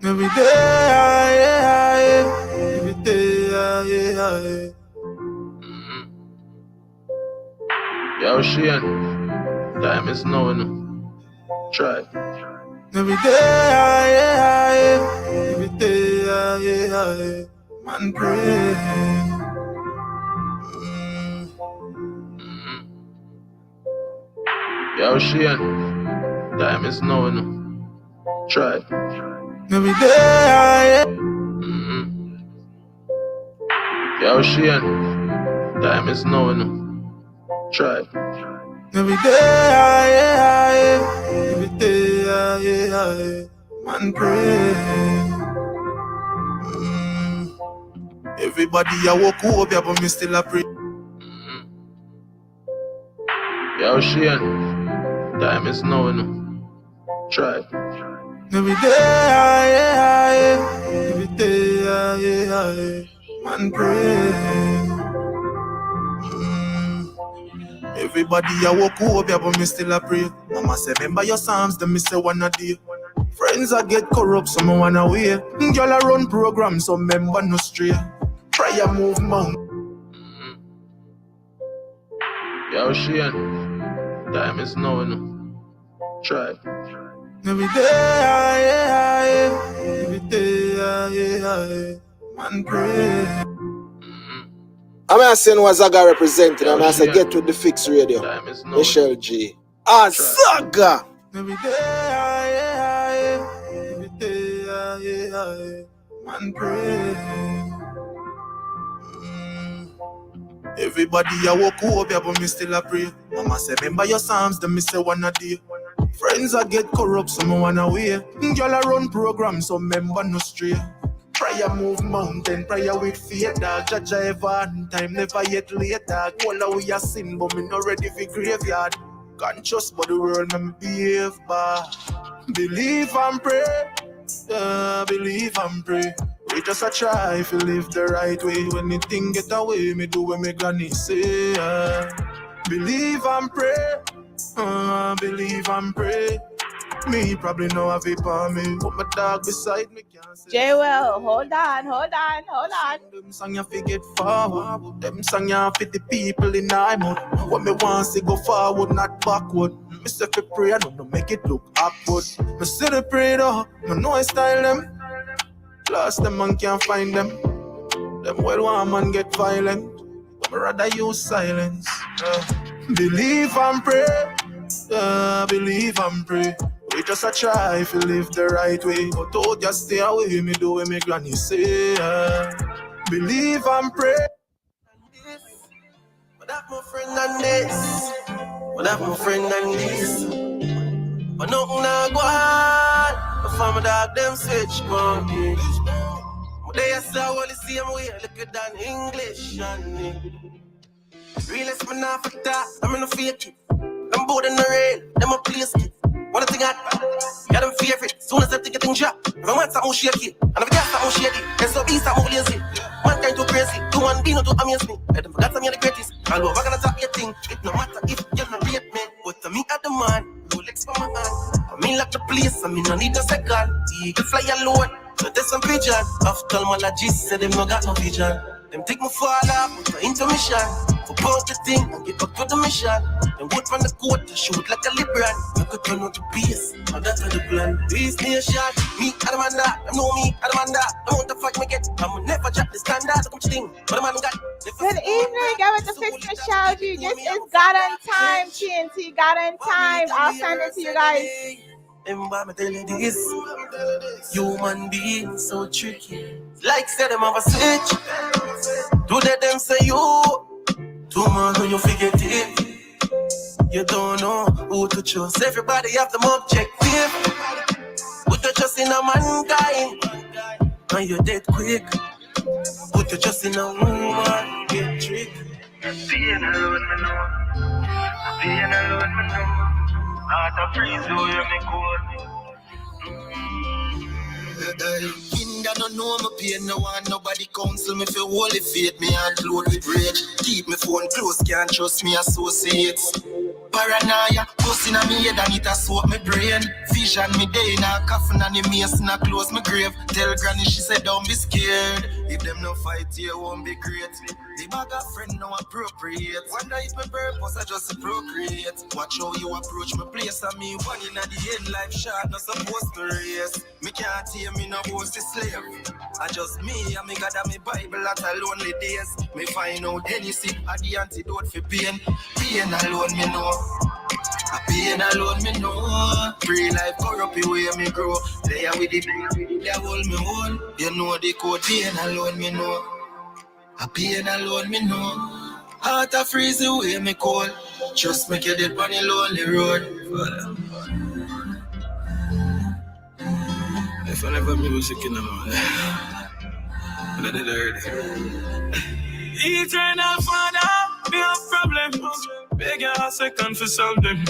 Every day, every day. Yo, Shane, time is now, Try. Every day, every day, man pray. Yo, Shane, time is now, Try. Every day, Yo, Shane, time is now, Try. every day, man pray. Everybody I walk over, but me still a pray. Yo, Shane, time is now, Try. Every day, man pray. Everybody I walk over, but me still a pray. Mama say, remember your psalms, then me say one a day. Friends I get corrupt, some one away. Girl I run programs, so member no stray. Prayer move mountain. Yo, Shane, time is now, Try. Every day, man pray. I'm asking what Zaga representing. I'm asking get with the Fix Radio. Michelleg G. Zaga! Every day, man pray. Everybody I walk over, but me still a pray. Mama say, remember your psalms, then me say one a day. Friends I get corrupt, some one away. Girl I run programs, so member no stray. Prayer move mountain, prayer with faith, dog. Jaja ever on time, never yet late, dog. All of we a sin, but me not ready for graveyard. Conscious, but the world me behave bad. Believe and pray, believe and pray. We just a try to live the right way. When the thing get away, me do what me granny say. Believe and pray, believe and pray. Me probably know have it for me, but my dog beside me can't say. Jaywelle, hold on. Them song you forget forward. Them song you fit the people in my mood. What me want to go forward, not backward. Me say fi pray, I don't make it look awkward. Me see the pray though, me know I style them. Lost them man can't find them. Them well one man get violent, but me rather use silence. Believe and pray, believe and pray. We just a try to live the right way, but don't just stay away. Me do what me granny say. Believe and pray. But that my friend and this, but that my friend and this. But nothing I go on. Before my dog them switch money. But they say I want to see them way look at that English. Realest man off of that, I'm in a fake it. I'm bored in the rail, them a place it. What I think I got them favorite. Soon as I think a thing drop, if I want something shake it, and if I got something shake it, then so be something lazy. One kind too crazy, do one be no to amuse me. Let them forget something the greatest. I'll go back and attack your thing. It no matter if you're not rate me, but to me at the man, Rolex for my hand. I mean like the place, I mean no need a second. Eagle fly alone, so there's some pigeon. Ophthalmologists say them no got no vision. Them take me fall off with my intermission. For pause the thing and get back to the mission. Them wood from the court, shoot like a liberal. You could turn out to peace, and that's the plan. This nation, me, I'm on that. Them know me, I'm on that. Don't want to fight me get, I'm never drop the standard. So much thing, but I'm on that. Good evening, get with the Fix Michelleg. This is God on Time, TNT, God on Time. I'll send it to you guys. Remember me tell you this, human being so tricky. Like say them have a switch. Today them say you, tomorrow you forget it. You don't know who to trust. Everybody have them objective. Put your trust in a mankind, and you're dead quick. Put your trust in a woman, get tricked. Being alone, me know. Being alone, me know. Heart a freeze, you hear me cold. Kinder no know my pain, no one nobody counsel me for holy faith. Me and load with rage, keep me phone close, can't trust me associates. Paranoia, pussy na me head and it a soak me brain. Vision me day in a coffin and the mason a close me grave. Tell granny she said don't be scared. If them no fight you won't be great. The bag of friend no appropriate. Wonder if my purpose I just procreate. Watch how you approach my place and me one in the end life shot not supposed to race. Me can't hear me no boss the slave. I just me and me God and me Bible at a lonely days. Me find out any sick at the antidote for pain. Pain alone me know. A pain alone me know. Free life corrupt the way me grow. There with the devil me hold. You know the code. Pain alone me know. A pain alone me know. Heart a freeze the way me cold. Just make you dead on the lonely road. If I never music in the morning, let it hurt. Eternal Father, me have problems. Beg your second for solve them.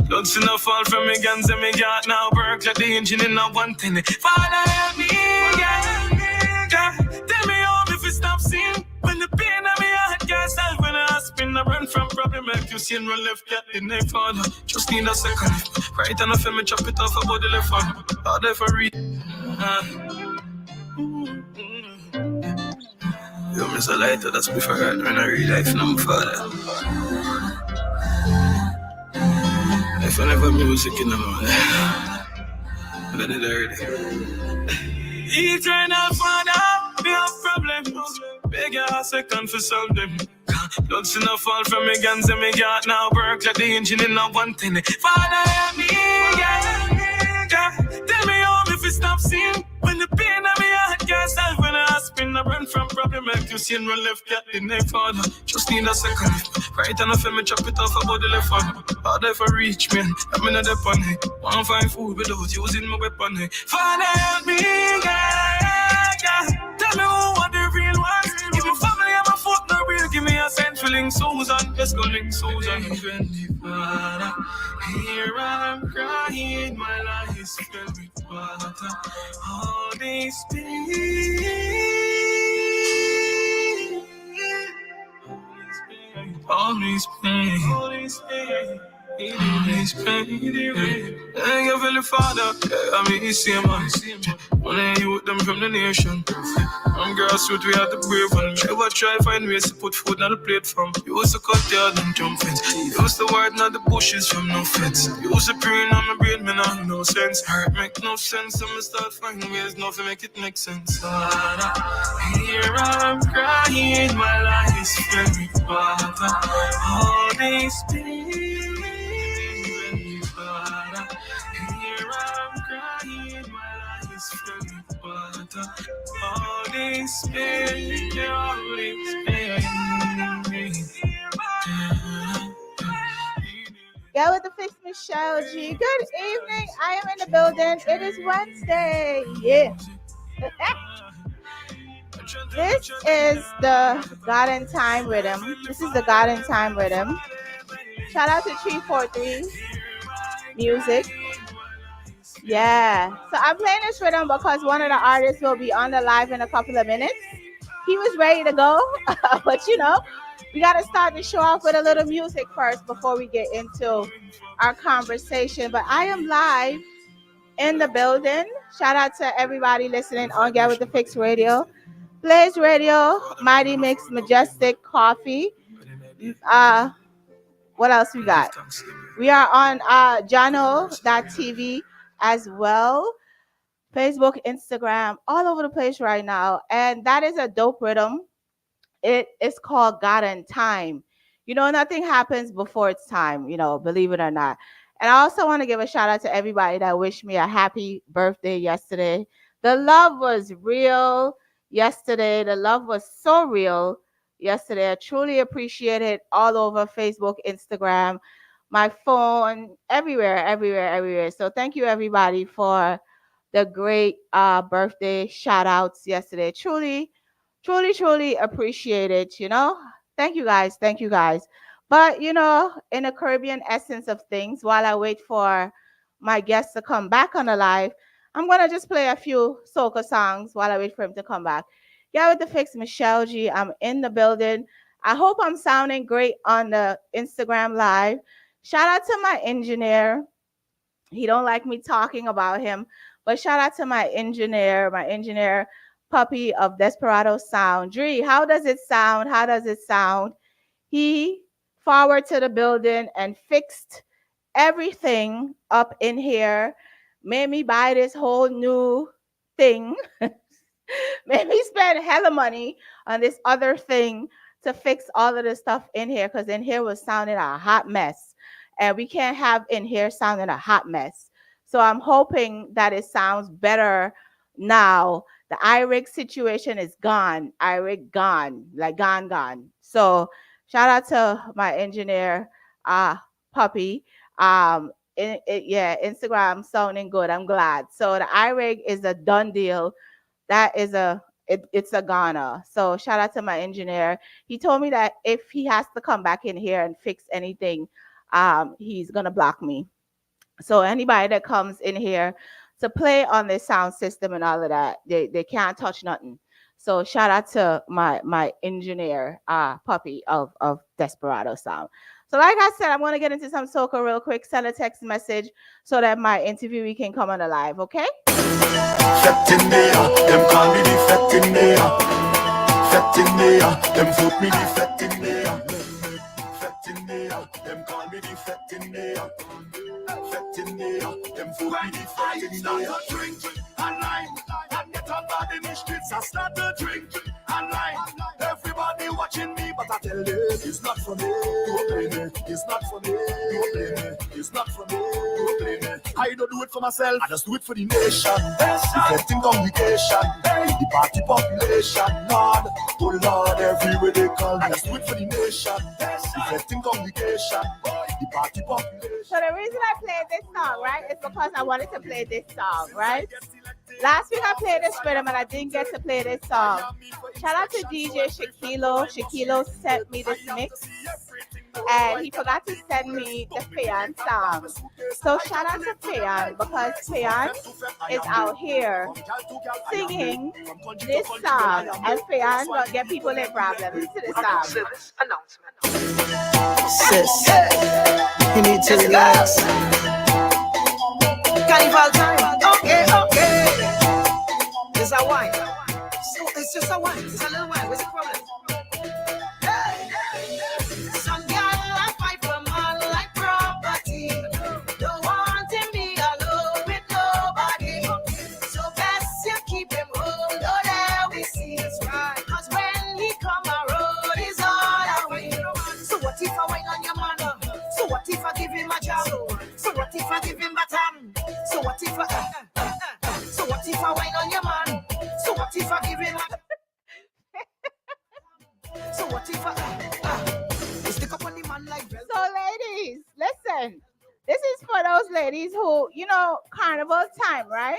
Bloods in a fall from me guns and me got now work like the engine in a one thing. Father help me, yeah. Tell me how if it stop seeing. When the pain of me heart can't stop. When I spin I run from problem like you see and run left cat in the father. Just need a second. Right on the film me chop it off about the left hand. Hard for read. You miss a lighter, that's before I when I real life now, father. If I never music in the morning, let it hurt. Eternal Father, we have problems. Beg your second for solve them. Bloods in a fall from me guns and me got now work like the engine in a one thing. Father help me, yeah. Tell me how if it stop seeing. When the pain of me heart can't stop. When I spin I run from problem like you see and run left cat in the father. Just need a second. Right on the film me chop it off about the left hand. Harder for reach man, I'm in a dep on it. Won't find food without using my weapon. Father help me, yeah. Tell me who are the real ones. Give me family and my foot no real. Give me a cent filling Susan. Let's go link Susan. Father, here I'm crying. My life is filled with water. All this pain. Always pain. Always pain. Always pain. Thank you for the father. I mean, he's same man. One of you with them from the nation. I'm grassroots, we had the brave one. Never try find ways to put food on the plate from. You used to cut yard and jump fence. You used to widen out the bushes from no fence. You used to preen on my brain, man, I no sense. Heart make no sense, so I start finding ways now to make it make sense. Here I'm crying, my life is filled with water. All this pain. Here I'm crying, my life is filled with water. All this pain, all this pain. Yeah, with the fix Michelle G. Good evening. I am in the building. It is Wednesday. Yeah. This is the God in Time rhythm. This is the God in Time rhythm. Shout out to 343 Music. Yeah. So I'm playing this rhythm because one of the artists will be on the live in a couple of minutes. He was ready to go, but you know, we got to start the show off with a little music first before we get into our conversation. But I am live in the building. Shout out to everybody listening on Get With The Fix Radio, Blaze Radio, Mighty Mix, Majestic Coffee. What else we got? We are on Jano.tv as well. Facebook, Instagram, all over the place right now. And that is a dope rhythm. It is called God in Time. You know, nothing happens before it's time, you know, believe it or not. And I also want to give a shout out to everybody that wished me a happy birthday yesterday. The love was real yesterday. The love was so real yesterday. I truly appreciate it all over Facebook, Instagram, my phone, everywhere. So thank you, everybody, for the great birthday shout outs yesterday. Truly appreciate it, you know. Thank you guys. But, you know, in the Caribbean essence of things, while I wait for my guests to come back on the live, I'm going to just play a few soca songs while I wait for him to come back. Yeah, with the fix, Michelle G. I'm in the building. I hope I'm sounding great on the Instagram live. Shout out to my engineer. He don't like me talking about him, but shout out to my engineer puppy of Desperado Sound. Dree, how does it sound? How does it sound? He forward to the building and fixed everything up in here. Made me buy this whole new thing. Made me spend hella money on this other thing to fix all of the stuff in here, because in here was sounding a hot mess. And we can't have in here sounding a hot mess. So I'm hoping that it sounds better now. The iRig situation is gone. iRig gone, like gone. So shout out to my engineer, puppy. Instagram sounding good. I'm glad. So the iRig is a done deal. That is it's a goner. So shout out to my engineer. He told me that if he has to come back in here and fix anything, he's gonna block me. So anybody that comes in here to play on this sound system and all of that, they can't touch nothing. So shout out to my engineer, puppy of Desperado Sound. So like I said, I'm gonna get into some soca real quick. Send a text message so that my interviewee can come on the live, okay? Them call me the them vote me the them call me the them vote me the drink and line and get up in the streets. I start to drink and line. Everybody watching me, but I tell them it's not for me. Don't blame me. It's not for me. Don't blame me. It's not for me. Don't blame me. I don't do it for myself. I just do it for the nation. Defending congregation, the party population. Lord, oh Lord, everywhere they call me. I just do it for the nation. Defending congregation, the party population. So the reason I played this song, right, is because I wanted to play this song, right? Last week I played this rhythm and I didn't get to play this song. Shout out to DJ Shaquilo. Shaquilo sent me this mix and he forgot to send me the Fayan song. So shout out to Fayan, because Fayan is out here singing this song and Fayan gonna get people in problems. Listen to this song. Sis, you need to relax. Carnival time. Okay. It's a wine. So it's just a wine. It's a little wine. What's the problem? Some girl I fight for man like property. Don't want to be alone with nobody. So best you keep him home. Don't let we see it's right. Cause when he come around, he's all away. So what if I wine on your man? So what if I give him a job? So what if I give him baton? So what if so what if I wine on your man? So what if I give him a so what if I stick up on the man like bell? So ladies, listen. This is for those ladies who, you know, carnival time, right?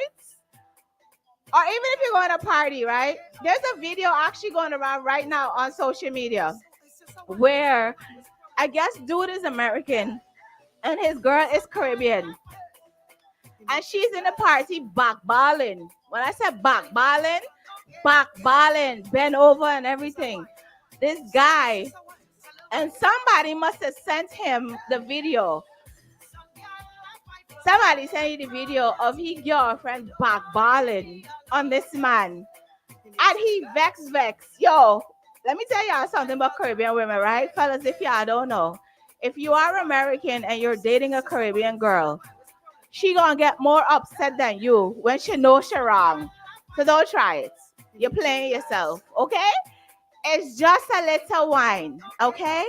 Or even if you're going to party, right? There's a video actually going around right now on social media where I guess dude is American and his girl is Caribbean. And she's in the party backballing. When I said backballing, bend over and everything. This guy, and somebody must have sent him the video. Somebody sent you the video of his girlfriend backballing on this man. And he vex. Yo, let me tell y'all something about Caribbean women, right? Fellas, if y'all don't know, if you are American and you're dating a Caribbean girl, she gonna get more upset than you when she knows she wrong. So don't try it. You're playing yourself, okay? It's just a little wine, okay?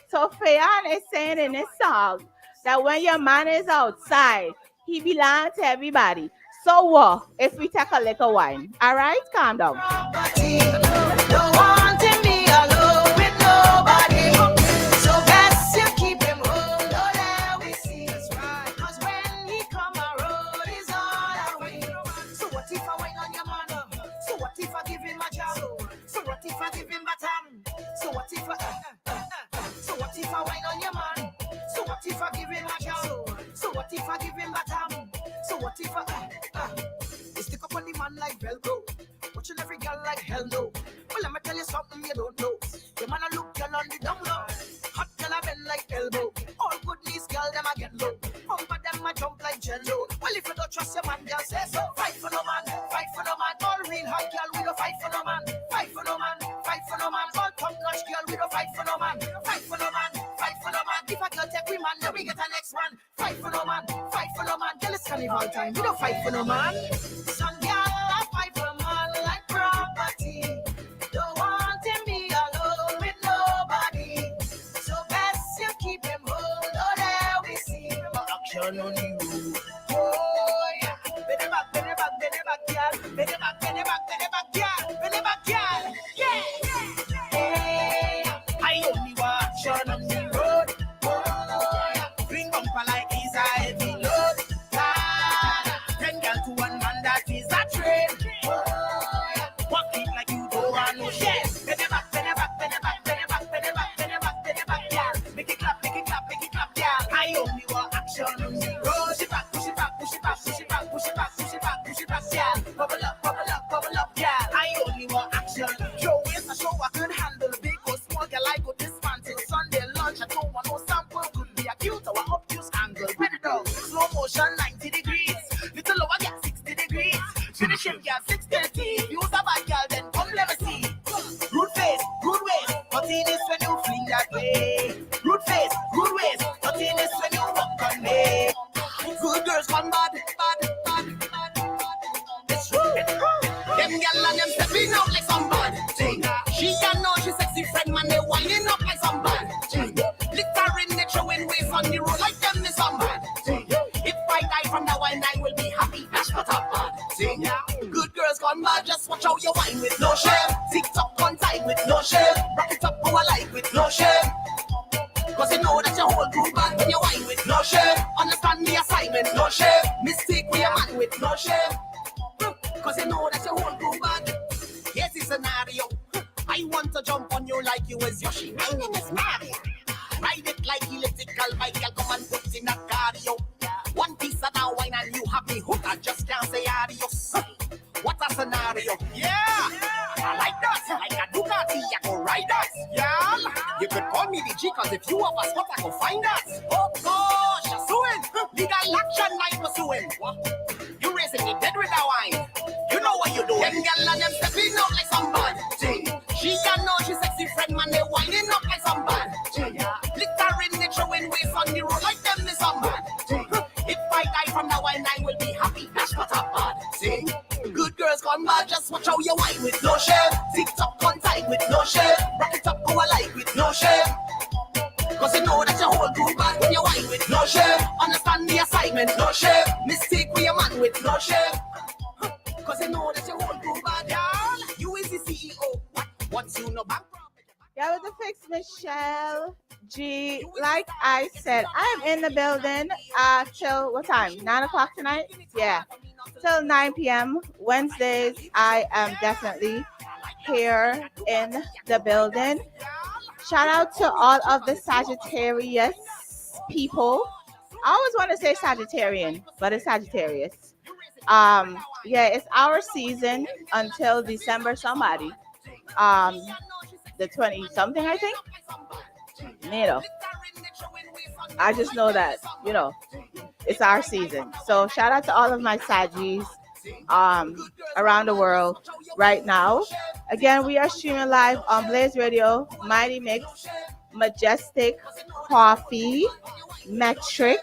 So Fayan is saying in this song that when your man is outside, he belongs to everybody. So what if we take a little wine? All right, calm down. Don't want to be alone with nobody. So best you keep him home. Don't let we see it's right. Cause when he come around, he's all away. So what if I wine on your man? So what if I give him a job? So what if I give him baton? So what if I wine on your man? So what if I give him a job? So what if I give him baton? So what if you stick up on the man like Velcro? Watching every girl like hell no. Well, let me tell you something you don't know. The man a look girl on the down low. Hot girl a bend like elbow. All good knees girl alone. Well, if you don't trust your man, girl, say so. Fight for no man, fight for no man. All real hot girl, we don't fight for no man. Fight for no man, fight for no man. All top-notch girl, we don't fight for no man. Fight for no man, fight for no man. If I can take we man, then we get a next one. Fight for no man, fight for no man. Girl, it's carnival time, we don't fight for no man. Some girl, I fight for man like property. Don't want him be alone with nobody. So best you keep him hold, oh there we see action on you. Oh yeah, bend back, girl. Bend back, girl. Bend back, girl. Yeah. Hey, I only want action on the road. Oh yeah, bring bumper like he's a heavy load. 10 girl to one man, that is a trade. Oh yeah, walk it like you don't want no shit. Bend back, girl. Make it clap, girl. I only want action on the road. Push it back, girl. Bubble up, girl. I only want action. Show is a show I could handle. Big or small, girl, I go dismantle. Sunday lunch, I don't want no sample. Could be a cute or obtuse angle. Bend it down, slow motion, 90 degrees. Little lower, get 60 degrees. Finish him, girl, 6:30. Use a bad girl, then come let me see. Rude face, rude ways. Nothing is when you fling that way. Rude face, rude ways. Nothing is when you walk on me. Good girls gone bad. It's true. Them gyal and them stepping out like some bad thing. She can know she sexy friend man, they winding up like some bad thing. Littering, they throwing ways on the road like them is some bad thing. If I die from that wine, I will be happy. That's not a bad thing. Good girls gone bad, just watch how you wine with no shame. TikTok on time with no shame. Rock it up how I like with no shame. Cause you know that your whole group bad when you wine with no shame. Understand the assignment, no shame. Mistake with your man with no shame. Cause you know that your whole group bad. Here's the scenario. I want to jump on you like you was Yoshi. My name is Mario. Ride it like elliptical bike, I'll come and put in a cardio. One piece of that wine and you have me hooked. I just can't say adios. What a scenario. Yeah. I like that. Like a Ducati, I go ride that. Yeah. You could call me the G, cause if you have a spot, I go find that. Oh gosh, you're suing. Legal action, I'm pursuing. What? You raising it dead with that wine. You know what you do. Them girl and them stepping up like some bad thing. She can know she's sexy friend, man, they winding up like some bad thing. Littering, they throwing ways on the road like them is some bad thing. If I die from that wine, I will be happy. That's not a bad thing. Good girls gone bad, just watch how you wine with no shame. TikTok on time with no shame. Rock it up how I like with no shame. Cause you know that your whole group bad when you wine with no shame. Understand the assignment, no shame. Mistake with your man with no shame. Cause you know that your whole group bad, y'all. You is the CEO. What's you know back? Yeah, with the fix, Michelle G. Like I said, I am in the building till what time? 9 o'clock tonight? Yeah, till 9 p.m. Wednesdays, I am definitely here in the building. Shout out to all of the Sagittarius people. I always want to say Sagittarian, but it's Sagittarius. Yeah, it's our season until December somebody. The 20 something, I think. You know, I just know that, you know, it's our season. So shout out to all of my Saggies around the world right now. Again, we are streaming live on Blaze Radio, Mighty Mix, Majestic, Coffee, Metric,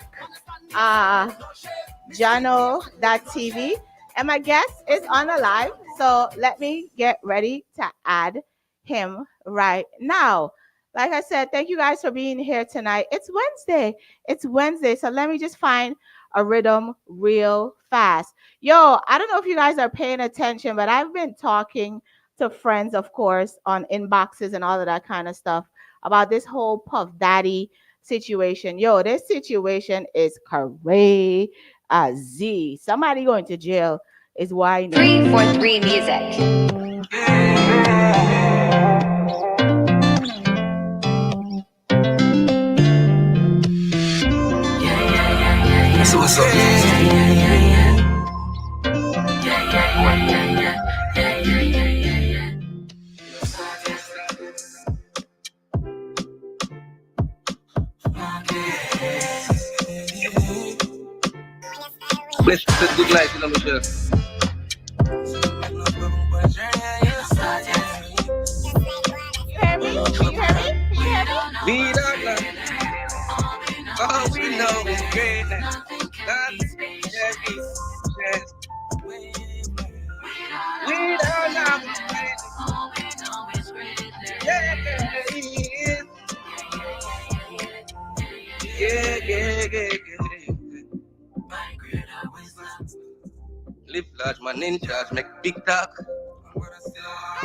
Jano.tv, and my guest is on the live. So let me get ready to add him right now. Like I said, thank you guys for being here tonight. It's Wednesday. So let me just find a rhythm real fast. Yo, I don't know if you guys are paying attention, but I've been talking to friends, of course, on inboxes and all of that kind of stuff about this whole Puff Daddy situation. Yo, this situation is crazy. Somebody going to jail is why I know. 343 Music. So what's up? blessed to good life, you know, Michelle. You hear me? Can you hear me? Can you hear me? We don't know. All we know is greatness. We don't know is greatness. Yeah. Live large, man in charge, make big talk. Good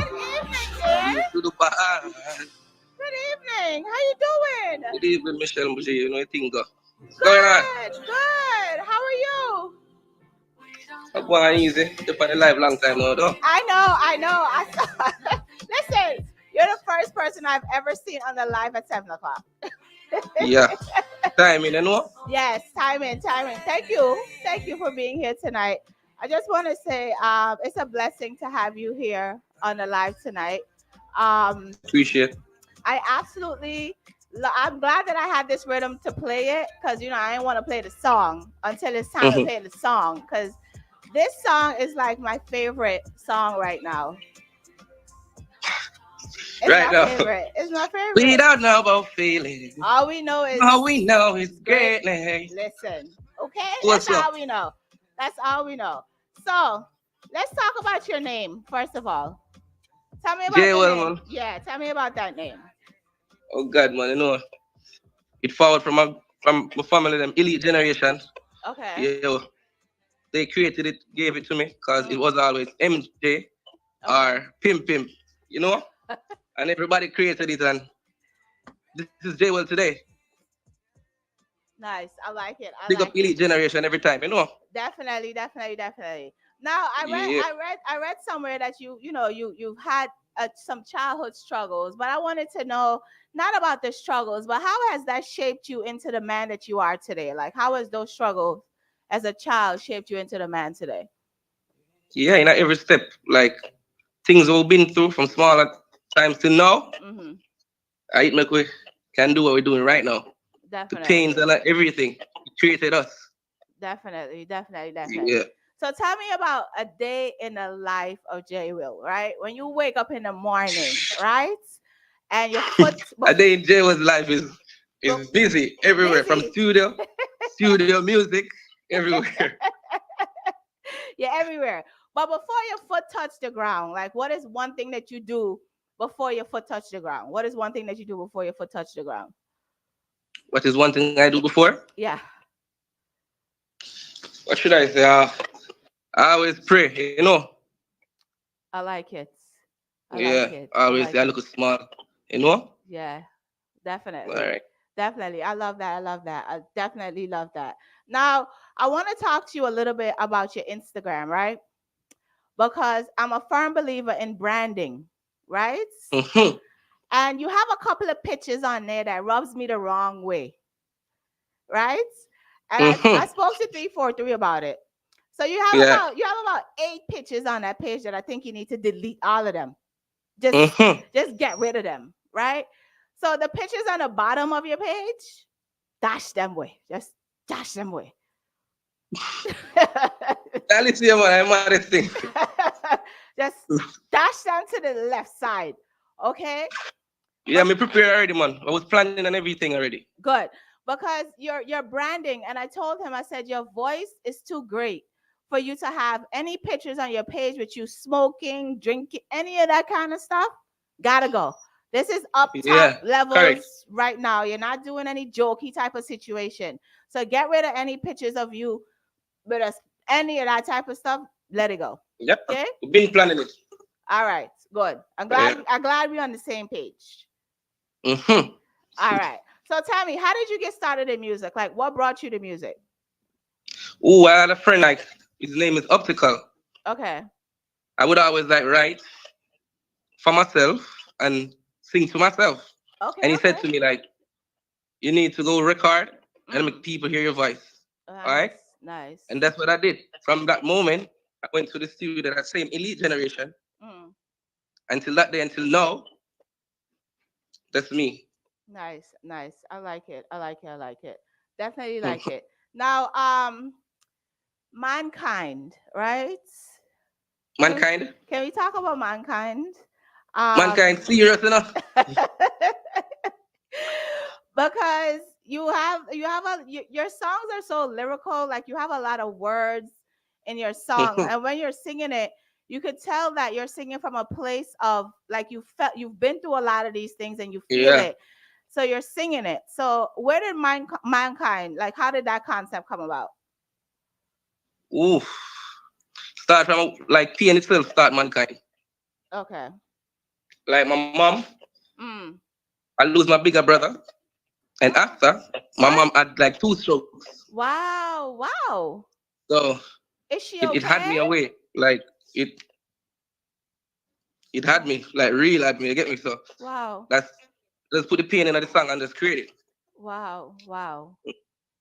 evening, dear. To the bar. Good evening. How you doing? Good evening, Michelle Boucher. You know what thing go. What's Good. going on? Good. How are you? I'm going easy. You've been alive a long time now, though. I know. I saw. Listen, you're the first person I've ever seen on the live at 7 o'clock. Yeah. Timing, you know? Yes, timing. Thank you for being here tonight. I just want to say it's a blessing to have you here on the live tonight. Appreciate. I absolutely, I'm glad that I had this rhythm to play it because, you know, I didn't want to play the song until it's time to play the song because this song is like my favorite song right now. It's right my now. favorite. It's my favorite. We don't know about feelings. All we know is greatness. Listen, okay? What's That's up? all we know. That's all we know. So let's talk about your name first of all. Tell me about Jaywelle, your name. man. Yeah, tell me about that name. Oh God, man, you know. It forward from my family, them elite generation. Okay. Yeah, they created it, gave it to me because it was always MJ or Pimp, you know? And everybody created it, and this is Jaywelle today. Nice. I like it. Big up elite generation every time, you know? Definitely. Now I read somewhere that you've had some childhood struggles, but I wanted to know not about the struggles, but how has that shaped you into the man that you are today? Like how has those struggles as a child shaped you into the man today? Yeah, in every step, like things we've been through from smaller times to now, I make we can do what we're doing right now. Definitely. The pains and everything it created us. Definitely. Yeah. So tell me about a day in the life of Jaywelle, right? When you wake up in the morning, right? And your foot A day in Jaywelle's life is busy everywhere, from studio music, everywhere. Yeah, everywhere. But before your foot touched the ground, like what is one thing that you do before your foot touched the ground? What is one thing that you do before your foot touched the ground? What is one thing I do before? Yeah. What should I say? I always pray, you know. I like it. I always say I look small, you know. Yeah, definitely. All right. Definitely. I love that. I definitely love that. Now, I want to talk to you a little bit about your Instagram, right? Because I'm a firm believer in branding, right? And you have a couple of pictures on there that rubs me the wrong way, right? And I spoke to 343 about it. So you have about 8 pictures on that page that I think you need to delete all of them. Just get rid of them, right? So the pictures on the bottom of your page, dash them away. Just dash them away. Just dash them to the left side. Okay? Yeah, me prepare already, man. I was planning on everything already. Good. Because your branding, and I told him, I said, your voice is too great for you to have any pictures on your page with you smoking, drinking, any of that kind of stuff. Gotta go. This is up top levels right now. You're not doing any jokey type of situation. So get rid of any pictures of you with us, any of that type of stuff. Let it go. Yep. Okay. We've been planning it. All right. Good. I'm glad we're on the same page. All right. So tell me, how did you get started in music? Like, what brought you to music? Oh, I had a friend, like, his name is Optical. Okay. I would always like write for myself and sing to myself. Okay. And he said to me, like, you need to go record and make people hear your voice. All right? Nice. And that's what I did. From that moment, I went to the studio, that same elite generation. Until that day, until now, that's me. Nice. I like it. Definitely like it. Now, mankind, right? Mankind. Can we talk about mankind? Mankind serious enough. Because your songs are so lyrical, like you have a lot of words in your song, and when you're singing it, you could tell that you're singing from a place of like you've been through a lot of these things and you feel it, so you're singing it. So where did mankind, like how did that concept come about? Oof. Start from like pain itself. Start mankind. Okay. Like my mom. I lose my bigger brother. And after, my mom had like 2 strokes. Wow. So is she it had me away. Like it had me, like real had me, you get me? So let's put the pain in the song and just create it. Wow.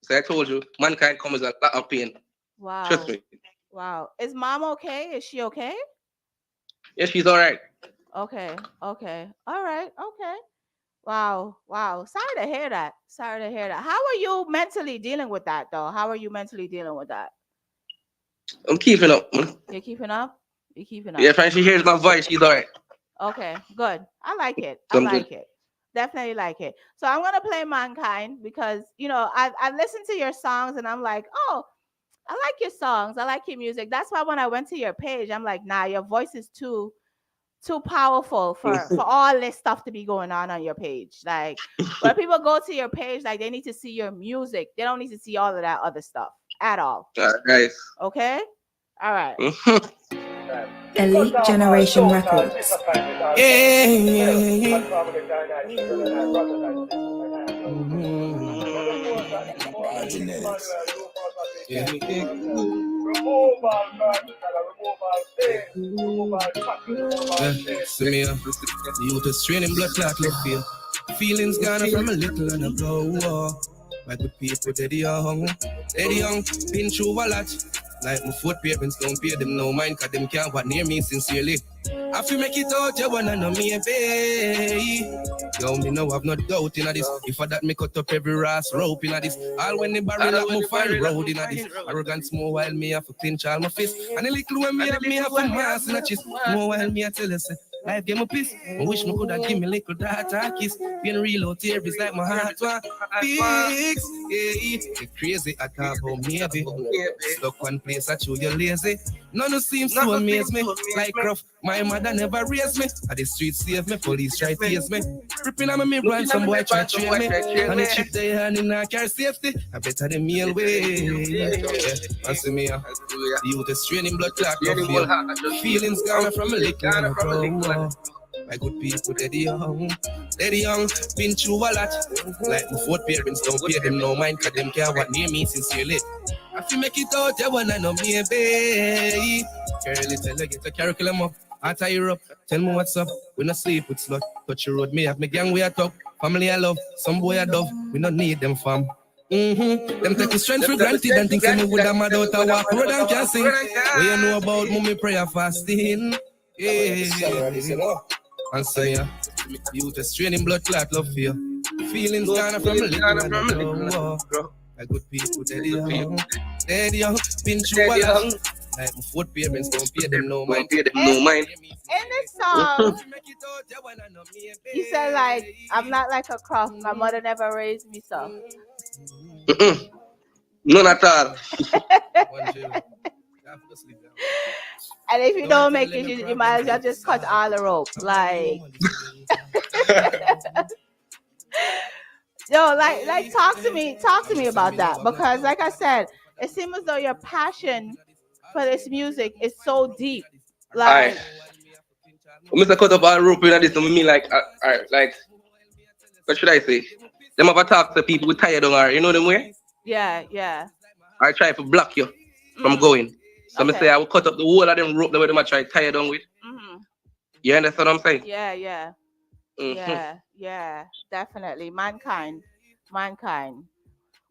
So I told you, mankind comes with a lot of pain. Wow. Trust me. Wow. Is mom okay? Is she okay? Yeah, she's all right. Okay. All right. Okay. Wow. Sorry to hear that. How are you mentally dealing with that, though? I'm keeping up, man. You're keeping up? Yeah, if she hears my voice, she's all right. Okay, good. I like it. Definitely like it. So I'm gonna play Mankind because I listened to your songs and I'm like, oh, I like your songs. I like your music. That's why when I went to your page, I'm like, nah, your voice is too powerful for all this stuff to be going on your page. Like when people go to your page, like they need to see your music. They don't need to see all of that other stuff at all. Nice. Okay? All right. Elite Generation Records. See me up. The youth is training blood clot love feel. Feelings gone from a little and a blow. My good people, they're young, been through a lot. Like my foot parents don't pay them no mind, cause them can't want near me sincerely. I feel make it out, you wanna know me, babe. Yo, me know I've no doubt in this. If I that me cut up every ass rope in this. All when the barrel up my fine road in this. Arrogance more while me have to clinch all my fist. And a little when me have a mass in a chest. More while me I tell you, say, life gave me peace. I wish me could have give me a little data kiss. Being real out here is like my heart was fix. It's crazy, I can't hold maybe. Stuck one place, I show you lazy. None seems to amaze me. Like rough, my mother never raised me. At the street save me, police try to chase me. Ripping on my run, some boy try to train me. And the chip they hand in a car safety. I better the meal way. Answer me, the youth is training blood clot. Feelings gone from a little and a grow. My good people, they're young, been through a lot. Like my fourth parents don't pay them no mind, cause them care what near me sincerely. I feel make it out, you wanna know me, babe. Girl, tell you get the curriculum up, I tie you up, tell me what's up. We no sleep with slut, touch your road, me have me gang we a talk. Family I love, some boy I dove, we don't need them fam. Them take the strength for granted and think me would have mad out a walk road and can sing. What you know about mommy prayer fasting? And say, you just training blood clot love for you. Feelings gone from a little. My good people, they're young, been through a lot. Like my fourth parents don't pay them no mind. In this song, you said like, I'm not like a croft. My mother never raised me so. None at all. And if you don't make it, you might as well just cut all the rope. Like, yo, like talk to me about that. Because like I said, it seems as though your passion for this music is so deep. Like, Mr. Cut up all rope in this, I mean, like, what should I say? Them have a talk to people who tired on her, you know them way? Yeah. I try to block you from going. So I say I will cut up the whole of them rope the way them I try to tie down with. You understand what I'm saying? Yeah. Yeah, definitely. Mankind.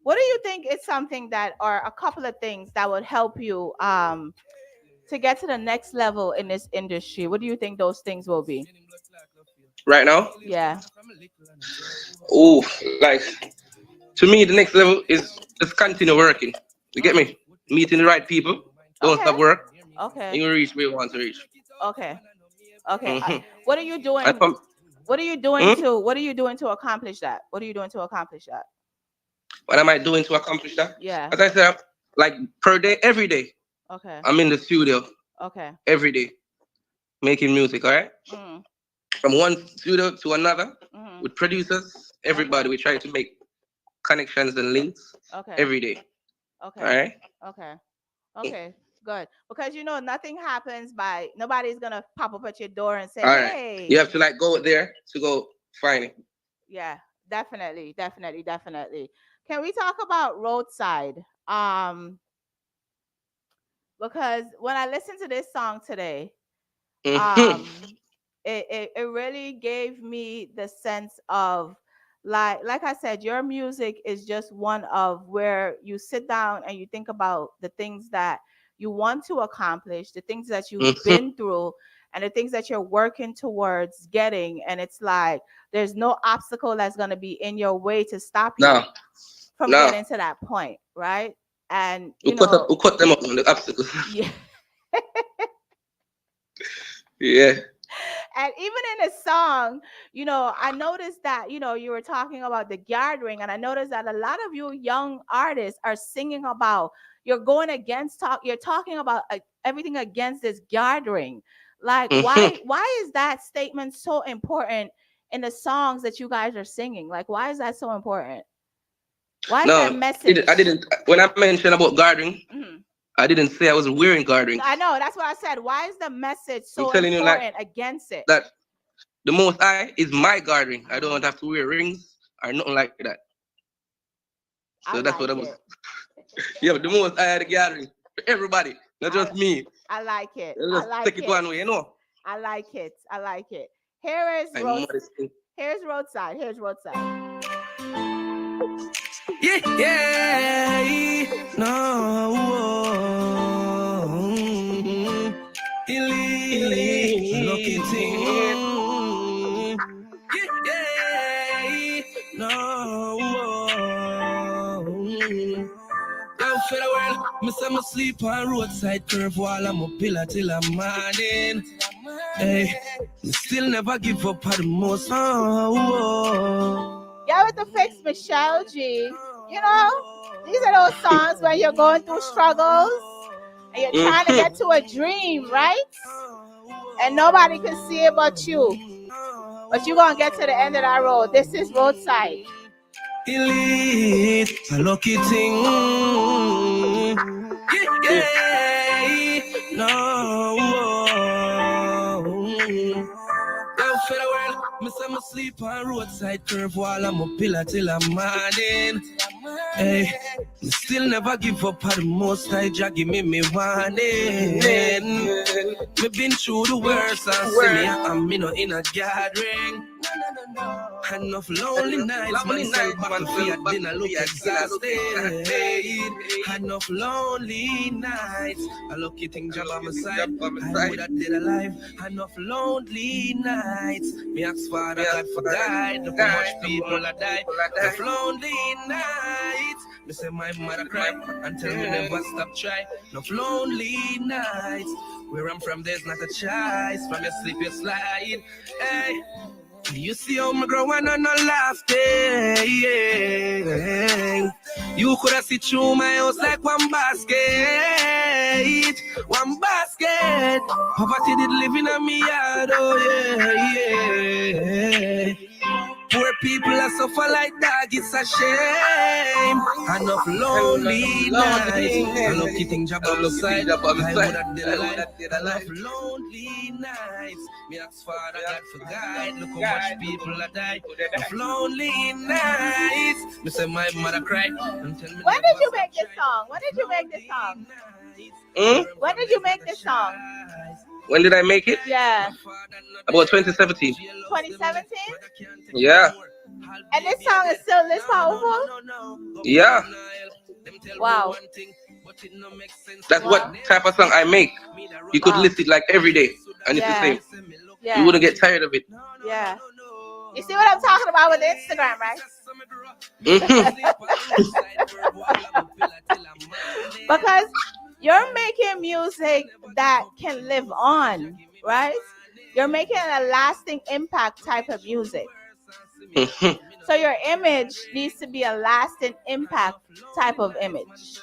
What do you think is something that, or a couple of things that would help you to get to the next level in this industry? What do you think those things will be? Right now? Yeah. Oh, like, to me, the next level is just continue working. You get me? meeting the right people. Don't stop work. Okay. You will reach where you want to reach. Okay. Okay. Mhm. What are you doing? And from, What are you doing to? What are you doing to accomplish that? What are you doing to accomplish that? what am I doing to accomplish that? Yeah. As I said, like per day, every day, Okay. I'm in the studio Okay. every day making music. All right. Mm. From one studio to another Mhm. with producers, everybody. We try to make connections and links Okay. every day. Okay. All right. Okay. Okay. Good. Because nothing happens by nobody's gonna pop up at your door and say, All right. "Hey." You have to like go there to go find it. Yeah. Definitely. Definitely. Definitely. Can we talk about Roadside? Because when I listened to this song today, Mhm. it really gave me the sense of like I said, your music is just one of where you sit down and you think about the things that you want to accomplish, the things that you've Mhm. been through, and the things that you're working towards getting. And it's like there's no obstacle that's going to be in your way to stop you No. from No. getting to that point, right? And Who cut them up on the obstacles? yeah. Yeah. And even in a song, I noticed that, you were talking about the gathering, and I noticed that a lot of you young artists are singing about you're talking about everything against this gathering. Like, Mhm. why is that statement so important in the songs that you guys are singing? Like, why is that so important? Why is that No, message? I didn't. When I mentioned about gardening, Mhm. I didn't say I was wearing gardening. I know, that's what I said. Why is the message I'm so telling you like important against it? that the Most High is my gardening. I don't have to wear rings or nothing like that. I So that's what I like was. it. Yeah, but the Most High the gathering for everybody, not just me. I like it. Let's I just like take it it. one way, I like it. I like it. Here is I'm modest. Here's Roadside. Here's Roadside. Yeah, no. Elite, lucky thing. Yeah, no. Yo, for the world, me say me sleep on roadside curve while I'm a pillar till I'm morning. Hey, me still never give up at the most. Yeah, with the fix Michelleg. These are those songs when you're going through struggles and you're trying to get to a dream, right? And nobody can see it but you. But you're going to get to the end of that road. This is Roadside. Elite, a lucky thing. Yeah, no. Yo, for the world, me say me sleep on roadside curve while I'm a pillar till I'm morning. Hey, me still never give up at the most. I just give me warning. Me been through the worst and see me and me no in a gathering. Enough lonely nights, man, sell back for your dinner, look exhausted. Enough lonely nights, a lucky thing job on my side, I would have dead alive. Enough lonely nights, me ask Father God for guide, look how much people are die. Enough lonely nights, me say my mother cry, and tell me never stop try. Enough lonely nights, where I'm from there's not a choice, from your sleep you slide, hey. You see how me growing and not laughter, yeah. You could have seen through my house like one basket. Poverty did live in me yard, oh yeah. Poor people are suffer like dog, it's a shame. Enough lonely nights. A lucky thing job on the side. I would have did a life. Enough lonely nights. Me ask Father God for guide. Look how much people are die. Enough lonely nights. Me say my mother cry. When did you make this song? When did you make this song? When did you make this song? When did I make it? Yeah. About 2017. 2017? Yeah. And this song is still this powerful? Yeah. Wow. That's what type of song I make. You could list it like every day, and it's the same. Yeah. You wouldn't get tired of it. Yeah. You see what I'm talking about with Instagram, right? Because you're making music that can live on, right? You're making a lasting impact type of music. So your image needs to be a lasting impact type of image.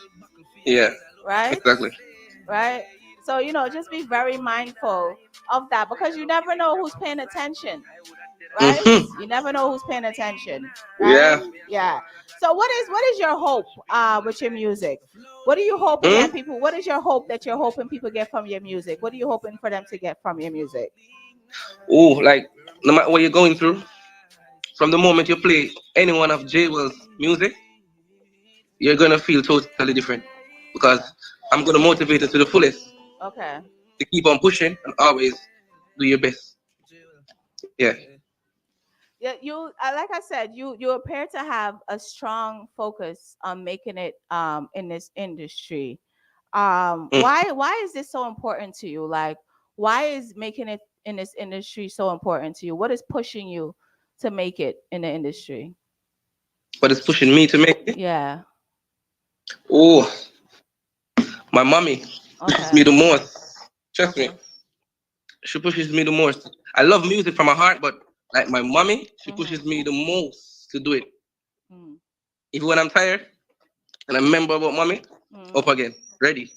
Yeah. Right? Exactly. Right? So, just be very mindful of that because you never know who's paying attention. Right? You never know who's paying attention. Right? Yeah. Yeah. So what is your hope with your music? What are you hoping that people what is your hope that you're hoping people get from your music? What are you hoping for them to get from your music? Oh, like no matter what you're going through, from the moment you play any one of Jaywell's music, you're gonna feel totally different. Because I'm gonna motivate you to the fullest Okay. to keep on pushing and always do your best. Yeah. Yeah, like I said, you appear to have a strong focus on making it in this industry. Why is this so important to you? Like, why is making it in this industry so important to you? What is pushing you to make it in the industry? But it's pushing me to make it. Yeah. Oh, my mommy pushes me the most. Trust me, she pushes me the most. I love music from my heart, but like my mommy, she pushes me the most to do it. Even when I'm tired and I remember about mommy, up again, ready.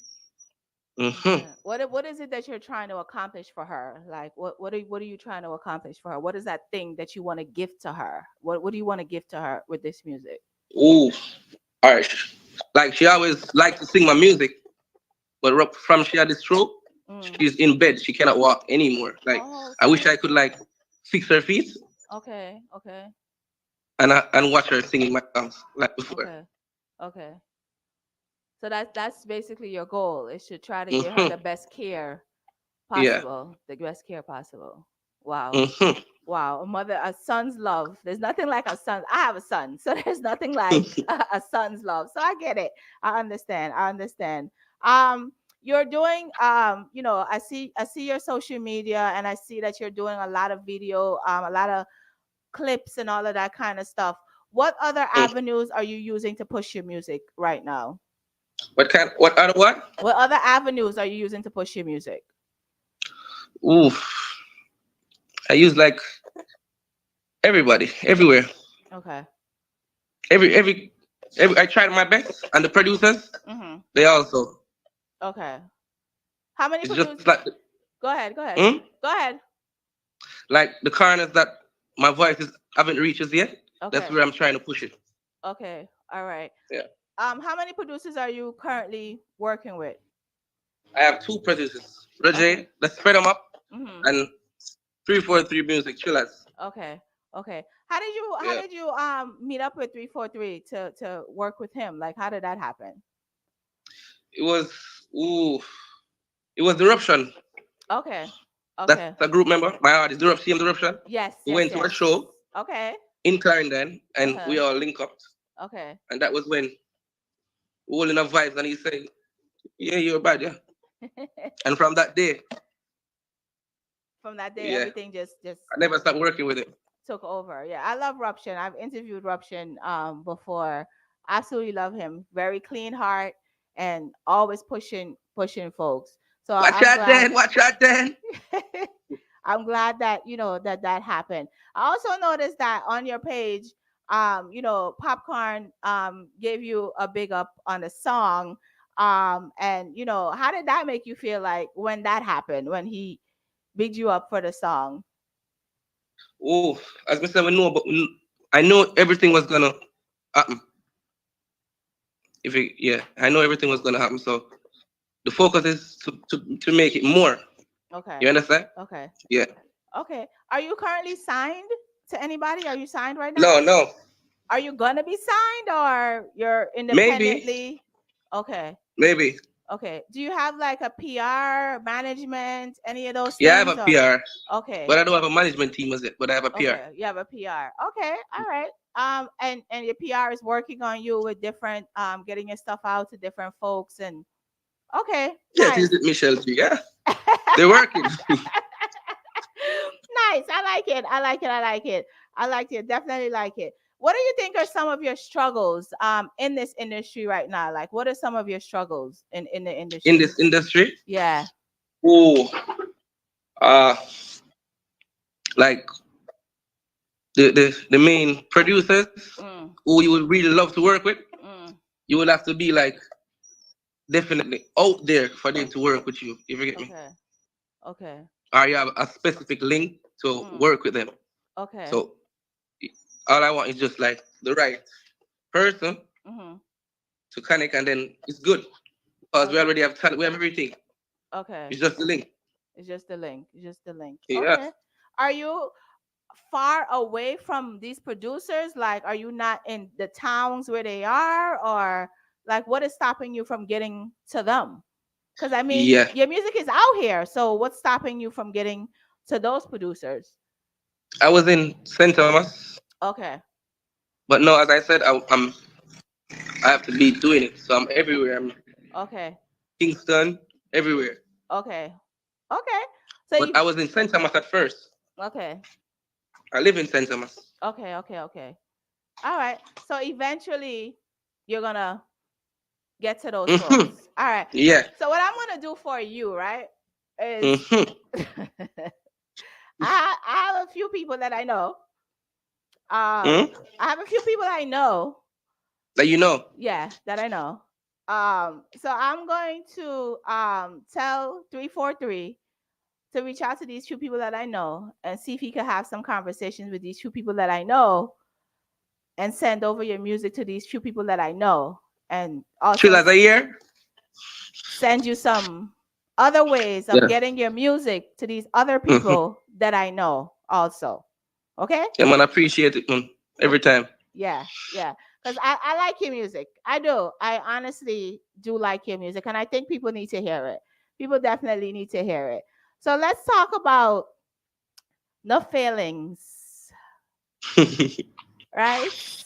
What is it that you're trying to accomplish for her? Like what are you trying to accomplish for her? What is that thing that you want to give to her? What do you want to give to her with this music? Oh, all right. Like she always liked to sing my music, but from she had this stroke, she's in bed. She cannot walk anymore. Like I wish I could like fix her feet. Okay. And watch her singing my songs like before. Okay. So that's basically your goal is to try to give her the best care possible. Yeah. The best care possible. Wow. Wow. A son's love. There's nothing like a son. I have a son, so there's nothing like a son's love. So I get it. I understand. You're doing I see your social media and I see that you're doing a lot of video, a lot of clips and all of that kind of stuff. What other avenues are you using to push your music right now? What other avenues are you using to push your music? Oof. I use like everybody, everywhere. Okay. Every I tried my best, and the producers, they also. Okay. How many producers? Just like Go ahead. Go ahead. Like the corners that my voice haven't reached yet. Okay. That's where I'm trying to push it. Okay. All right. Yeah. How many producers are you currently working with? I have 2 producers. Roger, let's spread them up, and 343 Music Chillers. Okay. How did you meet up with 343 to work with him? Like, how did that happen? It was the Eruption. Okay. That's a group member. My artist, the Eruption. Yes. We went to a show. Okay. In Clarendon, and we all link up. Okay. And that was when all in a vibes, and he said, "Yeah, you're bad, yeah." And from that day, everything just I never stopped working with him. Took over. Yeah, I love Ruption. I've interviewed Ruption before. Absolutely love him. Very clean heart and always pushing folks. So watch out then. I'm glad that that happened. I also noticed that on your page, Popcorn gave you a big up on the song. And how did that make you feel like when that happened, when he bigged you up for the song? Oh, as I said, I know everything was gonna happen. I know everything was gonna happen. So the focus is to make it more. Okay. You understand? Okay. Yeah. Okay. Are you currently signed to anybody? Are you signed right now? No. Are you gonna be signed or you're independently? Maybe. Okay. Maybe. Okay. Do you have like a PR, management, any of those things? Yeah, I have a PR. Okay. But I don't have a management team as it, but I have a PR. Okay. You have a PR. Okay. All right. And your PR is working on you with different getting your stuff out to different folks and okay. Yeah, nice. This is Michelleg. Yeah. They're working. Nice. I like it. Definitely like it. What do you think are some of your struggles in this industry right now? Like, what are some of your struggles in the industry? In this industry? Yeah. Oh, uh, like the main producers who you would really love to work with, you would have to be like definitely out there for them to work with you. You forget me? Okay. Or you have a specific link to work with them. Okay. So all I want is just like the right person to connect, and then it's good because we already have talent, we have everything. Okay. It's just the link. It's just the link. It's just the link. Yeah. Okay. Are you far away from these producers? Like, are you not in the towns where they are, or like, what is stopping you from getting to them? Because I mean, your music is out here. So what's stopping you from getting to those producers? I was in St. Thomas. Okay. But no, as I said, I have to be doing it. So I'm everywhere. I'm Kingston, everywhere. Okay. So but I was in St. Thomas at first. Okay. I live in St. Thomas. Okay. All right. So eventually you're gonna get to those folks. All right. Yeah. So what I'm gonna do for you, right, is I have a few people that I know. I have a few people I know. That you know? Yeah, that I know. So I'm going to tell 343 to reach out to these two people that I know and see if he could have some conversations with these two people that I know and send over your music to these two people that I know, and also a year? Send you some other ways of getting your music to these other people that I know also. Okay? Yeah, man, I appreciate it, man. Every time. Yeah. Because I like your music. I do. I honestly do like your music. And I think people need to hear it. People definitely need to hear it. So let's talk about No Feelings. Right?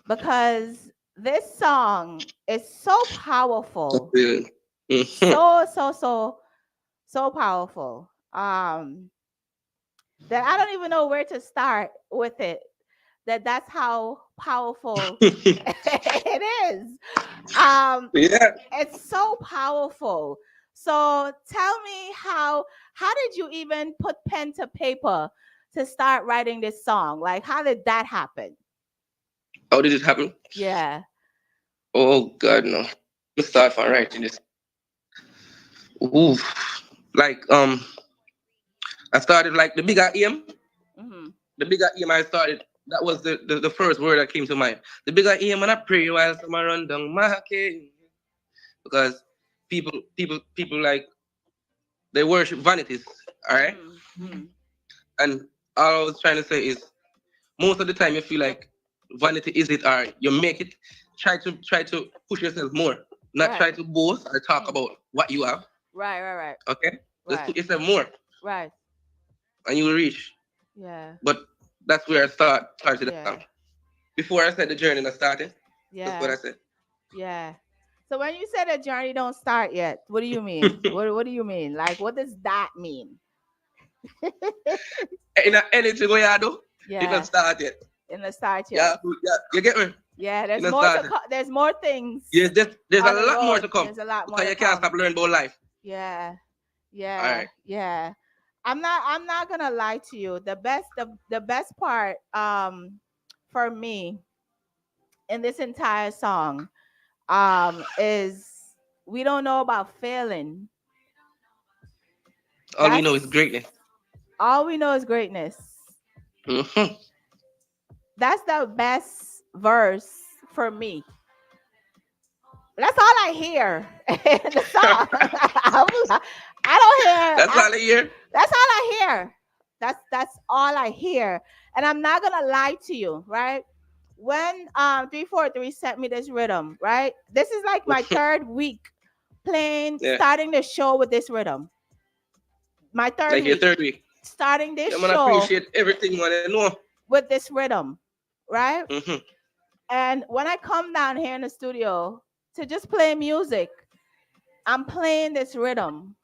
Because this song is so powerful. So powerful. That I don't even know where to start with it. That's how powerful it is. It's so powerful. So tell me how did you even put pen to paper to start writing this song? Like, how did that happen? How did it happen? Yeah. Oh God, no. Let's start from writing this. Ooh. Like I started like the bigger aim. The bigger aim I started. That was the first word that came to mind. The bigger aim, and I pray while someone run down my cave. Because people like they worship vanities, all right? And all I was trying to say is most of the time you feel like vanity is it, or you make it. Try to push yourself more. Not try to boast or talk about what you have. Right. Okay? Let's put yourself more. Right. And you will reach. Yeah. But that's where I started the song. Before I said the journey not started. Yeah. That's what I said. Yeah. So when you said the journey don't start yet, what do you mean? what do you mean? Like, what does that mean? Anything we do, it don't start yet. In the start yet. Yeah, you get me? Yeah, there's more to come. There's more things. Yes, there's a lot more to come. There's a lot more. Because you can't stop learning about life. Yeah. All right. Yeah. I'm not gonna lie to you. The best part for me in this entire song is we don't know about failing. All we know is greatness. All we know is greatness. That's the best verse for me. That's all I hear in the song. I don't hear. That's all I hear. That's all I hear. That's all I hear. And I'm not gonna lie to you, right? When 343 sent me this rhythm, right? This is like my third week starting the show with this rhythm. My third week. Starting this show. I appreciate everything what I know. With this rhythm, right? And when I come down here in the studio to just play music, I'm playing this rhythm.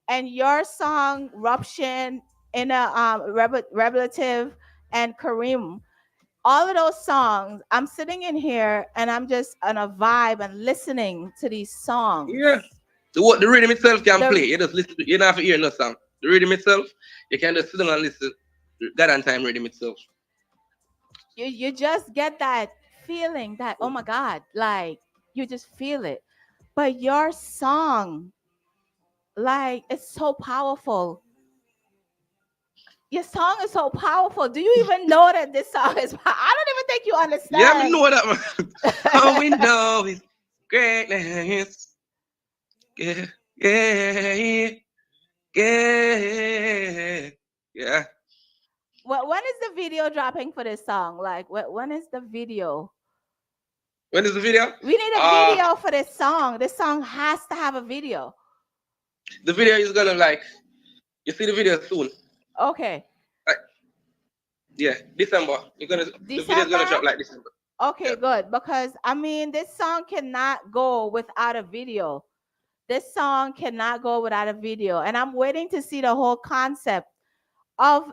And your song, Ruption, in a Revelative, and Kareem, all of those songs, I'm sitting in here and I'm just on a vibe and listening to these songs. Yeah. The rhythm itself can play. You just listen. You don't have to hear no song. The rhythm itself, you can just sit down and listen. God and time rhythm itself. You just get that feeling that, oh my God, like you just feel it. But your song, like, it's so powerful. Your song is so powerful. Do you even know that this song is? I don't even think you understand. Yeah, I know that, man. All we know is greatness. Yeah, yeah, yeah, yeah. When is the video dropping for this song? Like, when is the video? When is the video? We need a video for this song. This song has to have a video. The video is gonna you see the video soon. Okay. Yeah, December. The video is gonna drop like December. Okay, yeah. Good. Because I mean, this song cannot go without a video. This song cannot go without a video. And I'm waiting to see the whole concept of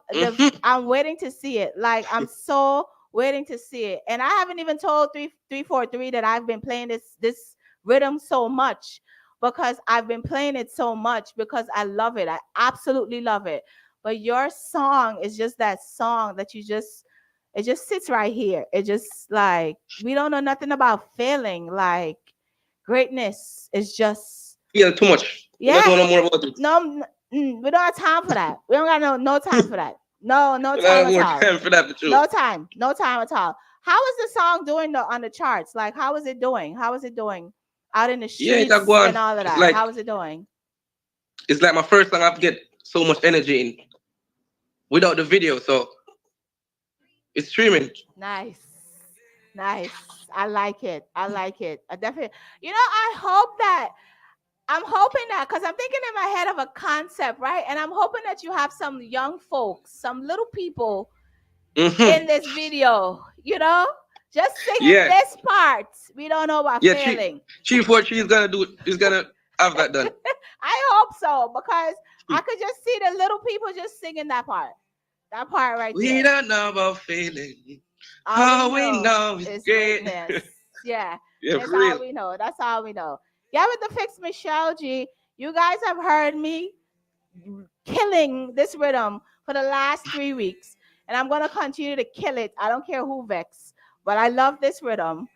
I'm waiting to see it. Like, I'm so waiting to see it. And I haven't even told 343 that I've been playing this rhythm so much, because I've been playing it so much because I love it. I absolutely love it. But your song is just that song that it just sits right here. It just, like, we don't know nothing about failing. Like, greatness is just feel too much. Yeah. You don't know more about it. No, we don't have time for that. We don't got no time for that. No time at all. Time for that, no time at all. How is the song doing on the charts? Like, how is it doing? How is it doing out in the streets and all of that? How is it doing? It's like my first song. I've get so much energy in without the video, so it's streaming. Nice. I like it. I definitely. I'm hoping that, because I'm thinking in my head of a concept, right? And I'm hoping that you have some young folks, some little people in this video, just singing this part. We don't know about failing. Chief, what she's gonna do is gonna have that done. I hope so, because I could just see the little people just singing that part. That part right there. We don't know about failing. All we know is greatness. Yeah. That's all we know. That's all we know. Yeah, with the Fix Michelleg G, you guys have heard me killing this rhythm for the last 3 weeks, and I'm going to continue to kill it. I don't care who vex, but I love this rhythm.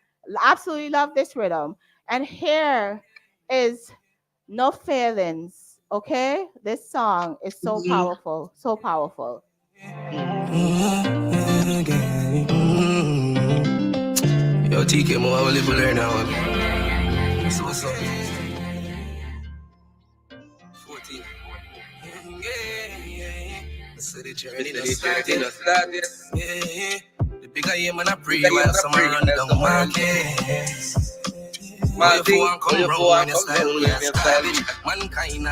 Absolutely love this rhythm. And here is No Failings, okay? This song is so powerful, so powerful. Yo, TK, more I will live learn now. So what's up? 14. So the journey just started. Yeah. The bigger aim and I pray while some run down the market. My thing, come round when you style, we are savage. Mankind,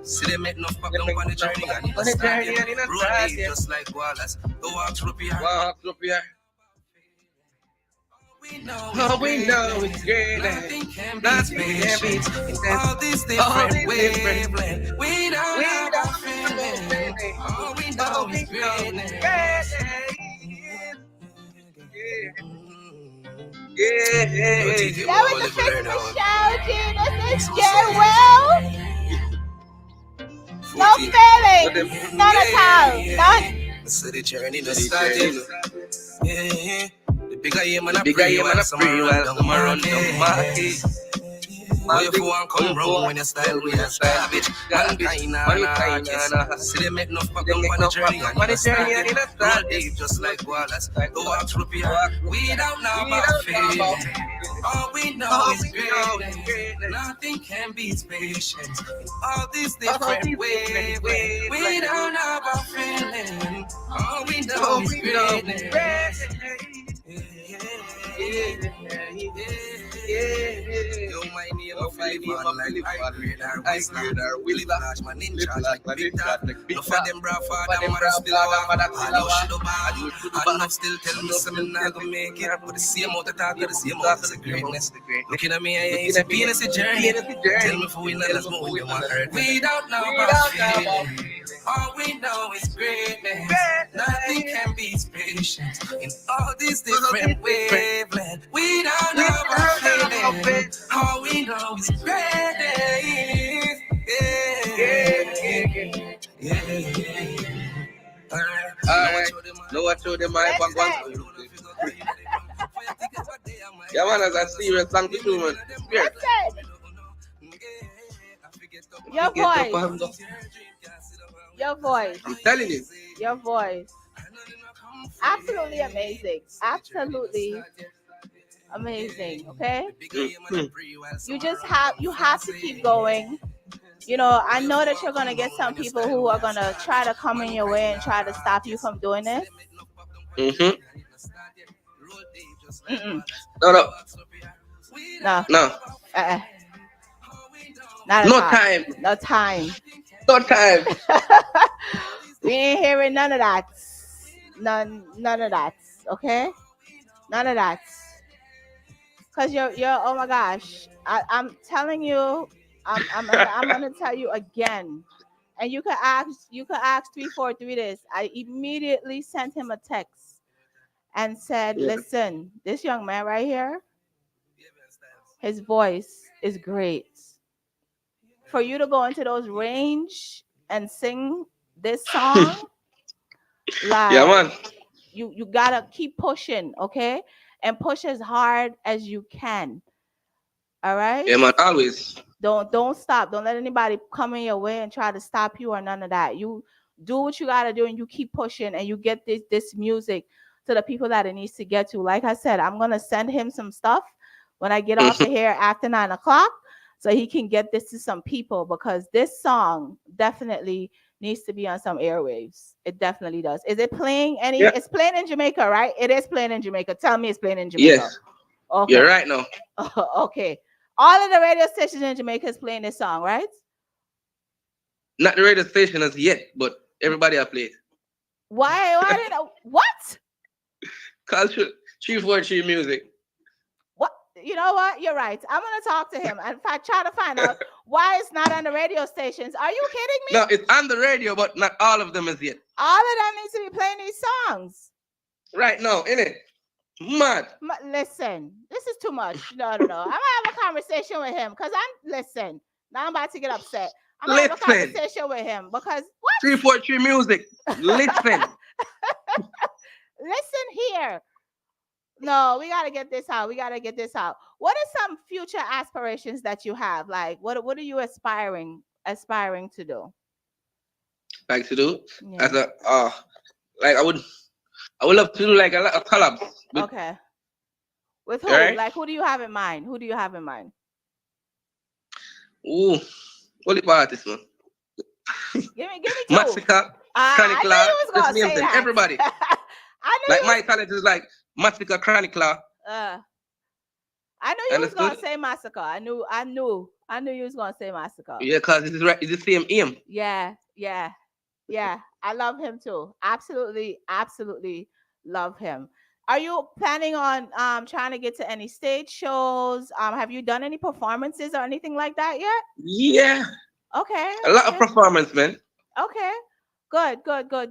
see them make no problem on the journey and it just started. Road just like Wallace. Go walk through here. All we know is great. Nothing can beat all these different wavelengths. We don't have a feeling. All we know is greatness. That was the Fix Michelleg G. This is Jaywelle. No failing. None at all. None. So the journey just started. Yeah. Bigger aim and I pray while some run down the market. Why you want come round when you style we are savage? Mankind, see them make no problem on the journey and it started. Roll deep just like Wallace. Go walk through here. We don't know about failing. All we know is greatness. Nothing can beat patience. All these different ways. We don't know about failing. All we know is greatness. Yo, my name of Philip, like I Willie Large, man in charge like big dog. No for them bra father, mother still a walk. All you should have bad. And enough still tell me something not gonna make it. But the same out the talk, the same out the greatness. Looking at me, it's a penis a journey. Tell me for we not as more we want hurt. We don't know about feeling. All we know is greatness. Nothing can be patient in all these different wavelengths. We don't know about feeling. All we know is greatness. Alright. No, I told them my bang one. Yeah, man, as a serious song to do, man. Spirit. Your voice. Your voice. I'm telling you. Your voice. Absolutely amazing. Absolutely amazing. Okay? You have to keep going. You know, I know that you're gonna get some people who are gonna try to come in your way and try to stop you from doing this. No. No. No time. No time. No time. We ain't hearing none of that. None of that. Okay? None of that. Cause you're oh my gosh. I'm telling you, I'm gonna tell you again. And you could ask 343 this. I immediately sent him a text and said, listen, this young man right here, his voice is great. For you to go into those range and sing this song, like, yeah, man. You gotta keep pushing, okay? And push as hard as you can. All right? Yeah, man, always. Don't stop. Don't let anybody come in your way and try to stop you or none of that. You do what you gotta do and you keep pushing and you get this music to the people that it needs to get to. Like I said, I'm gonna send him some stuff when I get off of here after 9 o'clock so he can get this to some people, because this song definitely needs to be on some airwaves. It definitely does. Is it playing any? Yeah. It's playing in Jamaica, right? It is playing in Jamaica. Tell me it's playing in Jamaica. Yes. Okay. You're right now. Okay. All of the radio stations in Jamaica is playing this song, right? Not the radio station as yet, but everybody I play it. Why did what? Cause 343 music. What? You know what? You're right. I'm gonna talk to him and try to find out why it's not on the radio stations. Are you kidding me? No, it's on the radio, but not all of them as yet. All of them needs to be playing these songs. Right now, innit? Mad. Listen, this is too much. No. I'm gonna have a conversation with him because listen. Now I'm about to get upset. I'm gonna have a conversation with him because what? 343 music. Listen. Listen here. No, we gotta get this out. What are some future aspirations that you have? Like, what are you aspiring to do? Like to do? Yeah. As a like I would love to do like a lot of collabs. Okay. With who? Right? Like who do you have in mind? Ooh, what the artist, man? Give me two. Massacre, Chronicler, just name them. Everybody. Like my talent is like Massacre, Chronicler. I knew you was gonna say Massacre. I knew you was gonna say Massacre. Yeah, cause it's the same aim. Yeah. I love him too. Absolutely love him. Are you planning on trying to get to any stage shows? Have you done any performances or anything like that yet? Yeah. Okay. A lot of performance, man. Okay. Good.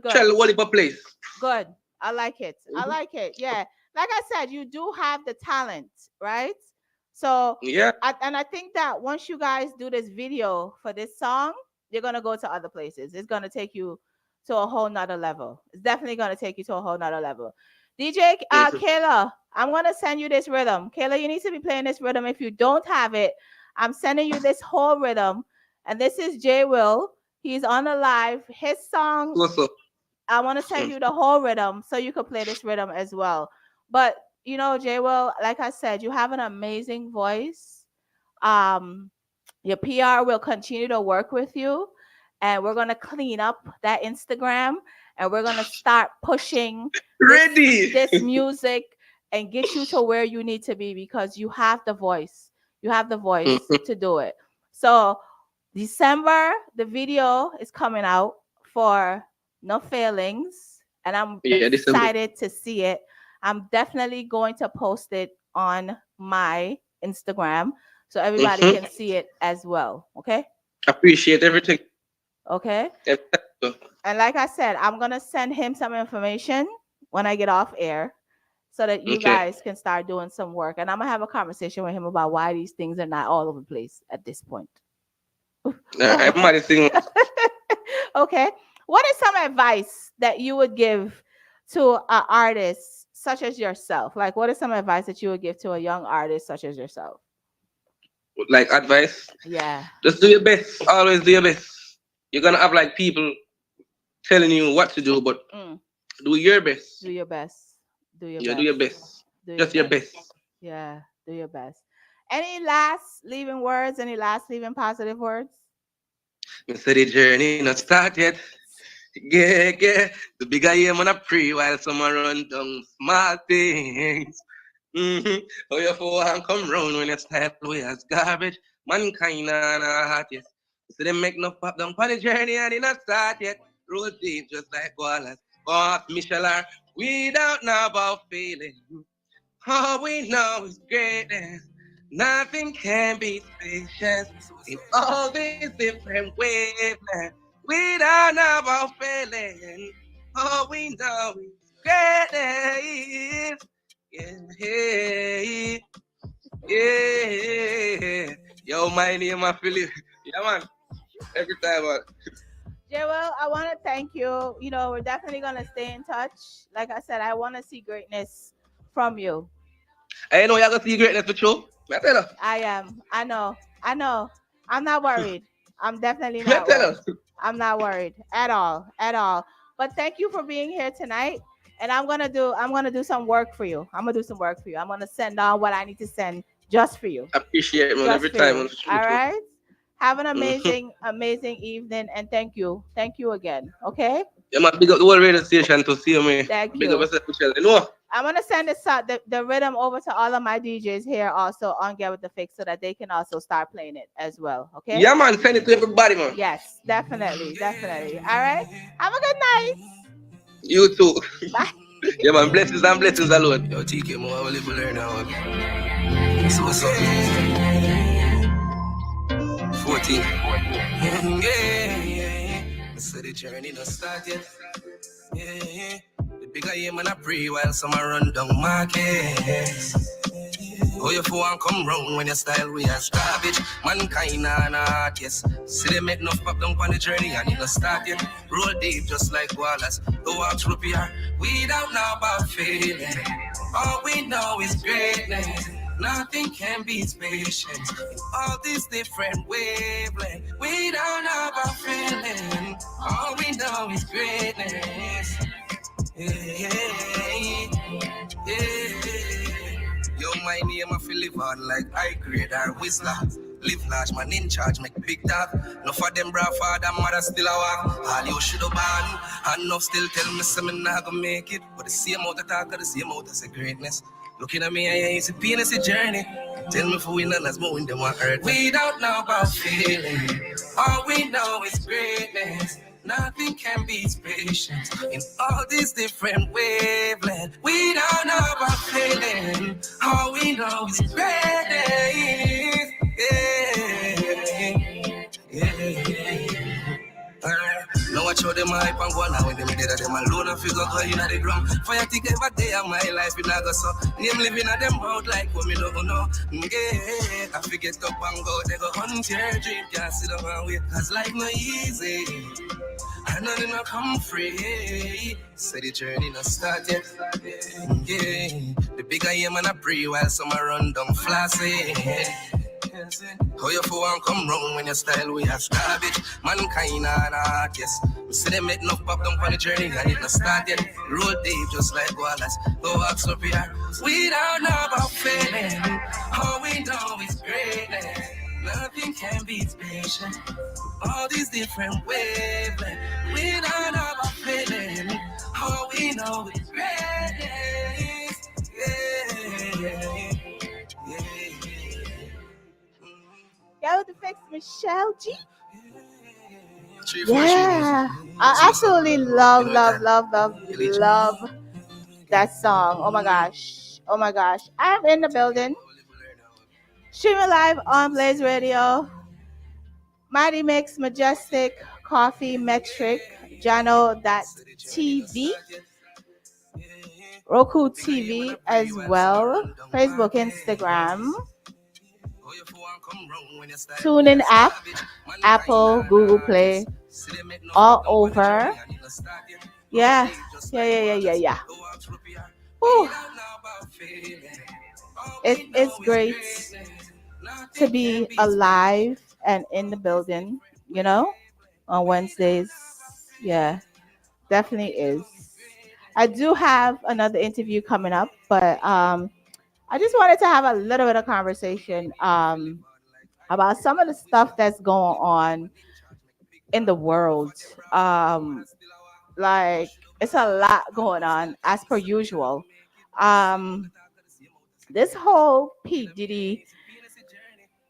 Tell what a place. Good. I like it. Yeah. Like I said, you do have the talent, right? So yeah. I think that once you guys do this video for this song, you're gonna go to other places. It's gonna take you to a whole nother level. It's definitely gonna take you to a whole nother level. DJ Kayla, I'm gonna send you this rhythm. Kayla, you need to be playing this rhythm. If you don't have it, I'm sending you this whole rhythm. And this is Jaywelle. He's on the live. His song. What's up? I want to send you the whole rhythm so you can play this rhythm as well. But you know, Jaywelle, like I said, you have an amazing voice. Your PR will continue to work with you, and we're gonna clean up that Instagram, and we're gonna start pushing this music and get you to where you need to be, because you have the voice. You have the voice to do it. So December, the video is coming out for No Failings, and I'm excited to see it. I'm definitely going to post it on my Instagram so everybody can see it as well. Okay? Appreciate everything. Okay? And like I said, I'm gonna send him some information when I get off air, so that you guys can start doing some work. And I'm gonna have a conversation with him about why these things are not all over the place at this point. Okay. What is some advice that you would give to an artist such as yourself? Like, what is some advice that you would give to a young artist such as yourself? Like advice? Yeah. Just do your best. Always do your best. You're gonna have like people telling you what to do, but do your best. Do your best. Do your Yeah, best. do your best. Just your best. Yeah, do your best. Any last leaving words? Any last leaving positive words? So the journey not start yet. Yeah. The bigger aim on a pray while someone run down small things. Oh, you for and come round when you style away as garbage. Mankind and a heart, yes. So they make no pop down for the journey and it not start yet. Road deep just like Wallace. Off Michelleg. We don't know about feeling. All we know is greatness. Nothing can beat patience in all these different wavelengths. We don't know about failing. All we know is greatness. Yeah. Yo, my name is Philip. Yeah, man. Every time, man. Jaywelle, I want to thank you. You know, we're definitely going to stay in touch. Like I said, I want to see greatness from you. I know you're going to see greatness for you. I am. I know. I'm not worried. I'm definitely not worried. I'm not worried at all. But thank you for being here tonight. And I'm gonna do some work for you. I'm gonna send on what I need to send just for you. Appreciate it, man. Every time. All right. Have an amazing evening, and thank you again. Okay. Yeah, man. Big up the whole radio station to see me. Thank you. Big up yourself, Michelle. You know. I'm gonna send the rhythm over to all of my DJs here also on Get With The Fix, so that they can also start playing it as well. Okay? Yeah, man. Send it to everybody, man. Yes, definitely. All right. Have a good night. You too. Bye. Yeah, man. Blessings and blessings alone. Yo, TK, more I will live learn now. So what's up? 14. Yeah. So the journey not start yet. Yeah. The bigger aim and I pray while some run down markets. Oh, you for and come round when your style we as garbage. Mankind and art, yes. See they make enough pop down on the journey and it not start yet. Roll deep just like Wallace. The walk through PR. We don't know about failing. All we know is greatness. Nothing can beat patience. In all these different wavelengths. We don't know about failing. All we know is greatness. Yeah. Yo, my name I feel live on like I grade or Whistler. Live large, man in charge, make big talk. No for them bra father, mother still a walk. All you should have ban. And enough still tell me something not gonna make it. But the same out of talk, the same out as a greatness. Looking at me, I see pain as a journey. Tell me for winning as more in them on earth. We don't know about feeling. All we know is greatness. Nothing can beat patience in all these different wavelengths. We don't know about feeling. All we know is greatness. Now I show them hype and go now when them dead them alone and figure go in the drum. Fire tick every day of my life in a go so. Name living at them out like what me don't know. Yeah, I forget up and go, they go hunt your dream. Can't sit down and wait, cause life not easy. And nothing not come free. Say the journey not start yet. Yeah, the bigger aim and I pray while some run down flossy. How you for and come round when your style we as garbage. Mankind and art, yes. We see them make enough pop down on the journey and it not start yet. Road deep just like Wallace. Go walks up here. We don't know about failing. All we know is greatness. Nothing can beat patience. All these different wavelengths. We don't know about failing. All we know is greatness. Get With The Fix, Michelle G. Yeah, I absolutely love that song. Oh my gosh. I'm in the building. Streaming live on Blaze Radio. Mighty Mix, Majestic, Coffee, Metric, Jano.tv, Roku TV as well, Facebook, Instagram, TuneIn app, Apple, Google Play, all over. Yeah. Whew. It's great to be alive and in the building, on Wednesdays. Yeah, definitely is. I do have another interview coming up, but I just wanted to have a little bit of conversation about some of the stuff that's going on in the world. Like it's a lot going on as per usual. Um, this whole P Diddy,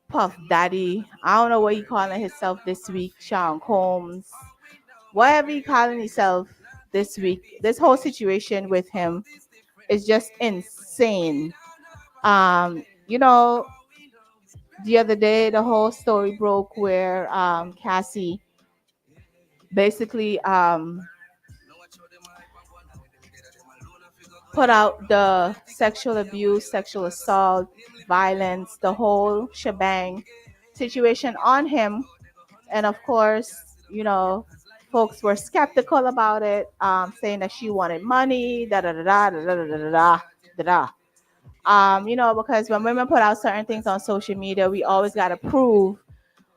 Puff Daddy, I don't know what he calling himself this week, Sean Combs, whatever he calling himself this week. This whole situation with him is just insane. You know, the other day the whole story broke where Cassie basically put out the sexual abuse, sexual assault, violence, the whole shebang situation on him. And of course, folks were skeptical about it, saying that she wanted money, da da da da da da da da da da da. Because when women put out certain things on social media, we always got to prove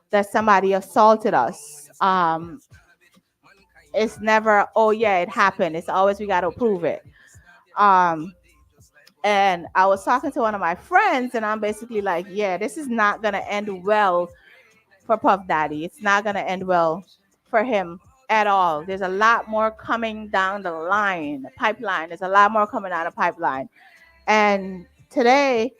that somebody assaulted us. It's never, oh yeah, it happened. It's always we got to prove it. And I was talking to one of my friends, and I'm basically like, yeah, this is not gonna end well for Puff Daddy. It's not gonna end well for him at all. There's a lot more coming down the line, the pipeline. There's a lot more coming out of pipeline. And today,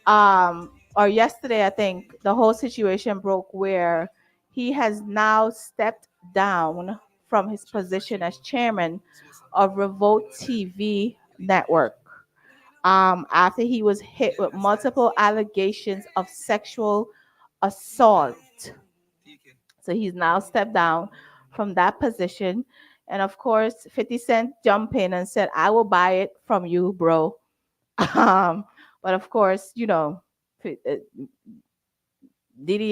or yesterday, I think the whole situation broke where he has now stepped down from his position as chairman of Revolt TV Network. After he was hit with multiple allegations of sexual assault. So he's now stepped down from that position. And of course, 50 Cent jumped in and said, I will buy it from you, bro. But of course, Diddy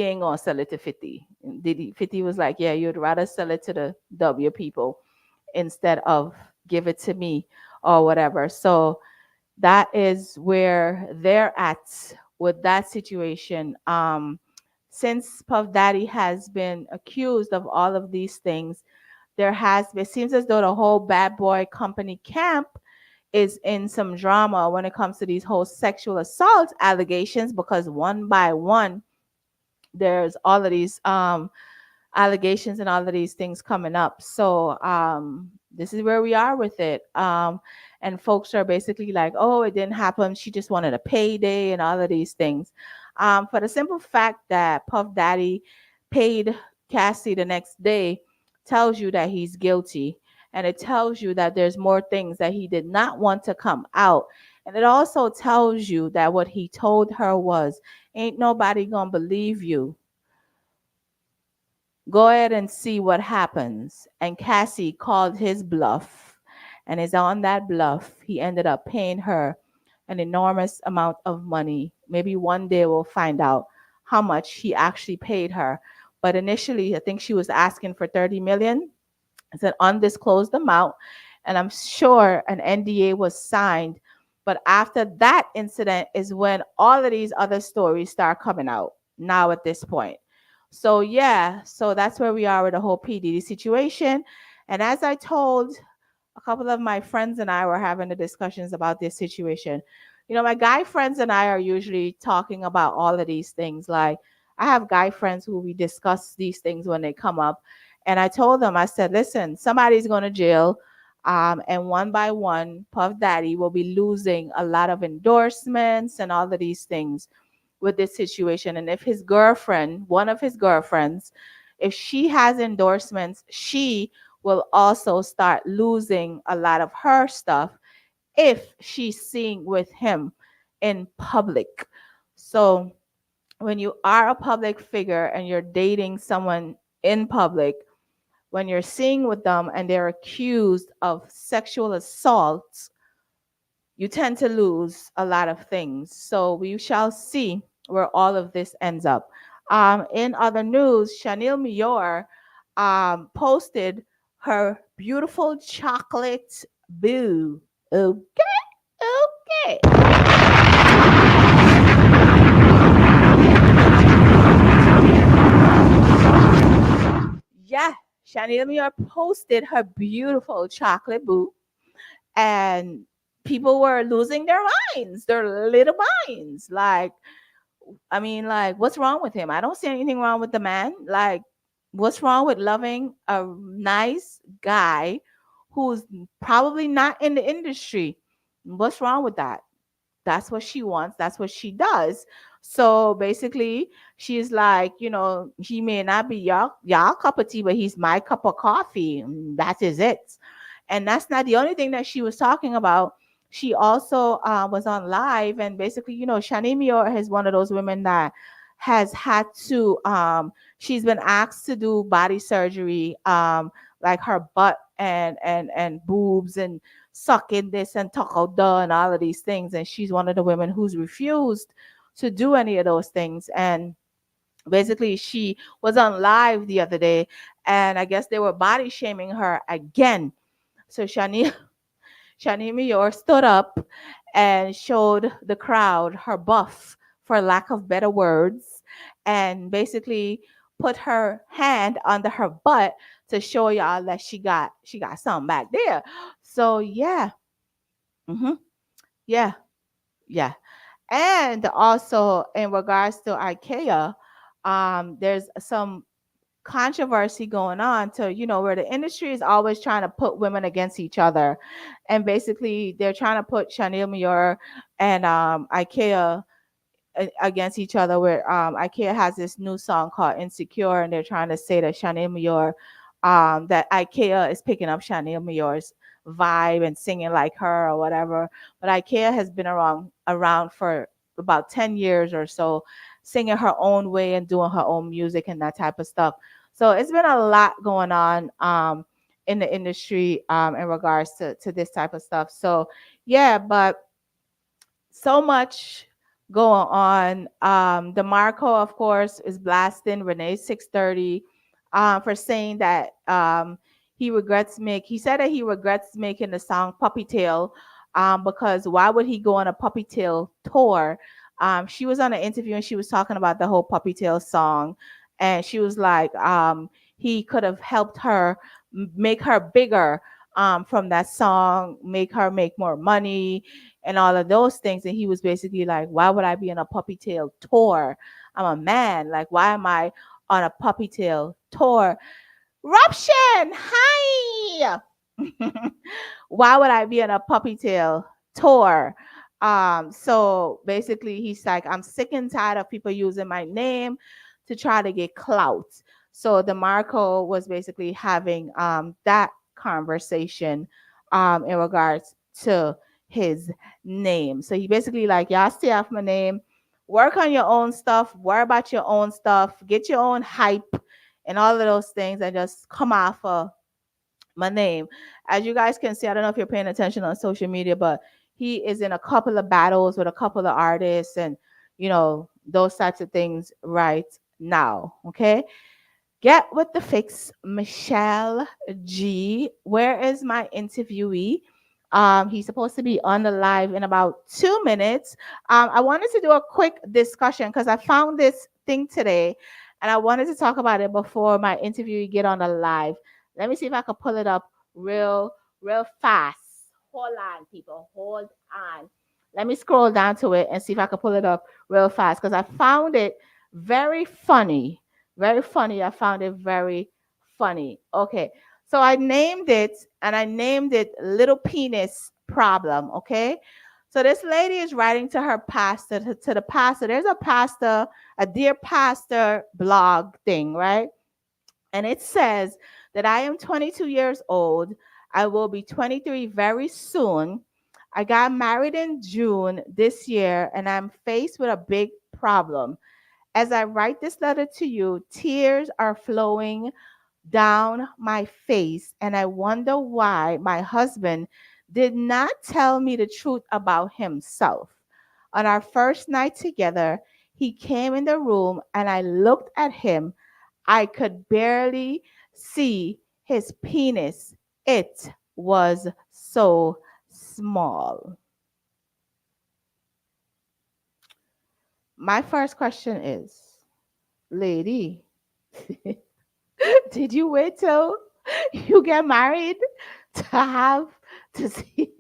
ain't gonna sell it to 50. 50 was like, yeah, you'd rather sell it to the W people instead of give it to me or whatever. So that is where they're at with that situation. Since Puff Daddy has been accused of all of these things, it seems as though the whole Bad Boy Company camp is in some drama when it comes to these whole sexual assault allegations, because one by one, there's all of these allegations and all of these things coming up. So this is where we are with it. And folks are basically like, oh, it didn't happen. She just wanted a payday and all of these things. For the simple fact that Puff Daddy paid Cassie the next day tells you that he's guilty. And it tells you that there's more things that he did not want to come out. And it also tells you that what he told her was, ain't nobody gonna believe you. Go ahead and see what happens. And Cassie called his bluff. And is on that bluff, he ended up paying her an enormous amount of money. Maybe one day we'll find out how much he actually paid her. But initially, I think she was asking for 30 million. It's an undisclosed amount. And I'm sure an NDA was signed. But after that incident is when all of these other stories start coming out now at this point. So yeah, so that's where we are with the whole P. Diddy situation. And as I told a couple of my friends and I were having the discussions about this situation. My guy friends and I are usually talking about all of these things. Like I have guy friends who we discuss these things when they come up. And I told them, I said, listen, somebody's going to jail. And one by one, Puff Daddy will be losing a lot of endorsements and all of these things with this situation. And if his girlfriend, one of his girlfriends, if she has endorsements, she will also start losing a lot of her stuff if she's seen with him in public. So when you are a public figure and you're dating someone in public, when you're seeing with them and they're accused of sexual assault, you tend to lose a lot of things. So we shall see where all of this ends up. In other news, Chanel Mior posted her beautiful chocolate boo. Okay, okay. Yeah, Chanel Mior posted her beautiful chocolate boo, and people were losing their minds, their little minds. Like, I mean, like, what's wrong with him? I don't see anything wrong with the man. Like, what's wrong with loving a nice guy who's probably not in the industry? What's wrong with that? That's what she wants. That's what she does. So basically, she's like, he may not be y'all cup of tea, but he's my cup of coffee. That is it. And that's not the only thing that she was talking about. She also was on live, and basically, Shani Mior is one of those women that has had to. She's been asked to do body surgery, like her butt and boobs and sucking this and tuck out the and all of these things. And she's one of the women who's refused to do any of those things. And basically, she was on live the other day, and I guess they were body shaming her again. So Shani Mior stood up and showed the crowd her buff, for lack of better words, and basically put her hand under her butt to show y'all that she got something back there. So yeah. hmm Yeah, yeah. And also in regards to IKEA, there's some controversy going on to, where the industry is always trying to put women against each other. And basically they're trying to put Chanel Mior and IKEA against each other, where IKEA has this new song called Insecure, and they're trying to say that Chanel Mior, that IKEA is picking up Chanel Mior's vibe and singing like her or whatever. But IKEA has been around for about 10 years or so, singing her own way and doing her own music and that type of stuff. So it's been a lot going on in the industry in regards to this type of stuff. So yeah, but so much going on. DeMarco, of course, is blasting Renee 630 for saying that he said that he regrets making the song Puppy Tail, because why would he go on a Puppy Tail tour? She was on an interview and she was talking about the whole Puppy Tail song, and she was like, he could have helped her make her bigger from that song, make her make more money and all of those things. And he was basically like, why would I be on a puppy tail tour? I'm a man. Like, why am I on a puppy tail tour? Ruption, hi. Why would I be on a puppy tail tour? So basically he's like, I'm sick and tired of people using my name to try to get clout. So DeMarco was basically having that conversation in regards to his name. So he basically like, y'all stay off my name, work on your own stuff, worry about your own stuff, get your own hype and all of those things, and just come off of my name. As you guys can see, I don't know if you're paying attention on social media, but he is in a couple of battles with a couple of artists and those types of things right now. Okay. Get with the fix, Michelle G. Where is my interviewee? He's supposed to be on the live in about 2 minutes. I wanted to do a quick discussion because I found this thing today, and I wanted to talk about it before my interviewee get on the live. Let me see if I can pull it up real fast. Hold on, people. Hold on. Let me scroll down to it and see if I can pull it up real fast because I found it very funny. Very funny. I found it very funny. Okay. So I named it, and I named it Little Penis Problem. Okay. So this lady is writing to her pastor, to the pastor. There's a pastor, a Dear Pastor blog thing, right? And it says that I am 22 years old. I will be 23 very soon. I got married in June this year, and I'm faced with a big problem. As I write this letter to you, tears are flowing down my face, and I wonder why my husband did not tell me the truth about himself. On our first night together, he came in the room and I looked at him. I could barely see his penis. It was so small. My first question is, lady, did you wait till you get married to see?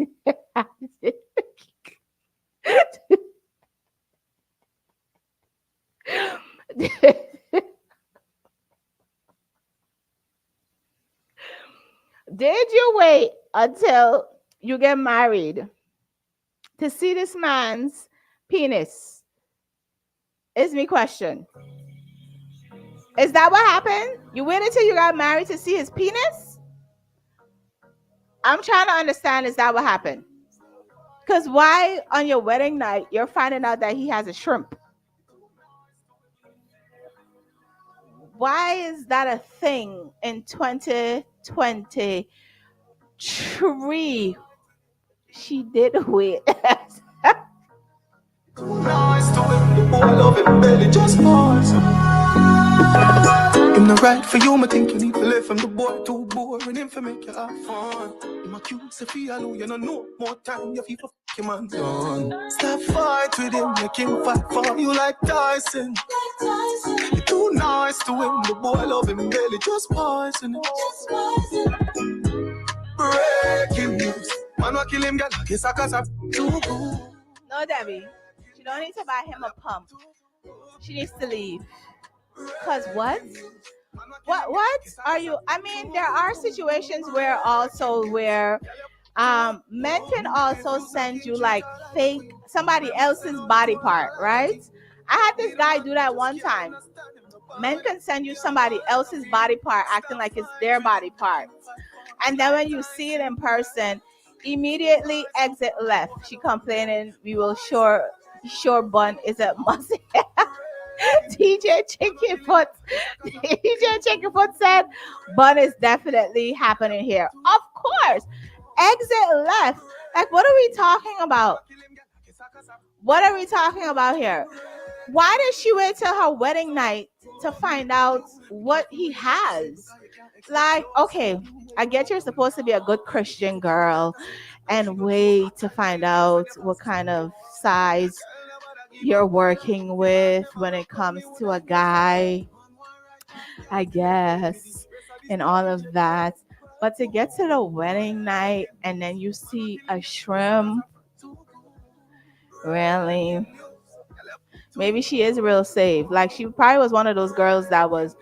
Did you wait until you get married to see this man's penis? Is my question. Is that what happened? You waited until you got married to see his penis? I'm trying to understand, is that what happened? Because why on your wedding night you're finding out that he has a shrimp? Why is that a thing in 2023? She did wait. Nice to him, the boy love him belly, just pause. Him not right for you, I think you need to live him. The boy too boring, him for make you have fun. Him a cute, say feel you no know more time, you feel for fuck him and done. Stop fight with him, make him fight for you like Tyson. You're too nice to him, the boy love him belly, just poison him. Breaking news, man wa kill him, girl, kiss her cause I'm too good. No, Debbie, she don't need to buy him a pump. She needs to leave. Cause what are you? I mean, there are situations where men can also send you like fake somebody else's body part, right? I had this guy do that one time. Men can send you somebody else's body part acting like it's their body part, and then when you see it in person, immediately exit left. She complaining, we will sure bun is a must. DJ Chickenfoot said, bun is definitely happening here. Of course, exit left. Like, what are we talking about? What are we talking about here? Why did she wait till her wedding night to find out what he has? Like, okay, I get you're supposed to be a good Christian girl and wait to find out what kind of size you're working with when it comes to a guy, I guess, and all of that. But to get to the wedding night and then you see a shrimp, really? Maybe she is real safe. Like, she probably was one of those girls that was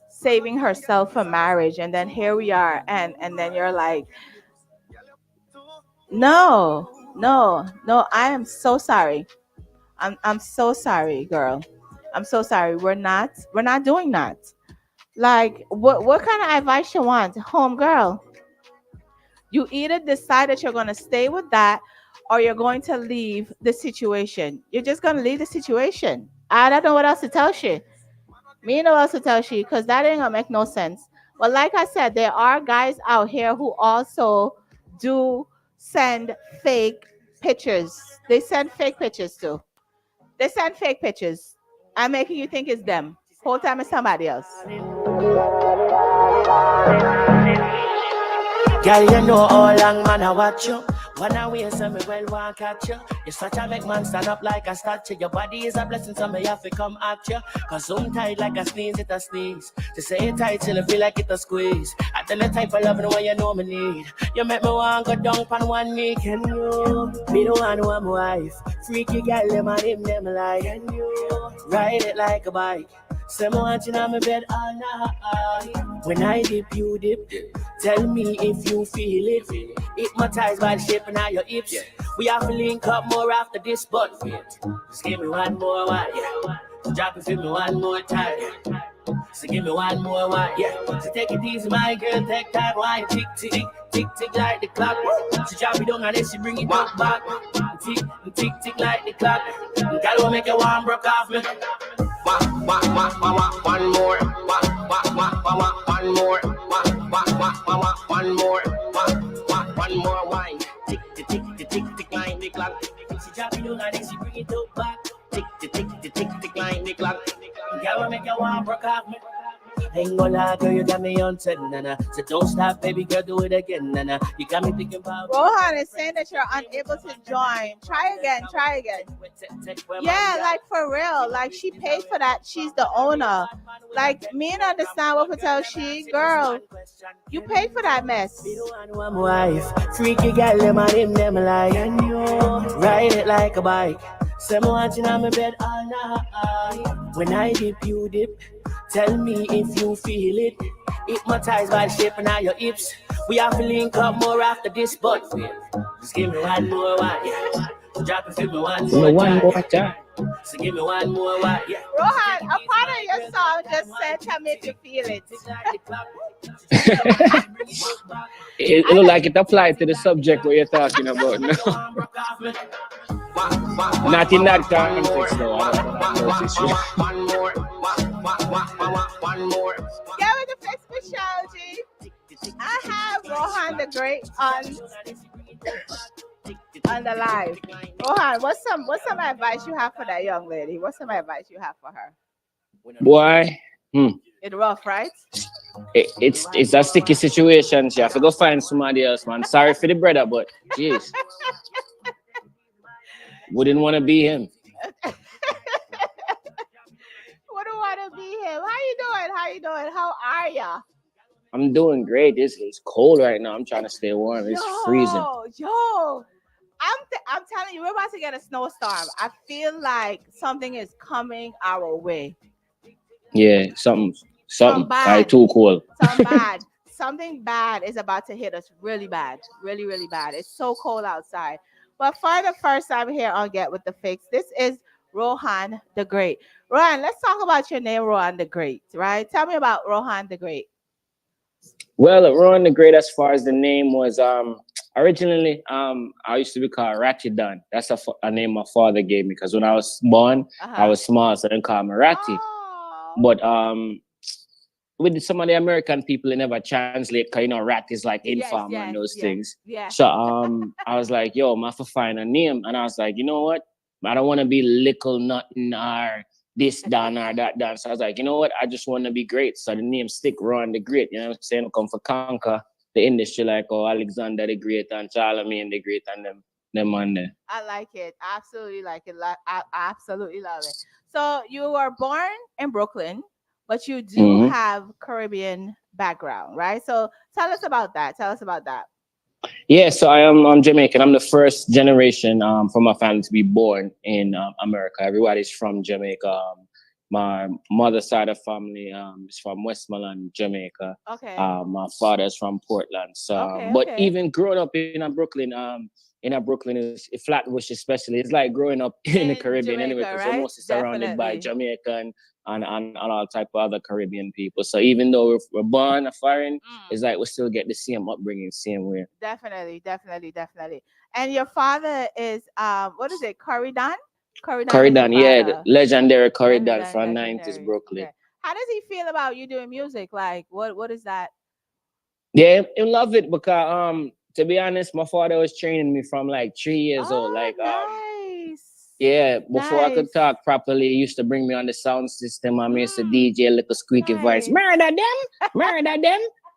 saving herself for marriage, and then here we are, and then you're like, no, I am so sorry. I'm so sorry, girl. I'm so sorry. We're not doing that. Like, what kind of advice you want, home girl? You either decide that you're going to stay with that, or you're going to leave the situation. You're just going to leave the situation. I don't know what else to tell you. Me know what else to tell you, because that ain't going to make no sense. But like I said, there are guys out here who also do send fake pictures. They send fake pictures too. They send fake pictures. I'm making you think it's them. Whole time it's somebody else. Girl, you know how long man I watch you. When I wait, so me well want catch you. You're such a big man, stand up like a statue. Your body is a blessing, so me have to come at you. Cause some tight like a sneeze, it a sneeze. To say it tight till it feel like it a squeeze. I tell the type of loving when you know me need. You make me want go down on one knee. Can you be the one who I'm wife? Freaky girl, them and him, them like. Can you ride it like a bike? Say me watching on my bed all night. When I dip, you dip. Tell me if you feel it. Hypnotized by the shape of your hips. We have to link up more after this, but wait. Just give me one more one, yeah. Drop it for me one more time, yeah. So give me one more one, yeah. So take it easy, my girl, take time. Why tick, tick, tick, tick, tick like the clock. She drop it down and then she bring it back. Tick, tick, tick like the clock. Girl, will make you one broke off me. One more. One more wine. Tick, tick, tick, tick, tick, line, the clock. She drop it down and then she bring it up back. Tick, tick, tick, tick, tick, line, the clock. Girl, make you want broke off me. Ain't gonna lie, girl, you got me on 10, nana. So don't stop, baby girl, do it again, nana. You got me thinking about. Rohan is saying that you're unable to join. Try again. Yeah, like for real. Like she paid for that. She's the owner. Like me and understand what Patel she, girl. You paid for that mess. Wife, freaky girl, them and him, them like, and you ride it like a bike. Some watching on my bed all night. When I dip, you dip. Tell me if you feel it. Hypnotized by the shape of now your hips. We have to link up more after this, but just give me one more one. Yeah. Drop it, give me one more time. So give me one more one. Yeah. Rohan, a part of your song just said, tell me if you feel it. It look like it applied to the subject what you're talking about now. Not in that context though. One more. Get with the fix Michelle G. I have Rohandagreat on the live. Rohan, what's some advice you have for that young lady? What's some advice you have for her? Boy, It's rough, right? It's a sticky situation. You have to go find somebody else, man. Sorry for the brother, but jeez. Wouldn't want to be him. Wouldn't want to be him. How you doing? How are ya? I'm doing great. It's cold right now. I'm trying to stay warm. It's freezing. I'm telling you, we're about to get a snowstorm. I feel like something is coming our way. Yeah, something bad. Too cool. Something bad is about to hit us really bad. Really, really bad. It's so cold outside. But for the first time here on Get With The Fix, this is Rohandagreat. Rohan, let's talk about your name, Rohandagreat, right? Tell me about Rohandagreat. Well, Rohandagreat, as far as the name was, originally, I used to be called Ratty-Dan. That's a name my father gave me because when I was born, I was small, so they called me Ratty. Oh. But with some of the American people, they never translate because, rat is like infam and those things. Yeah. So I was like, yo, I have to find a name. And I was like, you know what? I don't want to be little nothing or this Dan or that Dan. So I was like, you know what? I just want to be great. So the name stick, Rohandagreat. You know what I'm saying? Come for conquer the industry like Alexander the Great and Charlemagne the Great and them on there. I like it. Absolutely like it. I absolutely love it. So you were born in Brooklyn, but you do have Caribbean background, right? So tell us about that. Yeah, so I'm Jamaican. I'm the first generation from my family to be born in America. Everybody's from Jamaica. My mother's side of family is from Westmoreland, Jamaica. Okay. My father's from Portland. So, even growing up in Brooklyn, is Flatbush especially. It's like growing up in the Caribbean anyway, because we're mostly surrounded by Jamaican and all type of other Caribbean people. So even though we're born foreign, it's like we still get the same upbringing, same way. Definitely. And your father is what is it, Corridan? Corridan, yeah, the legendary Corridan from 90s Brooklyn. Yeah. How does he feel about you doing music? Like, what is that? Yeah, he love it because to be honest, my father was training me from like 3 years old. Like nice. Yeah, before I could talk properly, he used to bring me on the sound system. I used to DJ a little squeaky voice. Murder them.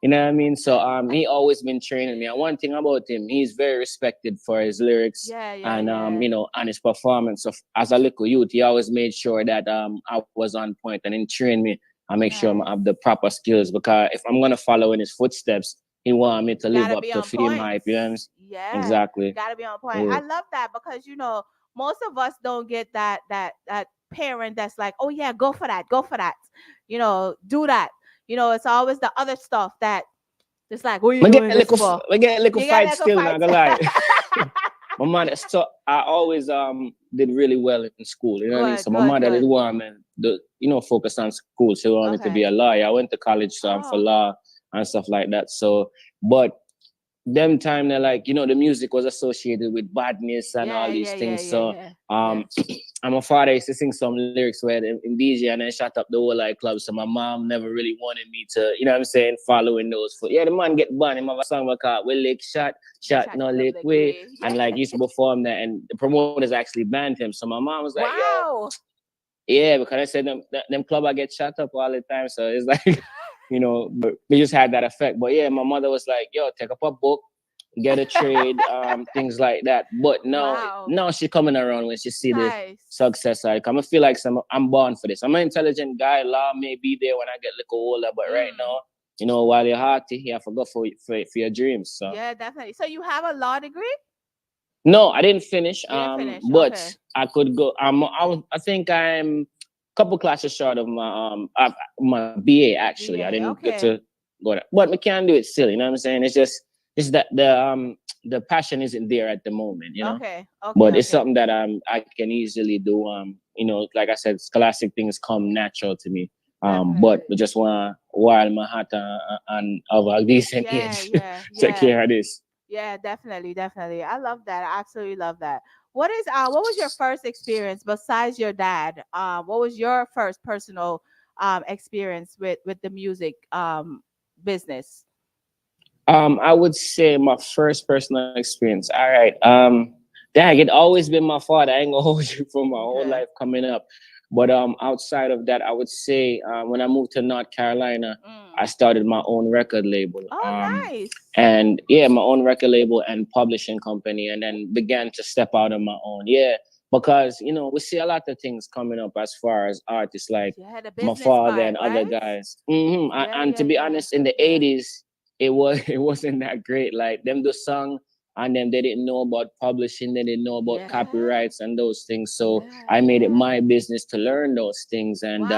You know what I mean? So he always been training me. And one thing about him, he's very respected for his lyrics and his performance. So as a little youth, he always made sure that I was on point and he trained me. I make sure I have the proper skills because if I'm gonna follow in his footsteps, he want me to live up to fame hype. You know? Yeah, exactly. Gotta be on point. Yeah. I love that because most of us don't get that parent that's like, oh yeah, go for that, do that. It's always the other stuff that it's like, what are you doing this for? We get a little fight still, not gonna lie. My mother, so I always did really well in school. You know what I mean? So my mother did want me to focus on school. She wanted to be a lawyer. I went to college for law and stuff like that. So, but them time they're like, the music was associated with badness and all these things. my father used to sing some lyrics where in DJ and then shut up the whole like club. So my mom never really wanted me to, you know what I'm saying, following those. Yeah, the man get banned. He have a song called "We Lick Shot, No Lick Way," and like used to perform that, and the promoters actually banned him. So my mom was like, "Yo, yeah," because I said them club I get shut up all the time. So it's like, you know, but we just had that effect. But yeah, my mother was like, "Yo, take up a book, get a trade, things like that." But now she coming around when she see the success I come. I feel like I'm born for this. I'm an intelligent guy. Law may be there when I get a little older, but right now, you know, while you're hearty, you have to go for your dreams. So yeah, definitely. So you have a law degree? No, I didn't finish. But okay. I could go. I think I'm a couple classes short of my BA. Actually, BA, I didn't get to go there, but we can do it still. You know what I'm saying? It's that the passion isn't there at the moment. You know. Okay. But it's something that I can easily do. You know, like I said, scholastic things come natural to me. But we just want while my heart and of a decent age take care of this. Yeah, definitely. I love that. I absolutely love that. What was your first experience besides your dad? What was your first personal experience with the music business? I would say my first personal experience. All right. Dang, it always been my father. I ain't gonna hold you for my whole life coming up. But outside of that, I would say when I moved to North Carolina, I started my own record label. Oh, nice. And yeah, my own record label and publishing company, and then began to step out on my own. Yeah, because you know we see a lot of things coming up as far as artists like my father and other guys. And to be honest, in the 80s, it wasn't that great. Like them the song. And then they didn't know about publishing, they didn't know about copyrights and those things. So I made it my business to learn those things. And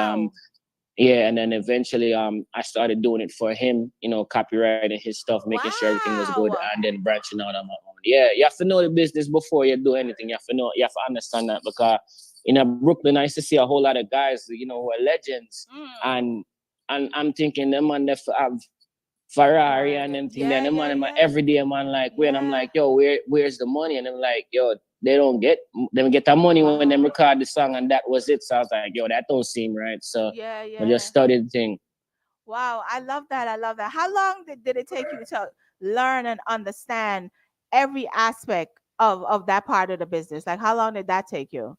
and then eventually I started doing it for him, you know, copyrighting his stuff, making sure everything was good, and then branching out on my own. Yeah, you have to know the business before you do anything. You have to understand that, because in Brooklyn, I used to see a whole lot of guys, you know, who are legends. And I'm thinking them and they have Ferrari and them thing. Then the man, my everyday man, like when I'm like, yo, where's the money? And I'm like, yo, they don't get the money when they record the song, and that was it. So I was like, yo, that don't seem right. So I just studied the thing. Wow, I love that. How long did it take you to learn and understand every aspect of that part of the business? Like, how long did that take you?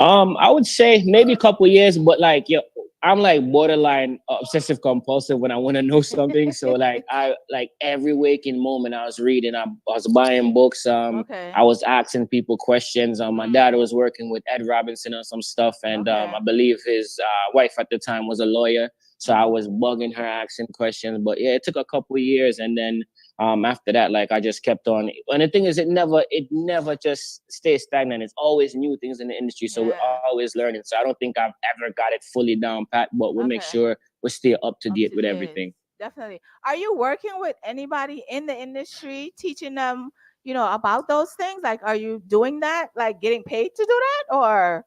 I would say maybe a couple years, but like, yo, I'm like borderline obsessive compulsive when I want to know something. So like I like every waking moment I was reading, I was buying books. I was asking people questions. My dad was working with Ed Robinson on some stuff, and I believe his wife at the time was a lawyer. So I was bugging her, asking questions. But yeah, it took a couple of years, and then after that, like I just kept on. And the thing is, it never just stays stagnant. It's always new things in the industry, so we're always learning. So I don't think I've ever got it fully down pat, but we'll make sure we stay up to date with everything. Definitely. Are you working with anybody in the industry, teaching them, you know, about those things? Like, are you doing that? Like, getting paid to do that, or?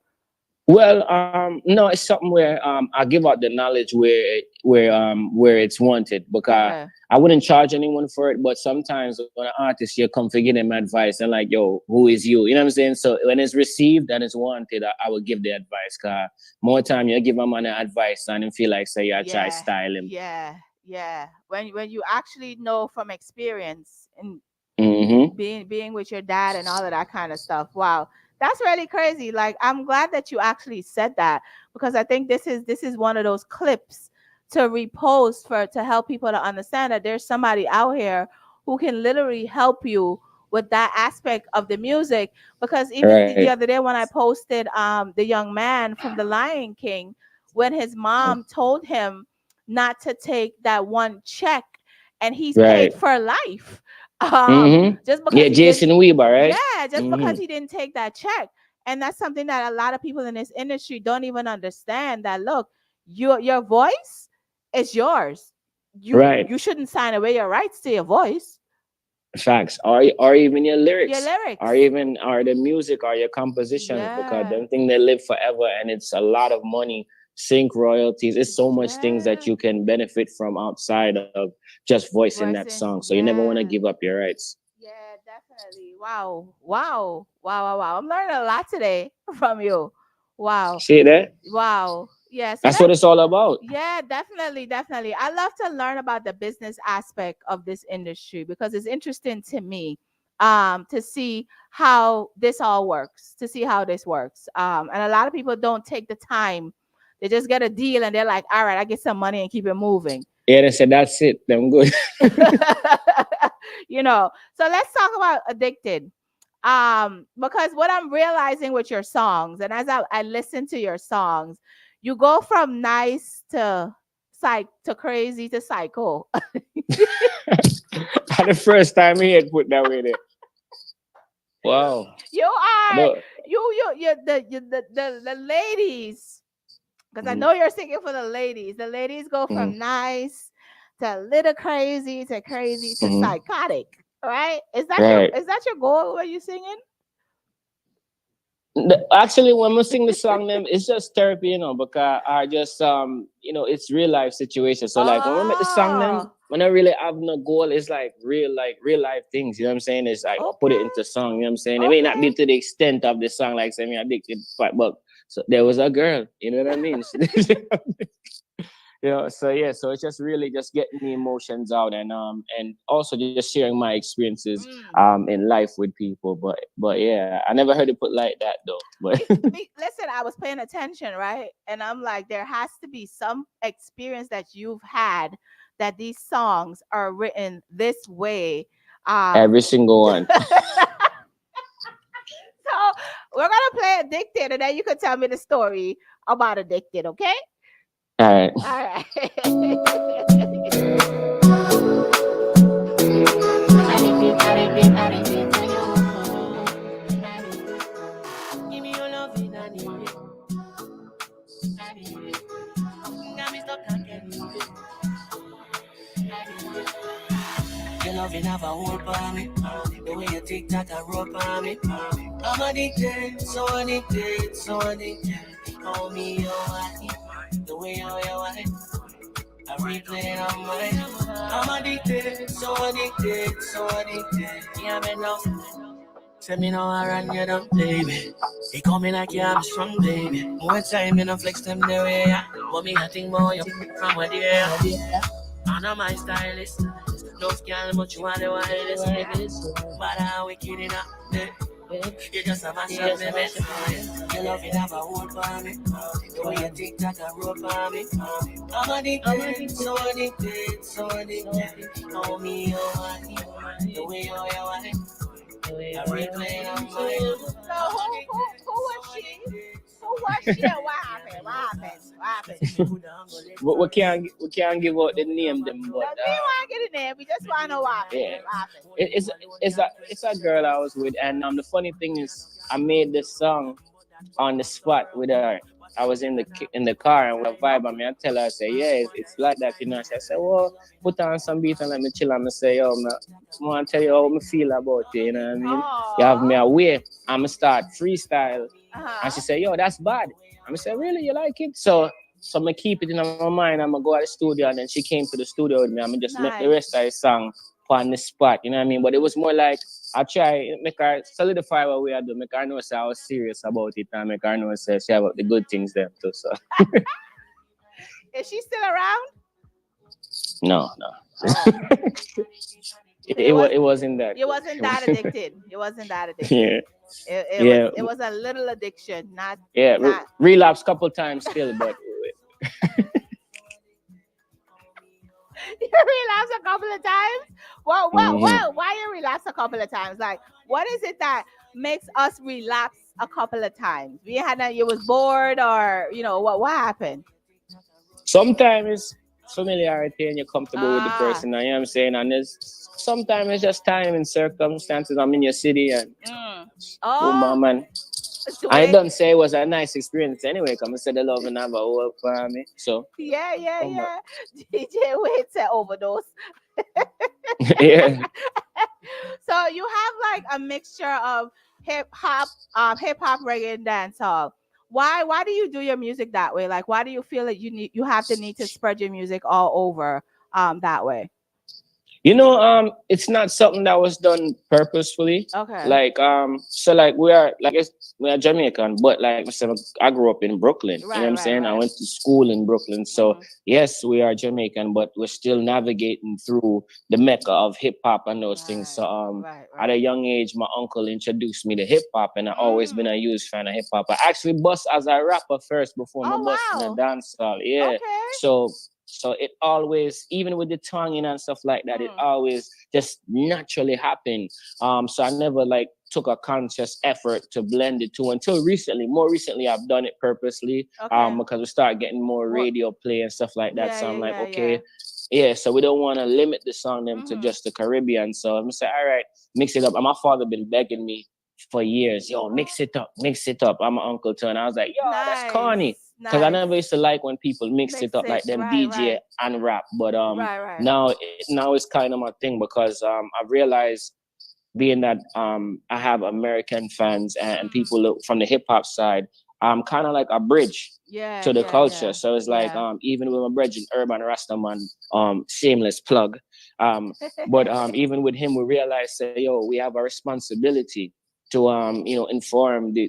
Well, no, it's something where I give out the knowledge where it's wanted, because I wouldn't charge anyone for it. But sometimes when an artist, you come to give them advice and like, yo, who is you? You know what I'm saying? So when it's received and it's wanted, I would give the advice. Cause more time you give a man advice and him feel like say I try style him. Yeah. When you actually know from experience and being with your dad and all of that kind of stuff. Wow. That's really crazy. Like, I'm glad that you actually said that, because I think this is one of those clips to repost to help people to understand that there's somebody out here who can literally help you with that aspect of the music. Because even the other day when I posted the young man from The Lion King, when his mom told him not to take that one check, and he's paid for life. Just because Jason Weber, right? Yeah, just because he didn't take that check. And that's something that a lot of people in this industry don't even understand, that look, your voice is yours. You shouldn't sign away your rights to your voice. Facts. Or even your lyrics. Or the music or your compositions, because them things they live forever, and it's a lot of money. Sync royalties. It's so much things that you can benefit from outside of just voicing that song. So you never want to give up your rights. Yeah, definitely. Wow. I'm learning a lot today from you. Wow. See that? Wow. Yeah. So That's what it's all about. yeah, definitely. I love to learn about the business aspect of this industry because it's interesting to me to see how this all works, to see how this works. And a lot of people don't take the time. They just get a deal and they're like, all right, I get some money and keep it moving. Yeah, they said that's it. I'm good. You know. So let's talk about Addicted. Because what I'm realizing with your songs, and as I listen to your songs, you go from nice to crazy to psycho. The first time he had put that way there. Wow. You are the ladies, because I know you're singing for the ladies. The ladies go from nice to a little crazy to psychotic. Right? Is that your goal when you're singing? Actually, when we sing the song, them it's just therapy, you know, because I just it's real life situation. So like when we make the song, them when I really have no goal, it's like real life things. You know what I'm saying? It's like I put it into song. You know what I'm saying? It may not be to the extent of the song, like say me addicted, but so there was a girl. You know what I mean? So it's just really just getting the emotions out and also just sharing my experiences in life with people. But yeah, I never heard it put like that though. But listen, I was paying attention, right? And I'm like, there has to be some experience that you've had that these songs are written this way. Every single one. So we're gonna play Addicted, and then you can tell me the story about Addicted, okay? All right. Give me your love in a new way. Got me stuck again. Your love in have a hold on me. The way you take that a rope on me. I'm addicted, so addicted, so addicted. Call me your wife. The way you wife. I replay on mine. I'm addicted, so addicted, so addicted. Yeah, man, now. Send me now I run you down, baby. He call me like you have strong, baby. More time you no flex them the way, yeah. But me I think more you from where they are. I know my stylist. No scale, but you are the wildest. But I'm wicked enough, you just a mash up, baby. Your love, you have a hold for me. The way you take that a rope for me. I'm addicted, so addicted, so addicted. Know me, you want me. The way you want it. I replay on my. So who was she? Who was she? What happened? We can't give out the name them, but we want to get the name. We just want to know what happened. It's a girl I was with, and the funny thing is, I made this song on the spot with her. I was in the car and with a vibe. I mean, I tell her, I say, yeah, it's like that, you know. She said, well, put on some beat and let me chill. And I say, yo, I want to tell you how I feel about it, you know what I mean? You have me away. I'm going to start freestyle. And she said, yo, that's bad. I say, really, you like it? So I'm going to keep it in my mind. I'm going to go to the studio. And then she came to the studio with me. I'm going to just make the rest of the song on the spot, you know what I mean? But it was more like, I try make her solidify what we are doing, make her know say I was serious about it, and make her know say she about the good things there too. So is she still around? No. It wasn't that. It wasn't that addicted. It wasn't that addicted. Yeah. It was a little addiction, not relapse couple times still, but you relapse a couple of times? Why you relapse a couple of times? Like, what is it that makes us relapse a couple of times? You was bored, or what happened? Sometimes it's familiarity and you're comfortable with the person, you know what I'm saying? And sometimes it's just time and circumstances. I'm in your city and man. I don't say it was a nice experience anyway, because I said the love and have a whole for me. So yeah. DJ Wade said overdose. Yeah. So you have like a mixture of hip hop, reggae, and dancehall. Why do you do your music that way? Like, why do you feel that you have the need to spread your music all over that way? It's not something that was done purposefully. Okay. Like, so like we are Jamaican, but like I said, I grew up in Brooklyn. You know what I'm saying? I went to school in Brooklyn. So yes, we are Jamaican, but we're still navigating through the mecca of hip hop and those things. So at a young age, my uncle introduced me to hip hop, and I've always been a huge fan of hip hop. I actually bust as a rapper first before my bust in a dance hall. Yeah. So it always, even with the tonguing and stuff like that, it always just naturally happened. So I never like took a conscious effort to blend it to until recently. More recently, I've done it purposely because we start getting more radio play and stuff like that. So I'm like, okay, so we don't want to limit the song them to just the Caribbean. So I'm say, all right, mix it up. And my father been begging me for years, yo, mix it up. I'm my uncle too, and I was like, yo, that's corny. Because I never used to like when people mix it up like them DJ and rap. But now it's kind of my thing because I've realized being that I have American fans and people from the hip hop side, I'm kind of like a bridge to the culture. Yeah. So it's like even with my brethren, Urban Rastaman, shameless plug. But even with him, we realized that we have a responsibility to inform the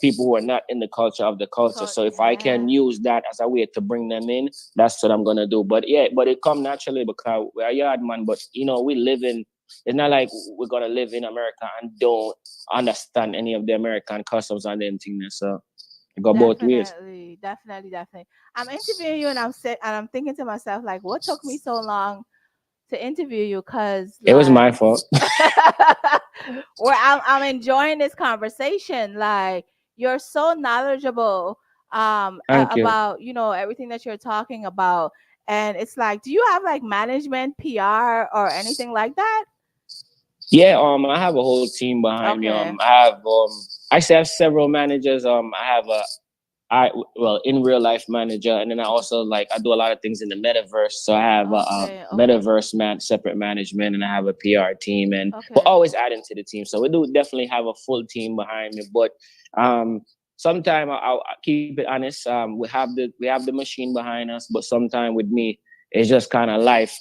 people who are not in the culture of the culture. So if I can use that as a way to bring them in, that's what I'm gonna do. But it come naturally because we're a yard man. But we live in. It's not like we're gonna live in America and don't understand any of the American customs and anything. So it go both ways. Definitely. I'm interviewing you, and I'm thinking to myself, like, what took me so long to interview you? Because it was my fault. Where I'm enjoying this conversation. Like, you're so knowledgeable about everything that you're talking about, and it's like, do you have like management, PR, or anything like that? Yeah, I have a whole team behind me. I have several managers. I have in real life manager, and then I also I do a lot of things in the metaverse. So I have a metaverse separate management, and I have a PR team, and we're always adding to the team. So we do definitely have a full team behind me. But sometimes I'll keep it honest. We have the machine behind us, but sometimes with me, it's just kind of life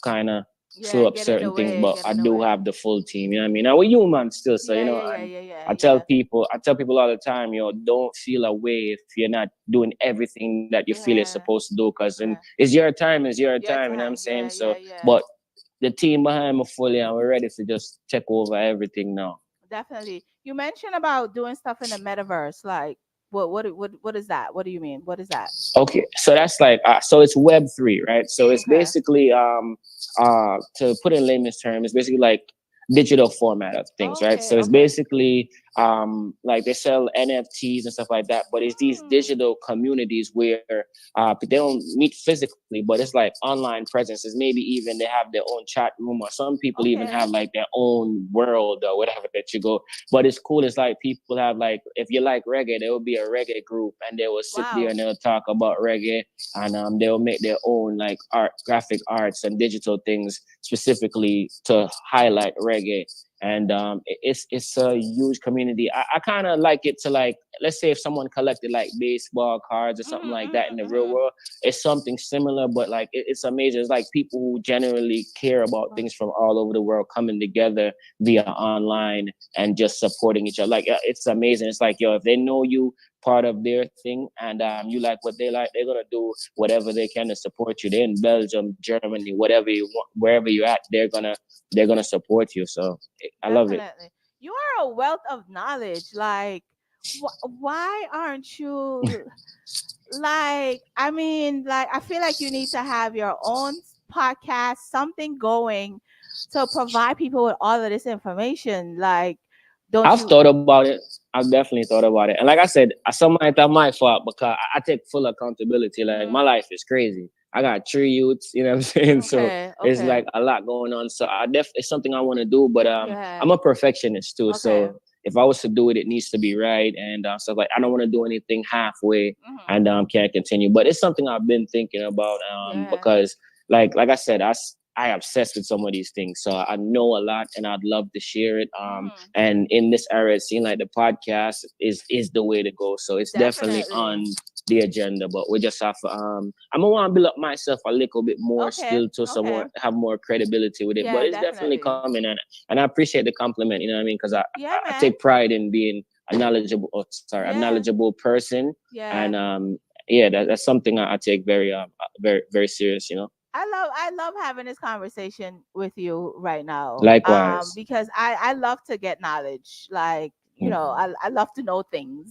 slow up certain things, but I do have the full team. You know what I mean? Now we're human still, so I tell people all the time, don't feel a way if you're not doing everything that you feel you're supposed to do, because it's your time, you know what I'm saying? But the team behind me fully, and we're ready to just take over everything now. Definitely. You mentioned about doing stuff in the metaverse, like what is that? What do you mean? What is that? Okay, so that's so it's Web3, right? So it's basically to put it in layman's terms, it's basically like digital format of things, right? So it's basically like they sell NFTs and stuff like that, but it's these digital communities where they don't meet physically, but it's like online presences. Maybe even they have their own chat room, or some people even have like their own world or whatever that you go. But it's cool. It's like people have if you like reggae, there will be a reggae group, and they will sit there and they'll talk about reggae, and they'll make their own graphic arts and digital things specifically to highlight reggae. And it's a huge community. I kind of like it to let's say if someone collected baseball cards or something like that in the real world, it's something similar, but it's amazing. It's like people who generally care about things from all over the world coming together via online and just supporting each other. It's amazing. It's if they know you part of their thing, and you like what they like, they're gonna do whatever they can to support you. They're in Belgium, Germany, whatever you want, wherever you're at, they're gonna support you. So I love it. You are a wealth of knowledge. Why aren't you I feel like you need to have your own podcast, something going to provide people with all of this information. I've thought about it. I've definitely thought about it. And like I said, some might have my fault because I take full accountability. My life is crazy. I got 3 youths, you know what I'm saying? So it's a lot going on. So it's something I want to do, but I'm a perfectionist too. So if I was to do it, it needs to be right. And so I don't want to do anything halfway and can't continue. But it's something I've been thinking about because like I said, I obsessed with some of these things. So I know a lot and I'd love to share it. And in this era, it seems like the podcast is the way to go. So it's definitely on the agenda, but we just have I'm gonna want to build up myself a little bit more still to somewhat have more credibility with it. But it's definitely coming, and I appreciate the compliment. You know what I mean? Because I take pride in being a knowledgeable person, and that's something I take very very serious. You know. I love having this conversation with you right now. Likewise. Because I love to get knowledge. Like, you know, I love to know things.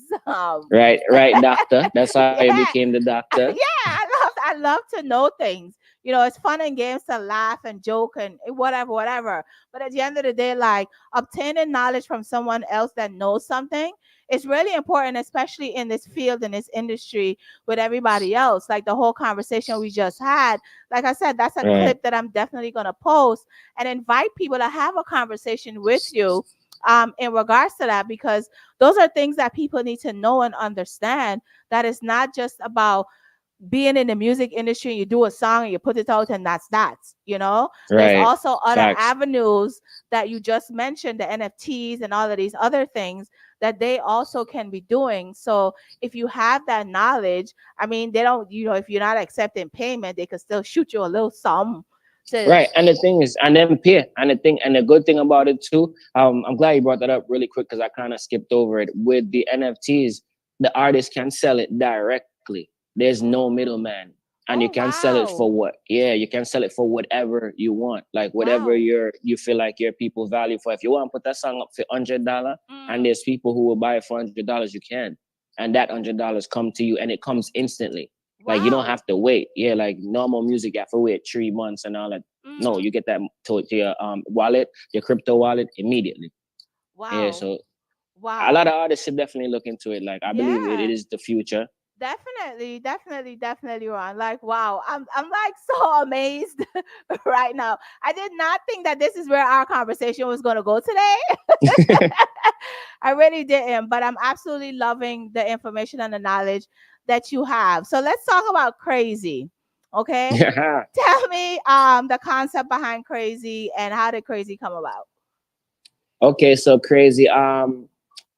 Right, doctor. That's how I became the doctor. Yeah, I love to know things. You know, it's fun and games to laugh and joke and whatever. But at the end of the day, like obtaining knowledge from someone else that knows something is really important, especially in this field, in this industry with everybody else. Like the whole conversation we just had. Like I said, that's a clip that I'm definitely going to post and invite people to have a conversation with you in regards to that, because those are things that people need to know and understand, that it's not just about being in the music industry, you do a song and you put it out and that's you know. There's also other avenues that you just mentioned, the NFTs and all of these other things that they also can be doing. So if you have that knowledge, I mean, they don't, you know, if you're not accepting payment, they could still shoot you a little sum. Right, and the thing is, and then pay, and the good thing about it too, I'm glad you brought that up really quick because I kind of skipped over it. With the NFTs, the artist can sell it directly. There's no middleman, and you can sell it for what? Yeah, you can sell it for whatever you want, like whatever you feel like your people value for. If you want to put that song up for $100, and there's people who will buy it for $100, you can, and that $100 come to you, and it comes instantly. Like you don't have to wait. Yeah, like normal music, you have to wait 3 months and all that. No, you get that to your wallet, your crypto wallet immediately. Wow. Yeah, so a lot of artists should definitely look into it. Like I believe it is the future. Definitely, Ron. Like, wow, I'm like so amazed right now. I did not think that this is where our conversation was going to go today. I really didn't, but I'm absolutely loving the information and the knowledge that you have. So let's talk about Crazy. Okay. Tell me the concept behind Crazy and how did Crazy come about? Okay, so Crazy.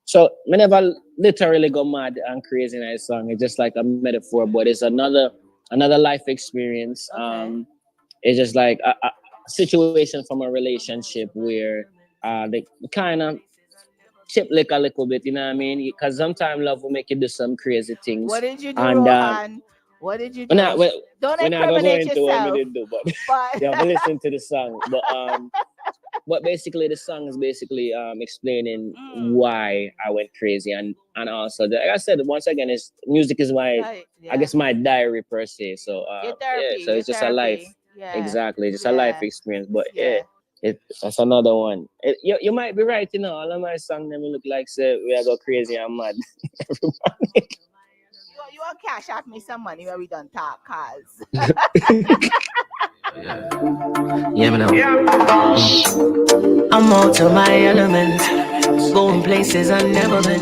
So I never literally go mad and crazy in a song. It's just like a metaphor, but it's another life experience. It's just like a situation from a relationship where they kind of chip lick a little bit, you know what I mean? Because sometimes love will make you do some crazy things. What did you do, Rohan? What did you do? Don't incriminate yourself. What we did do, but yeah, but listen to the song. But basically, the song is basically explaining why I went crazy, and also, like I said, once again, music is my, I guess, my diary per se. So so it's just a life, exactly, just a life experience. But that's another one. You might be right, you know. All of my songs never look like say we are go crazy and mad. Everybody. You want cash out me some money when we done talk, cause. Yeah, man. I'm out of my element, going places I've never been,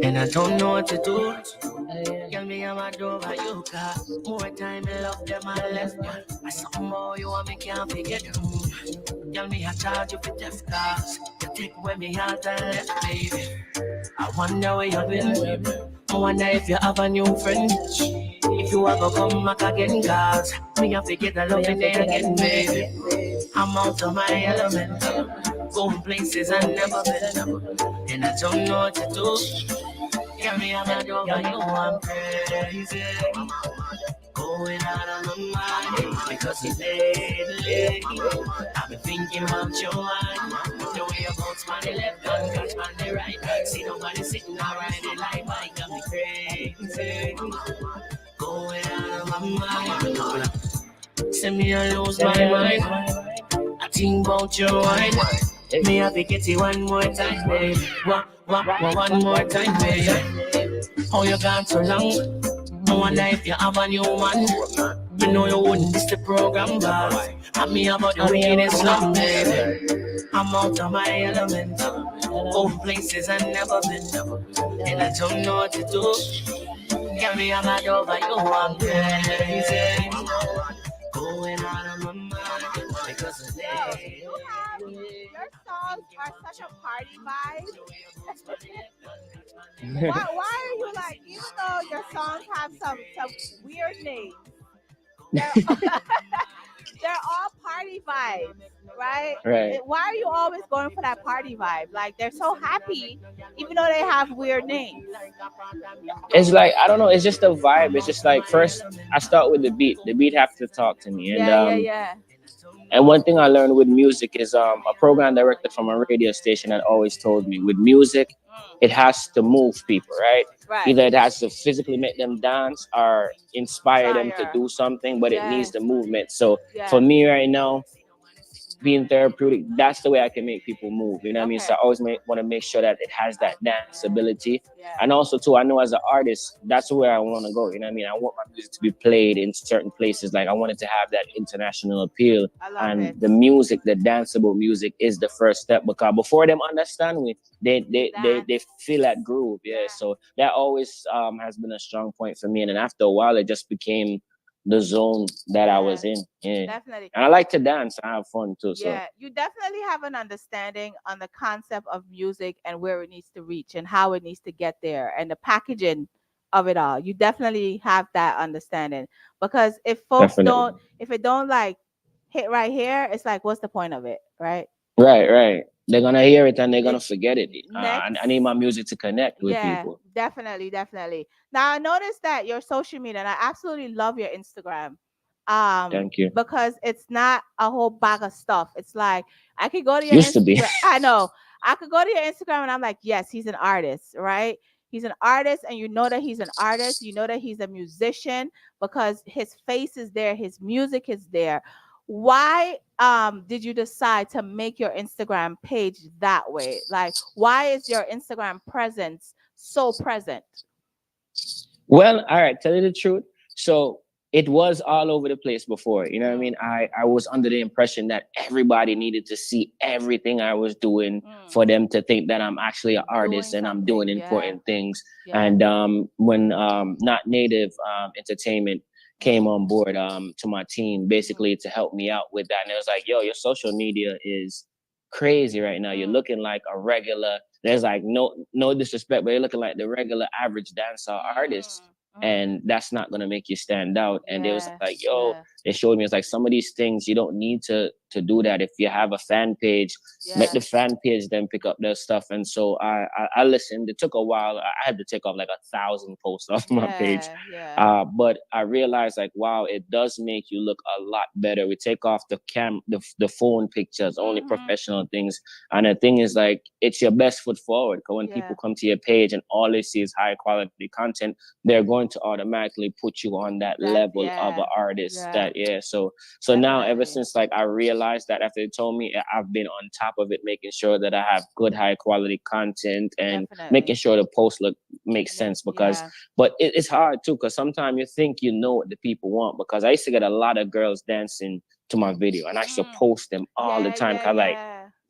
and I don't know what to do. Tell me I'm a over you, cause more time I love them I left. I something more you want me can't forget. Tell me I charge you for death cars. You take away me heart and left, baby. I wonder where you've been. I wonder if you have a new friend. If you ever come back again, cause me have to get a love in there again, baby. I'm out of my element, going places I've never been, and I don't know what to do. Tell me I'm not over you, I'm crazy. Going out of my mind because lately I've been thinking about your wine. The way you bounce on the left and catch on the right. See nobody sitting around the light, but it got me crazy. Going out of my mind. Send me I lose my mind. I think about your wine. Me have to get you one more time, baby. One more time, baby. How you gone so long? I wonder if you have a new one. You know you wouldn't miss the program, but have me about the wickedest slum, baby. I'm out of my element, going places I've never been, and I don't know what to do. Tell me I'm not over you, I'm crazy. Going out of my mind because of Your songs are such a party vibe. Why are you like, even though your songs have some weird names, they're they're all party vibes, right? Right. Why are you always going for that party vibe? Like they're so happy, even though they have weird names. It's like, I don't know, it's just a vibe. It's just like, first I start with the beat. The beat have to talk to me. Yeah. And one thing I learned with music is a program director from a radio station had always told me, with music, it has to move people, right? Right. Either it has to physically make them dance or inspire them to do something, but it needs the movement. So for me right now, being therapeutic, that's the way I can make people move. You know what I mean? So I always want to make sure that it has that dance ability. And also too, I know as an artist, that's where I want to go. You know what I mean? I want my music to be played in certain places. Like I want it to have that international appeal. And the music, the danceable music is the first step, because before them understand me, they feel that groove. Yeah. So that always has been a strong point for me. And then after a while, it just became the zone that I was in. Yeah. Definitely. And I like to dance. I have fun too. So. Yeah, you definitely have an understanding on the concept of music and where it needs to reach and how it needs to get there and the packaging of it all. You definitely have that understanding, because if folks if it don't like hit right here, it's like, what's the point of it, right? Right. They're gonna hear it and they're gonna forget it. I need my music to connect with people. Definitely. Now I noticed that your social media, and I absolutely love your Instagram. Thank you. Because it's not a whole bag of stuff. It's like I could go to your Used to be. I know. I could go to your Instagram and I'm like, yes, he's an artist, right? He's an artist, and you know that he's an artist. You know that he's a musician because his face is there, his music is there. Why did you decide to make your Instagram page that way? Like, why is your Instagram presence so present? Well, all right, tell you the truth. So it was all over the place before. You know what I mean? I was under the impression that everybody needed to see everything I was doing for them to think that I'm actually an artist and I'm doing important things. And when Not Native Entertainment came on board to my team, basically to help me out with that. And it was like, yo, your social media is crazy right now. You're looking like a regular, there's like no disrespect, but you're looking like the regular average dancehall artist. And that's not going to make you stand out. And it was like, yo, they showed me, it's like some of these things you don't need to do that. If you have a fan page, make the fan page then pick up their stuff. And so I listened. It took a while. I had to take off like 1,000 posts off my page. But I realized like, wow, it does make you look a lot better. We take off the phone pictures, only professional things. And the thing is like, it's your best foot forward. Because when people come to your page and all they see is high quality content, they're going to automatically put you on that level of an artist. So now ever since like I realized that, after they told me, I've been on top of it, making sure that I have good high quality content and making sure the post makes sense. Because but it's hard too, because sometimes you think you know what the people want, because I used to get a lot of girls dancing to my video and I used to post them all the time.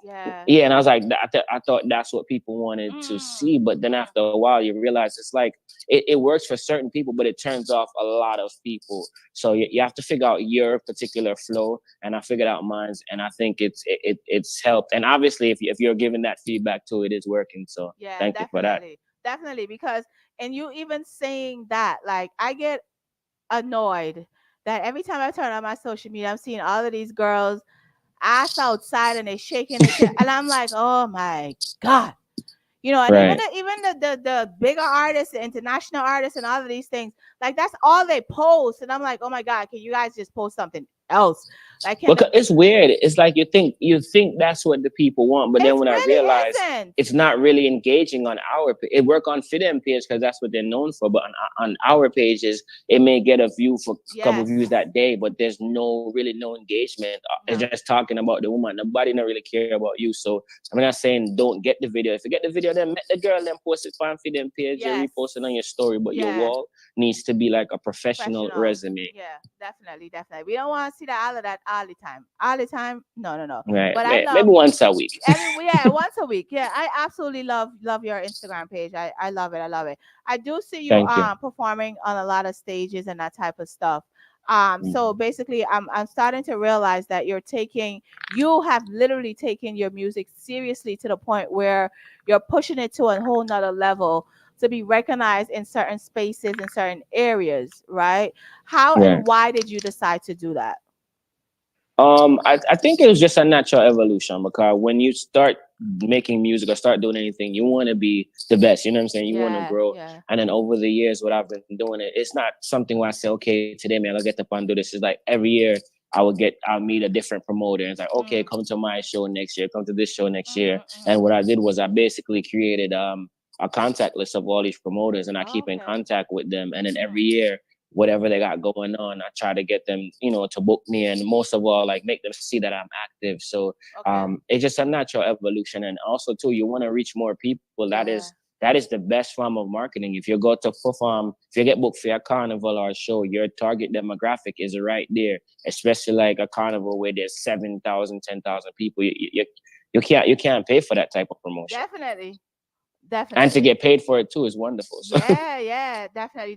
And I was like, I thought that's what people wanted to see. But then after a while, you realize it's like, it works for certain people, but it turns off a lot of people. So you have to figure out your particular flow. And I figured out mine. And I think it's helped. And obviously, if you're giving that feedback too, it is working. So thank you for that. Definitely. Because, and you even saying that, like, I get annoyed that every time I turn on my social media, I'm seeing all of these girls ass outside and they're shaking it, and I'm like, oh my God, you know. And even the bigger artists, the international artists, and all of these things, like that's all they post, and I'm like, oh my God, can you guys just post something else? Like, because it's weird. It's like you think that's what the people want, but then when I realized it's not really engaging on our page. It work on Fidem page because that's what they're known for, but on our pages it may get a view for a couple views that day, but there's no engagement. It's just talking about the woman. Nobody don't really care about you. So I'm not saying don't get the video. If you get the video, then met the girl, then post it on Fidem page, you repost it on your story, but your wall needs to be like a professional resume. Definitely. We don't want to see that all the time. No. Right. But maybe once a week. Once a week. Yeah, I absolutely love your Instagram page. I love it. I do see you performing on a lot of stages and that type of stuff. So basically, I'm starting to realize that you have literally taken your music seriously to the point where you're pushing it to a whole nother level to be recognized in certain spaces in certain areas, right? How Yeah. and why did you decide to do that? I think it was just a natural evolution because when you start making music or start doing anything, you want to be the best. You know what I'm saying? You want to grow. Yeah. And then over the years, what I've been doing, it's not something where I say, okay, today, man, I'll get up and do this. It's like every year I'll meet a different promoter. And it's like, okay, come to my show next year, come to this show next year. And what I did was I basically created a contact list of all these promoters, and I keep in contact with them. And then every year, whatever they got going on, I try to get them, to book me, and most of all, like make them see that I'm active. So it's just a natural evolution. And also too, you want to reach more people. That is the best form of marketing. If you go to perform, if you get booked for a carnival or a show, your target demographic is right there. Especially like a carnival where there's 7,000, 10,000 people. You can't pay for that type of promotion. Definitely. And to get paid for it too is wonderful. So. Yeah, definitely.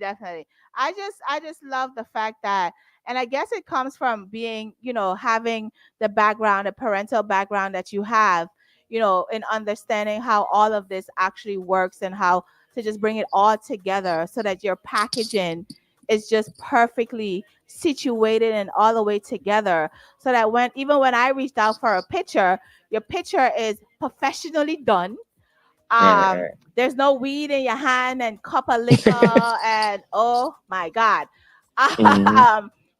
I just love the fact that, and I guess it comes from being, having the background, the parental background that you have, in understanding how all of this actually works and how to just bring it all together so that your packaging is just perfectly situated and all the way together, so that even when I reached out for a picture, your picture is professionally done. There's no weed in your hand and cup of liquor and oh my god.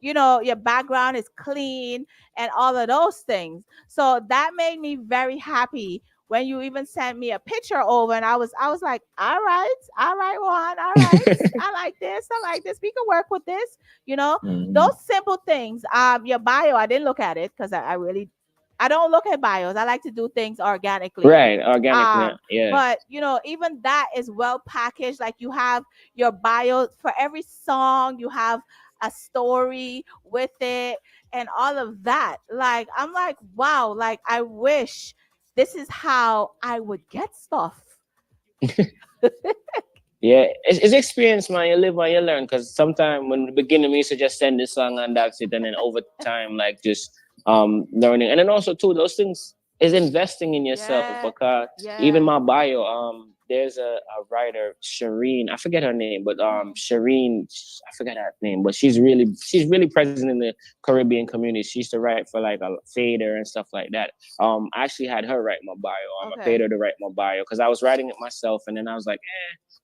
Your background is clean and all of those things. So that made me very happy when you even sent me a picture over, and I was like, all right, Juan, all right. I like this, we can work with this. Those simple things. Your bio, I didn't look at it because I don't look at bios. I like to do things organically. Right, organically. Yeah. But even that is well packaged. Like you have your bio for every song, you have a story with it and all of that. Like I'm like, wow, like I wish this is how I would get stuff. Yeah, it's experience, man. You live and you learn. Because sometimes when the beginning, we used to just send this song and that's it, and then over time, like just learning, and then also too, those things is investing in yourself. Because even my bio, there's a writer, Shireen, I forget her name, but Shireen, I forget her name, but she's really present in the Caribbean community. She used to write for like a Fader and stuff like that. I actually had her write my bio. I paid her to write my bio because I was writing it myself, and then I was like,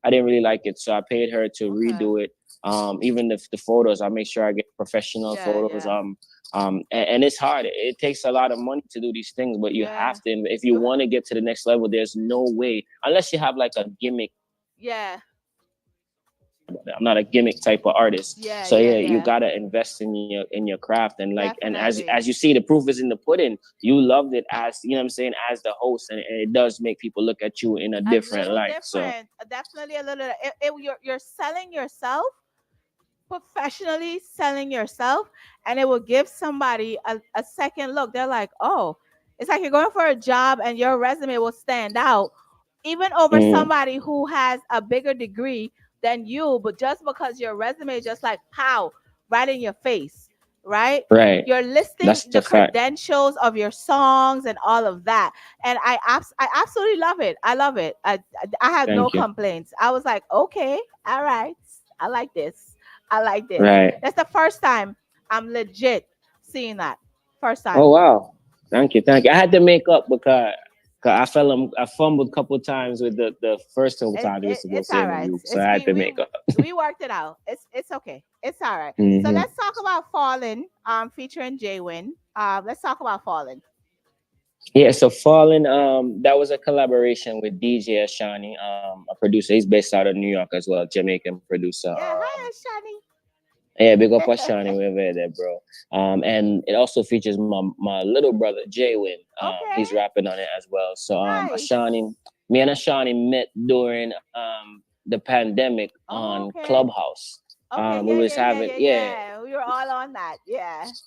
I didn't really like it, so I paid her to redo it. Even the photos, I make sure I get professional photos. And it's hard. It takes a lot of money to do these things, but you have to. If you want to get to the next level, there's no way unless you have like a gimmick. Yeah. I'm not a gimmick type of artist. You gotta invest in your craft, and like Definitely. and as you see, the proof is in the pudding. You loved it as as the host, and it does make people look at you in a different light. So definitely a little. You're selling yourself, professionally selling yourself, and it will give somebody a second look. They're like, oh, it's like you're going for a job and your resume will stand out even over somebody who has a bigger degree than you, but just because your resume is just like pow right in your face, right? You're listing the credentials of your songs and all of that, and I absolutely love it. I love it. I have no complaints. I was like, okay, all right, I like this. Right. That's the first time I'm legit seeing that. First time. Oh wow, thank you. I had to make up because I fumbled a couple of times with the first couple times we used to go see interview, so I had to make up. We worked it out. It's okay. It's all right. So let's talk about Fallen, featuring Jaywelle. Let's talk about Fallen. Yeah, so Fallen, that was a collaboration with DJ Ashani, a producer. He's based out of New York as well, Jamaican producer. Yeah, hi Ashani. Yeah, big up Ashani, we're there, bro. And it also features my little brother Jaywelle. He's rapping on it as well. So Ashani, me and Ashani met during the pandemic on Clubhouse. We was having we were all on that.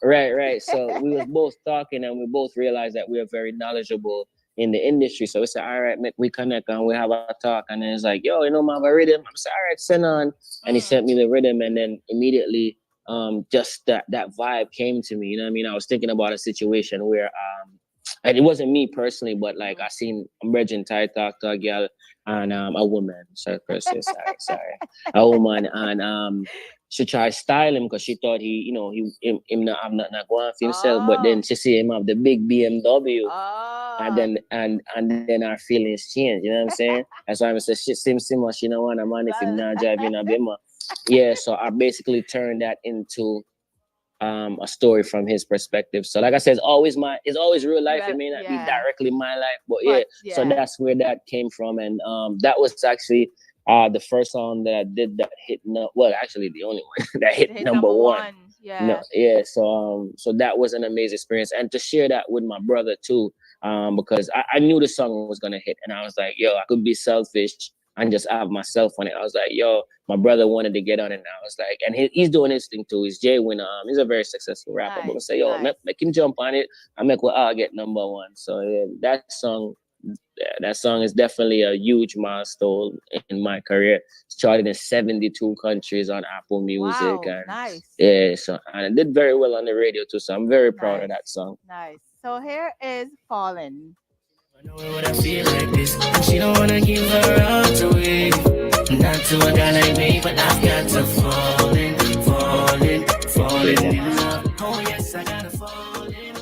Right. So we was both talking, and we both realized that we are very knowledgeable in the industry. So we said, all right, we connect and we have a talk. And then it's like, yo, man, have a rhythm. I said, all right, send on. And he sent me the rhythm, and then immediately just that vibe came to me. You know what I mean? I was thinking about a situation where and it wasn't me personally, but like I seen Virgin Thai talk to a girl and a woman, sorry, a woman, and she tried to style him because she thought him not have nothing going for himself, but then she see him have the big BMW, and then our feelings change. You know what I'm saying? That's why I say shit, sim, she don't want a man if him not driving a Bima. Yeah, so I basically turned that into a story from his perspective. So like I said, it's always real life. It may not be directly my life, but yeah. So that's where that came from. And that was actually the first song that I did that hit actually the only one that hit number one. Yeah. No, yeah. So that was an amazing experience. And to share that with my brother too, because I knew the song was gonna hit, and I was like, yo, I could be selfish and just have myself on it. I was like, yo, my brother wanted to get on it, and I was like, and he's doing his thing too. He's Jaywelle. He's a very successful rapper. But I say, yo, make him jump on it. I make I'll get number one. So yeah, that song is definitely a huge milestone in my career. It's charted in 72 countries on Apple Music. Wow, and nice. Yeah, so and it did very well on the radio too. So I'm very proud of that song. Nice. So here is Fallen. I know what I feel like this, and she don't wanna give her heart away. Not to a guy like me, but I've got to fall in love. Oh yes, I gotta fall in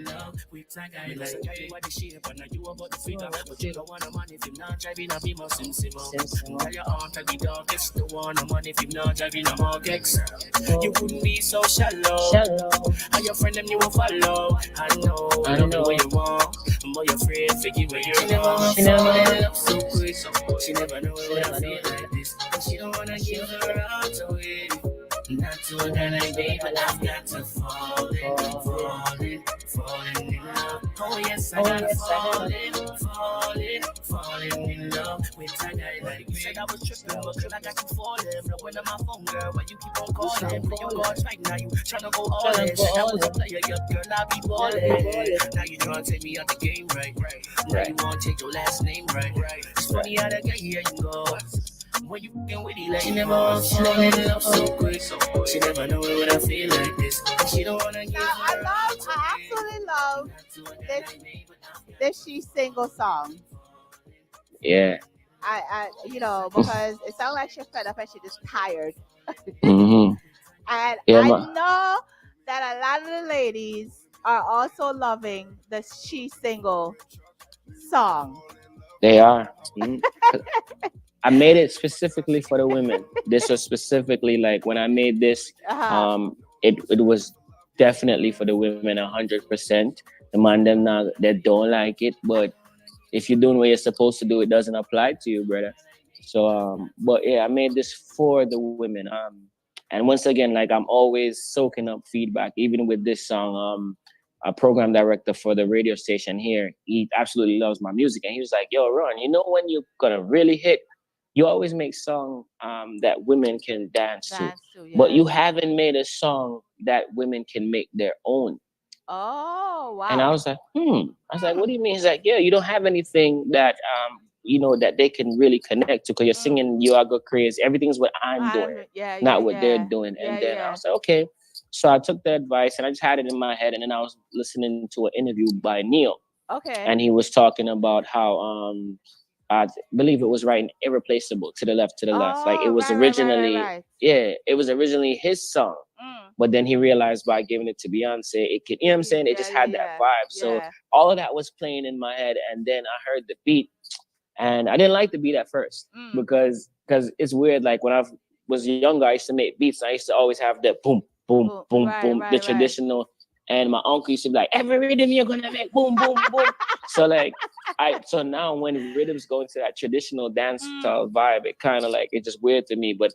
love with a guy like you. You are the shape, and you about the figure, but you don't want a man if you're not driving a Beamer Sim. Tell your aunt to the darkest, don't want a man if you're not driving a Mark X. You wouldn't be so shallow. And your friend them you will follow. I don't know what you want, but you're afraid to give away your love. She never love so quick. She never know what I feel like this, and she don't wanna give her heart away. Not to a guy like me, but I've got to fall in love. Oh yes, I gotta fall in love with a guy like me. Said I was tripping, but girl, I got you falling. Blowing on my phone, girl, why you keep on calling? Play your cards right now, you tryna go all in. I was a player, girl, I be balling. Now you tryna take me out the game, right? Now you wanna take your last name, right? It's funny how that guy here you go. When you fucking with it, like she never wants to fall in love so quick. She never know what I feel like this. She don't wanna give I absolutely love this She Single song. Yeah. I because it sounds like she's fed up and she's just tired. Mm-hmm. And I know that a lot of the ladies are also loving the She Single song. They are. Mm-hmm. I made it specifically for the women. This was specifically like when I made this, it was definitely for the women 100%. The man them now they don't like it, but if you're doing what you're supposed to do, it doesn't apply to you, brother. So but yeah, I made this for the women. And once again, like I'm always soaking up feedback, even with this song. A program director for the radio station here, he absolutely loves my music, and he was like, yo, Ron, you know when you're gonna really hit, you always make songs that women can dance to, but you haven't made a song that women can make their own. Oh, wow. And I was like, I was like, what do you mean? He's like, yeah, you don't have anything that, that they can really connect to, because you're singing You Are Go Crazy. Everything's what I'm doing, not what they're doing. And then I was like, okay. So I took the advice and I just had it in my head. And then I was listening to an interview by Neil. Okay. And he was talking about how, I believe it was writing Irreplaceable, to the left. Like it was originally, it was originally his song. But then he realized by giving it to Beyonce, it could, you know what I'm saying? It just had that vibe. So all of that was playing in my head. And then I heard the beat, and I didn't like the beat at first because it's weird. Like when I was younger, I used to make beats. I used to always have the boom, boom, boom, boom, the traditional. And my uncle used to be like, every rhythm you're gonna make boom, boom, boom. So like, so now when rhythms go into that traditional dance style vibe, it kind of like, it's just weird to me. But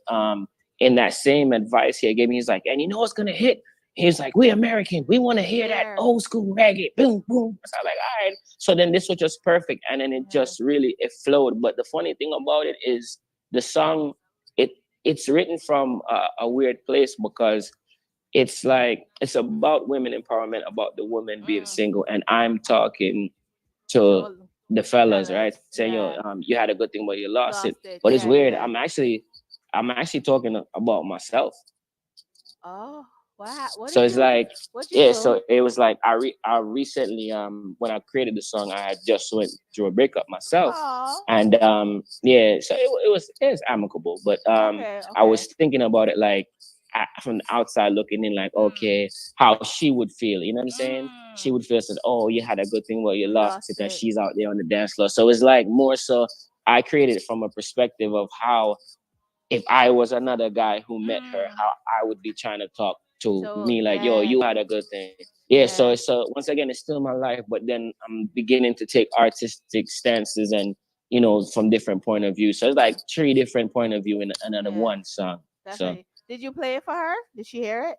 in that same advice he gave me, he's like, and you know what's gonna hit? He's like, we American, we want to hear that old school reggae, boom, boom. So I'm like, all right. So then this was just perfect, and then it just really, it flowed. But the funny thing about it is the song, it's written from a weird place, because it's like, it's about women empowerment, about the woman being single, and I'm talking to the fellas, right? Saying, yo, you had a good thing, but you lost it. But it's weird. I'm actually talking about myself. Oh, what So did it's you like, what you yeah. do? So it was like I recently when I created the song, I had just went through a breakup myself, Oh, and yeah. So it was amicable, but okay, I okay. was thinking about it like from the outside looking in, like okay, how she would feel. You know what I'm saying? She would feel said, oh, you had a good thing, well, you lost it, Lost and it. she's out there on the dance floor. So it's like more so. I created it from a perspective of how if I was another guy who met her, how I would be trying to talk to So me like, yo, yeah, you had a good thing. Yeah, yeah. so once again, it's still my life, but then I'm beginning to take artistic stances and from different point of view. So it's like three different point of view in another Yeah, one song. So definitely. Did you play it for her? Did she hear it?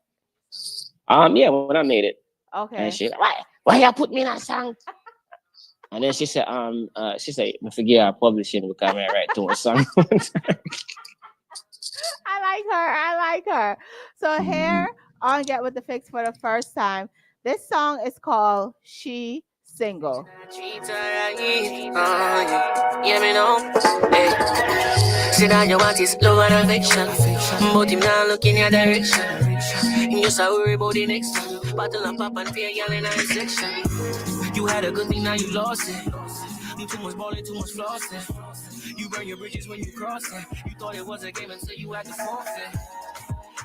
yeah, when I made it, and Okay. she like, why y'all put me in that song? And then she said, I forget I publishing because I write too much song. I like her. I like her. So here on Get With The Fix for the first time, this song is called She Single. Treat her right, yeah, me know. Hey, say that you want is love and affection, but him not look in your direction. Him just a worry about the next time. Battle and pop and pay y'all in a section. You had a good thing, now you lost it. You too much ballin', too much flossing. You burn your bridges when you cross it. You thought it was a game until you had to forfeit.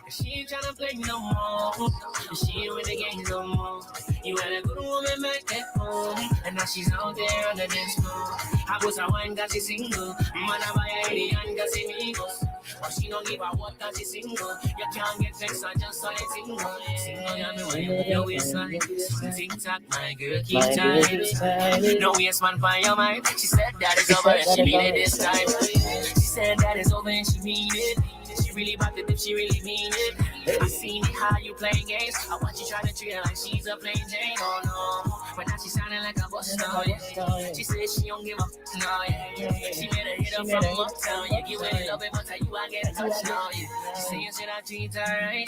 She ain't tryna play no more. She ain't with the game no more. You had a good woman back at home, and now she's out there on the dance floor. I was a wine cause she's single. Man, I buy a alien cause she amigos. But she don't give a what cause she's single. You can't get sex, I just saw it single. Single, you know, your waistline. TikTok, my girl, keep time. No waste man for your mind. She said that it's over and she mean it this time. She said that it's over and she mean it. She really about it if she really mean it. I seen it how you play games. I watch you try to treat her like she's a plain Jane. Oh no, but now she sounding like a boss now. Yeah. She said she don't give a now. Yeah. She made a hit up from uptown. You give her love it, but tell you I get a touch now. Yeah. She say you should I treat her right.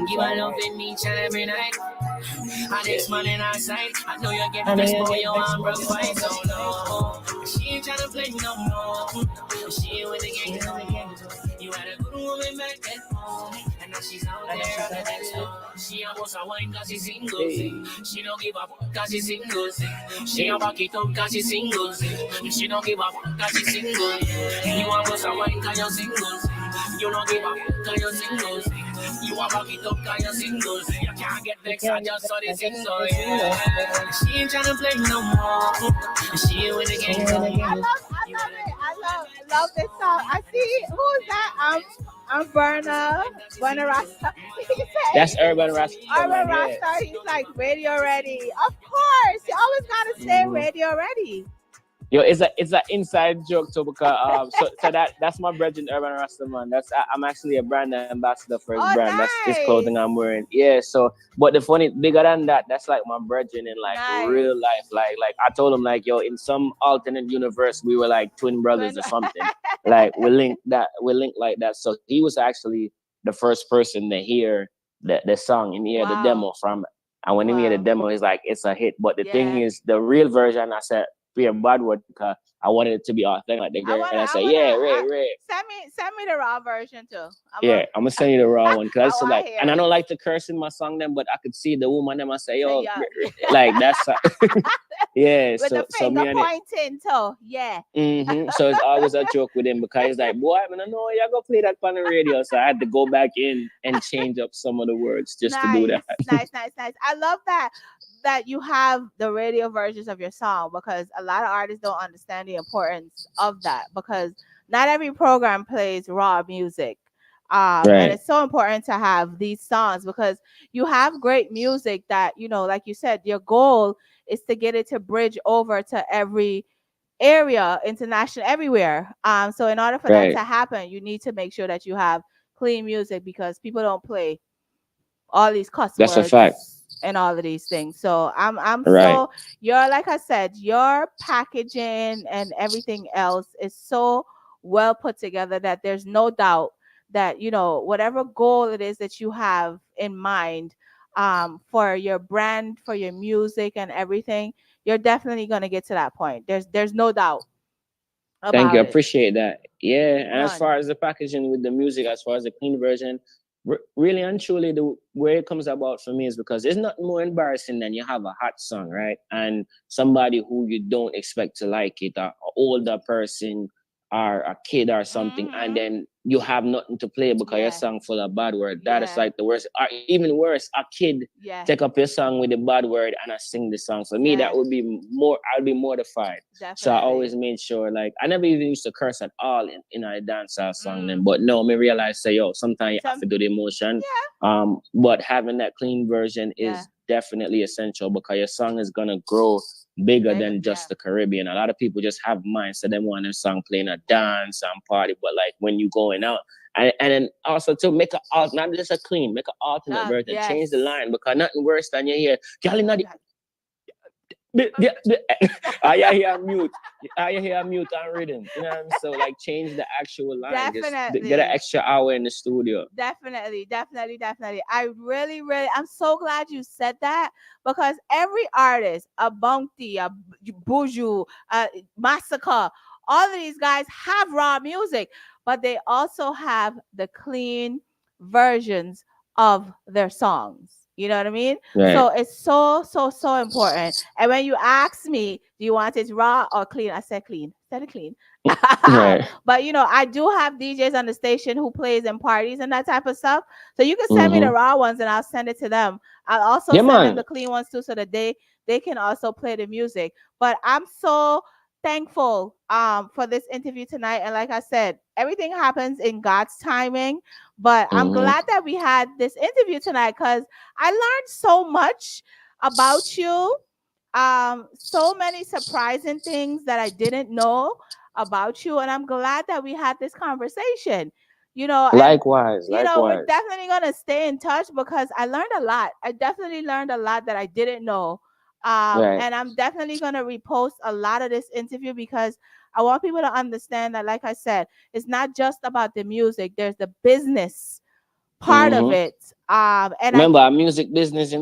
Give her love in each and every night. Our next man in our sight. I know you're getting this boy, your arm broke fight. Oh no, she ain't trying to play no more. She ain't with the gang no more. You had a good woman back at home, and now she's out there on the dance floor. She a boss a wine cause she's single. She don't give a fuck cause she's single. She a back it up cause she's single. She don't give a fuck cause she's single. You a boss a wine cause you're single. You don't give a fuck cause you're single. You a back it up cause you're single. You can't get vexed and just so the single. Yeah. She ain't tryna play no more. She ain't with the gang no more. I love this song. I see who's that? Burna Rasta. That's Urban Rasta. Urban Rasta. He's like radio ready. Of course, you always gotta stay radio ready. Yo, it's a inside joke too because so that's my brethren Urban Rasta man. I'm actually a brand ambassador for his brand. Nice. That's his clothing I'm wearing. Yeah. So, but the funny bigger than that, that's like my brethren in like real life. Like I told him like, yo, in some alternate universe we were like twin brothers or something. Like we link like that. So he was actually the first person to hear the song and hear the demo from. And when he hear the demo, he's like, it's a hit. But the thing is, the real version, I said, be a bad word because I wanted it to be authentic. Like the girl, and I said, Ray. Send me the raw version too. I'm gonna send you the raw one because so like, and I don't like to curse in my song them, but I could see the woman them. I say, yo, like that's yeah. With the finger pointing too, yeah. So it's always a joke with him because he's like, boy, I mean, I know you're gonna play that on the radio, so I had to go back in and change up some of the words just to do that. Nice. I love that you have the radio versions of your song because a lot of artists don't understand the importance of that because not every program plays raw music. And it's so important to have these songs because you have great music that, like you said, your goal is to get it to bridge over to every area, international, everywhere. So in order for that to happen, you need to make sure that you have clean music because people don't play all these cuss words. That's a fact. And all of these things. So I'm so you're like I said, your packaging and everything else is so well put together that there's no doubt that whatever goal it is that you have in mind for your brand, for your music and everything, you're definitely gonna get to that point. There's no doubt Thank you. I about it. appreciate that. Yeah. And as None. far as the packaging with the music, as far as the clean version, really and truly, the way it comes about for me is because there's nothing more embarrassing than you have a hot song, right? And somebody who you don't expect to like it, or older person, or a kid or something, and then you have nothing to play because your song full of bad word. That is like the worst. Or even worse, a kid take up your song with a bad word and I sing the song. For me, that would be more. I'd be mortified. So I always made sure, like, I never even used to curse at all in a dancehall song. Then, but no, me realize say, yo, sometimes you have to do the emotion. But having that clean version is definitely essential because your song is gonna grow bigger than just the Caribbean. A lot of people just have minds, so they want their song playing a dance and party, but like when you going out, and then also to make not just a clean, make an alternate version, change the line because nothing worse than you hear, girl, not I hear mute. I hear mute and rhythm. You know what I mean? So like change the actual line. Definitely. Just get an extra hour in the studio. Definitely. I really, I'm so glad you said that because every artist, a Bounty, a Buju, a Massacre, all of these guys have raw music, but they also have the clean versions of their songs. You know what I mean? Right. So it's so important. And when you ask me, do you want it raw or clean? I said clean. I said clean. Right. But I do have DJs on the station who plays in parties and that type of stuff. So you can send me the raw ones and I'll send it to them. I'll also send them the clean ones too, so that they can also play the music. But I'm so thankful for this interview tonight. And like I said, everything happens in God's timing. But I'm glad that we had this interview tonight because I learned so much about you. So many surprising things that I didn't know about you, and I'm glad that we had this conversation. Likewise. We're definitely gonna stay in touch because I learned a lot. I definitely learned a lot that I didn't know. And I'm definitely gonna repost a lot of this interview because I want people to understand that, like I said, it's not just about the music. There's the business part of it. And remember our music business,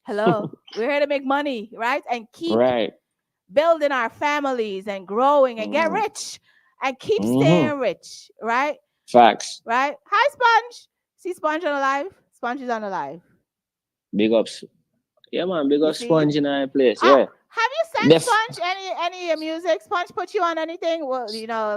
hello, we're here to make money, right? And keep building our families and growing and get rich and keep staying rich, right? Facts. Right? Hi, Sponge. See Sponge on the live? Sponge is on the live. Big ups. Yeah, man. Big up Sponge in our place. Yeah. Have you sent Sponge any music? Sponge put you on anything? Well,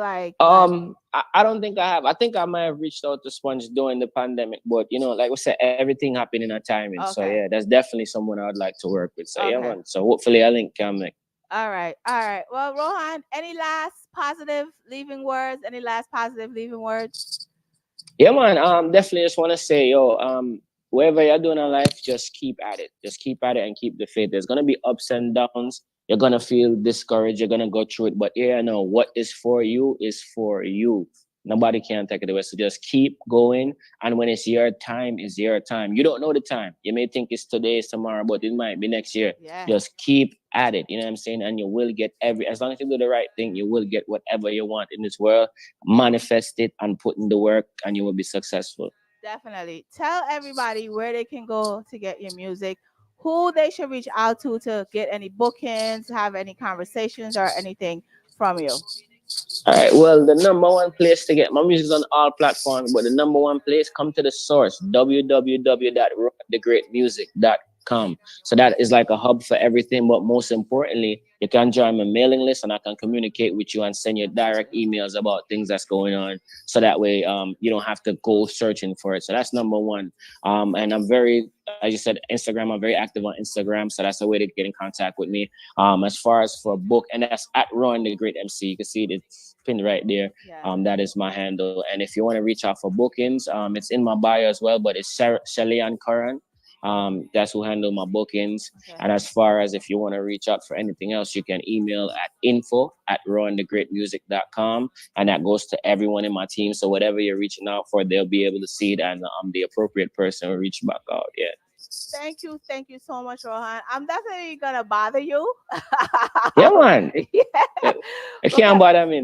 like I don't think I have. I think I might have reached out to Sponge during the pandemic, but like we said, everything happened in a timing. Okay. So yeah, that's definitely someone I would like to work with. So yeah, man. So hopefully a link can make. All right. Well, Rohan, any last positive leaving words? Yeah, man. Definitely just want to say, whatever you're doing in life, just keep at it. Just keep at it and keep the faith. There's gonna be ups and downs. You're gonna feel discouraged. You're gonna go through it. But what is for you is for you. Nobody can take it away. So just keep going. And when it's your time, it's your time. You don't know the time. You may think it's today, it's tomorrow, but it might be next year. Yeah. Just keep at it. You know what I'm saying? And you will get as long as you do the right thing, you will get whatever you want in this world. Manifest it and put in the work and you will be successful. Definitely. Tell everybody where they can go to get your music, who they should reach out to get any bookings, have any conversations or anything from you. All right. Well, the number one place to get my music is on all platforms, but the number one place, come to the source, www.rohandagreatmusic.com. So that is like a hub for everything. But most importantly, you can join my mailing list and I can communicate with you and send you direct emails about things that's going on. So that way, you don't have to go searching for it. So that's number one. And I'm very, as you said, Instagram, I'm very active on Instagram. So that's a way to get in contact with me. As far as for a book, and that's at Rohandagreat MC. You can see it's pinned right there. Yeah. That is my handle. And if you want to reach out for bookings, it's in my bio as well, but it's Shalean Curran. That's who handle my bookings. Okay. And as far as if you want to reach out for anything else, you can email at info@rohandagreatmusic.com, and that goes to everyone in my team. So whatever you're reaching out for, they'll be able to see it, and the appropriate person will reach back out. Yeah. Thank you so much, Rohan. I'm definitely gonna bother you. Yeah, man. Yeah. I can't bother me.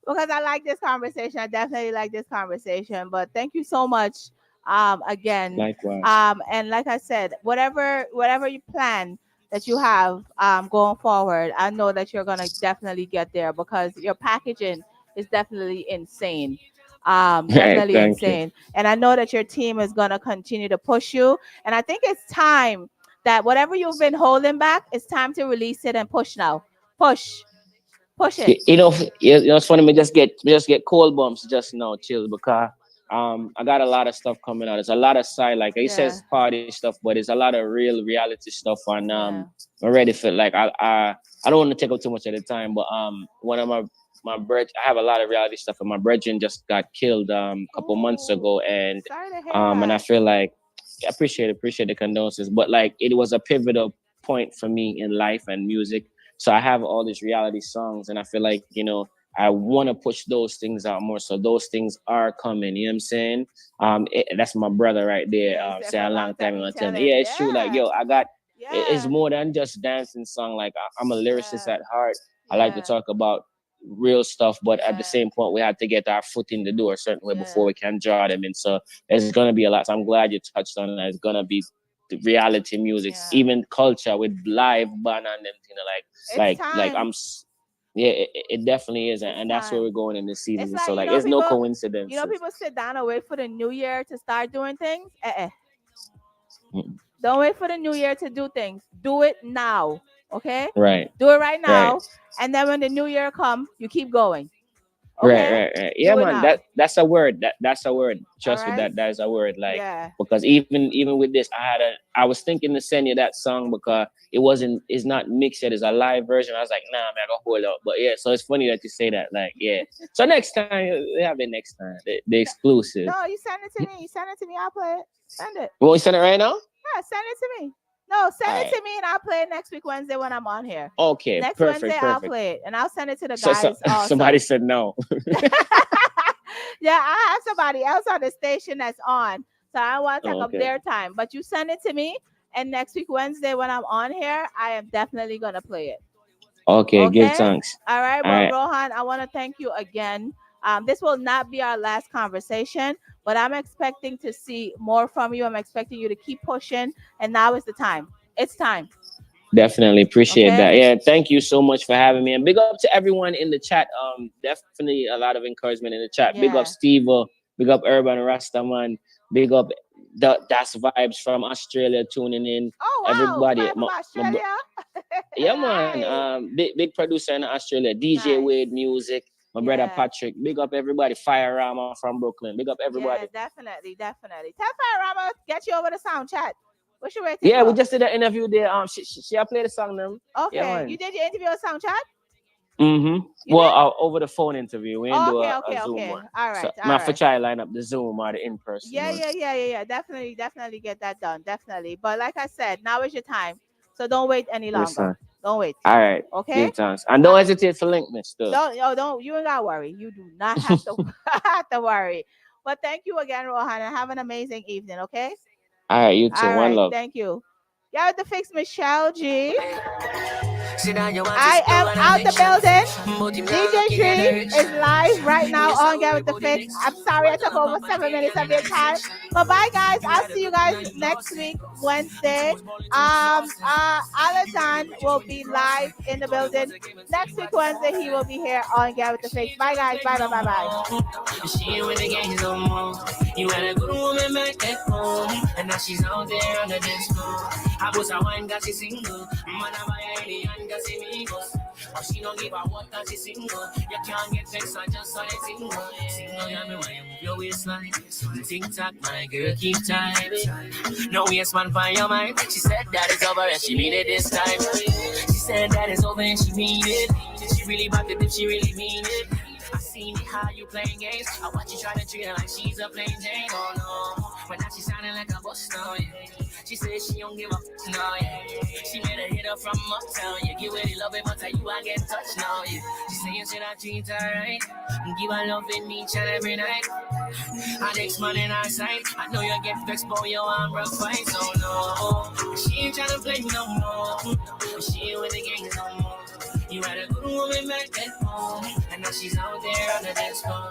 Because I like this conversation. I definitely like this conversation. But thank you so much. Again. Likewise. And like I said, whatever you plan that you have going forward, I know that you're gonna definitely get there because your packaging is definitely insane. Definitely Thank you. insane. And I know that your team is gonna continue to push you. And I think it's time that whatever you've been holding back, it's time to release it and push now. Push. Push it. It's funny. Me just get cold bumps just now, chill, because I got a lot of stuff coming out. There's a lot of side, like he says, party stuff, but it's a lot of real reality stuff. And I'm ready for like I don't want to take up too much of the time, but one of my I have a lot of reality stuff, and my brethren just got killed a couple months ago, and I feel like I appreciate the condolences, but like it was a pivotal point for me in life and music. So I have all these reality songs, and I feel like, I want to push those things out more. So those things are coming. You know what I'm saying? That's my brother right there. Say a long time ago. Tell me, it's true. Like, yo, I got. It's more than just dancing song. Like I'm a lyricist at heart. I like to talk about real stuff, but at the same point, we have to get our foot in the door a certain way before we can draw them in. So there's gonna be a lot. So I'm glad you touched on that. It's gonna be the reality music, even culture with live band and them, it definitely is, and that's where we're going in this season. So like, it's no coincidence. People sit down and wait for the new year to start doing things. Don't wait for the new year to do things. Do it now, okay? Right. Do it right now, and then when the new year comes, you keep going. Okay? Right. Yeah, man. That's a word. That's a word. Trust me, that is a word. Like, because even with this, I was thinking to send you that song because it's not mixed yet. It's a live version. I was like, nah, man, I gotta hold up. But yeah, so it's funny that you say that. Like, yeah. So next time, we have it next time. The exclusive. No, you send it to me. I'll play it. Send it. You want to send it right now? Yeah, send it to me. No, send it to me and I'll play it next week Wednesday when I'm on here. Okay, next perfect. Wednesday I'll play it and I'll send it to the guys. Also. Somebody said no. Yeah, I have somebody else on the station that's on, so I want to take up their time. But you send it to me, and next week Wednesday when I'm on here, I am definitely gonna play it. Okay, give thanks. All right, Rohan, I want to thank you again. This will not be our last conversation, but I'm expecting to see more from you. I'm expecting you to keep pushing, and now is the time. It's time. Definitely appreciate that. Yeah, thank you so much for having me, and big up to everyone in the chat. Definitely a lot of encouragement in the chat. Big up Steve, big up Urban Rastaman, big up Das Vibes from Australia tuning in. Oh wow, everybody from Australia. Yeah, man. Big producer in Australia, DJ Wade Music. My brother Patrick, big up everybody. Firerama from Brooklyn, big up everybody. Yeah, definitely. Tell Firerama get you over the sound chat. What's your rating? Yeah, we just did an interview there. She played the song them. Okay, yeah, you did your interview on sound chat? Well, over the phone interview. We didn't do a Zoom one. All right. So, for try line up the Zoom or the in person. Yeah. Definitely get that done. Definitely. But like I said, now is your time. So don't wait any longer. Listen. Don't wait. All right. Okay. And don't hesitate to link me still. Don't. You ain't gotta worry. You do not have to worry. But thank you again, Rohan, and have an amazing evening. Okay. All right. You too. All One right, love. Thank you. Yeah, with the fix, Michelleg. I am out the building. DJ Tree is live right now on Get With The Fix. I'm sorry I took over 7 minutes of your time. But bye, guys. I'll see you guys next week, Wednesday. Alasan will be live in the building. Next week, Wednesday, he will be here on Get With The Fix. Bye, guys. Bye. You had a good woman back at home, and now she's out there on the dance floor. I was a wine, got she single. Man, I buy a alien, got she amigos. But she don't give a what, that she single. You can't get sex, I just saw it single. Single, yeah, me why you move your waistline. Tick-tock, my girl, keep time. No yes, man, find your mind. She said that it's over and she mean it this time. She said that it's over and she mean it. She really about it, she really mean it. I seen how you playing games. I watch you try to treat her like she's a plain Jane. Oh no, but now she sounding like a boss now. Yeah. She said she don't give a now. Yeah. She made a hitter from uptown. You get where they love it, but tell you I get touched now. Yeah. She say you should I treat her right and give her love in each and every night. Our next man in our sight. I know you get vexed, but your arm rough fight. So no, she ain't trying to play no more. She ain't with the gang no more. You had a good woman back at home, and now she's out there on the dance floor.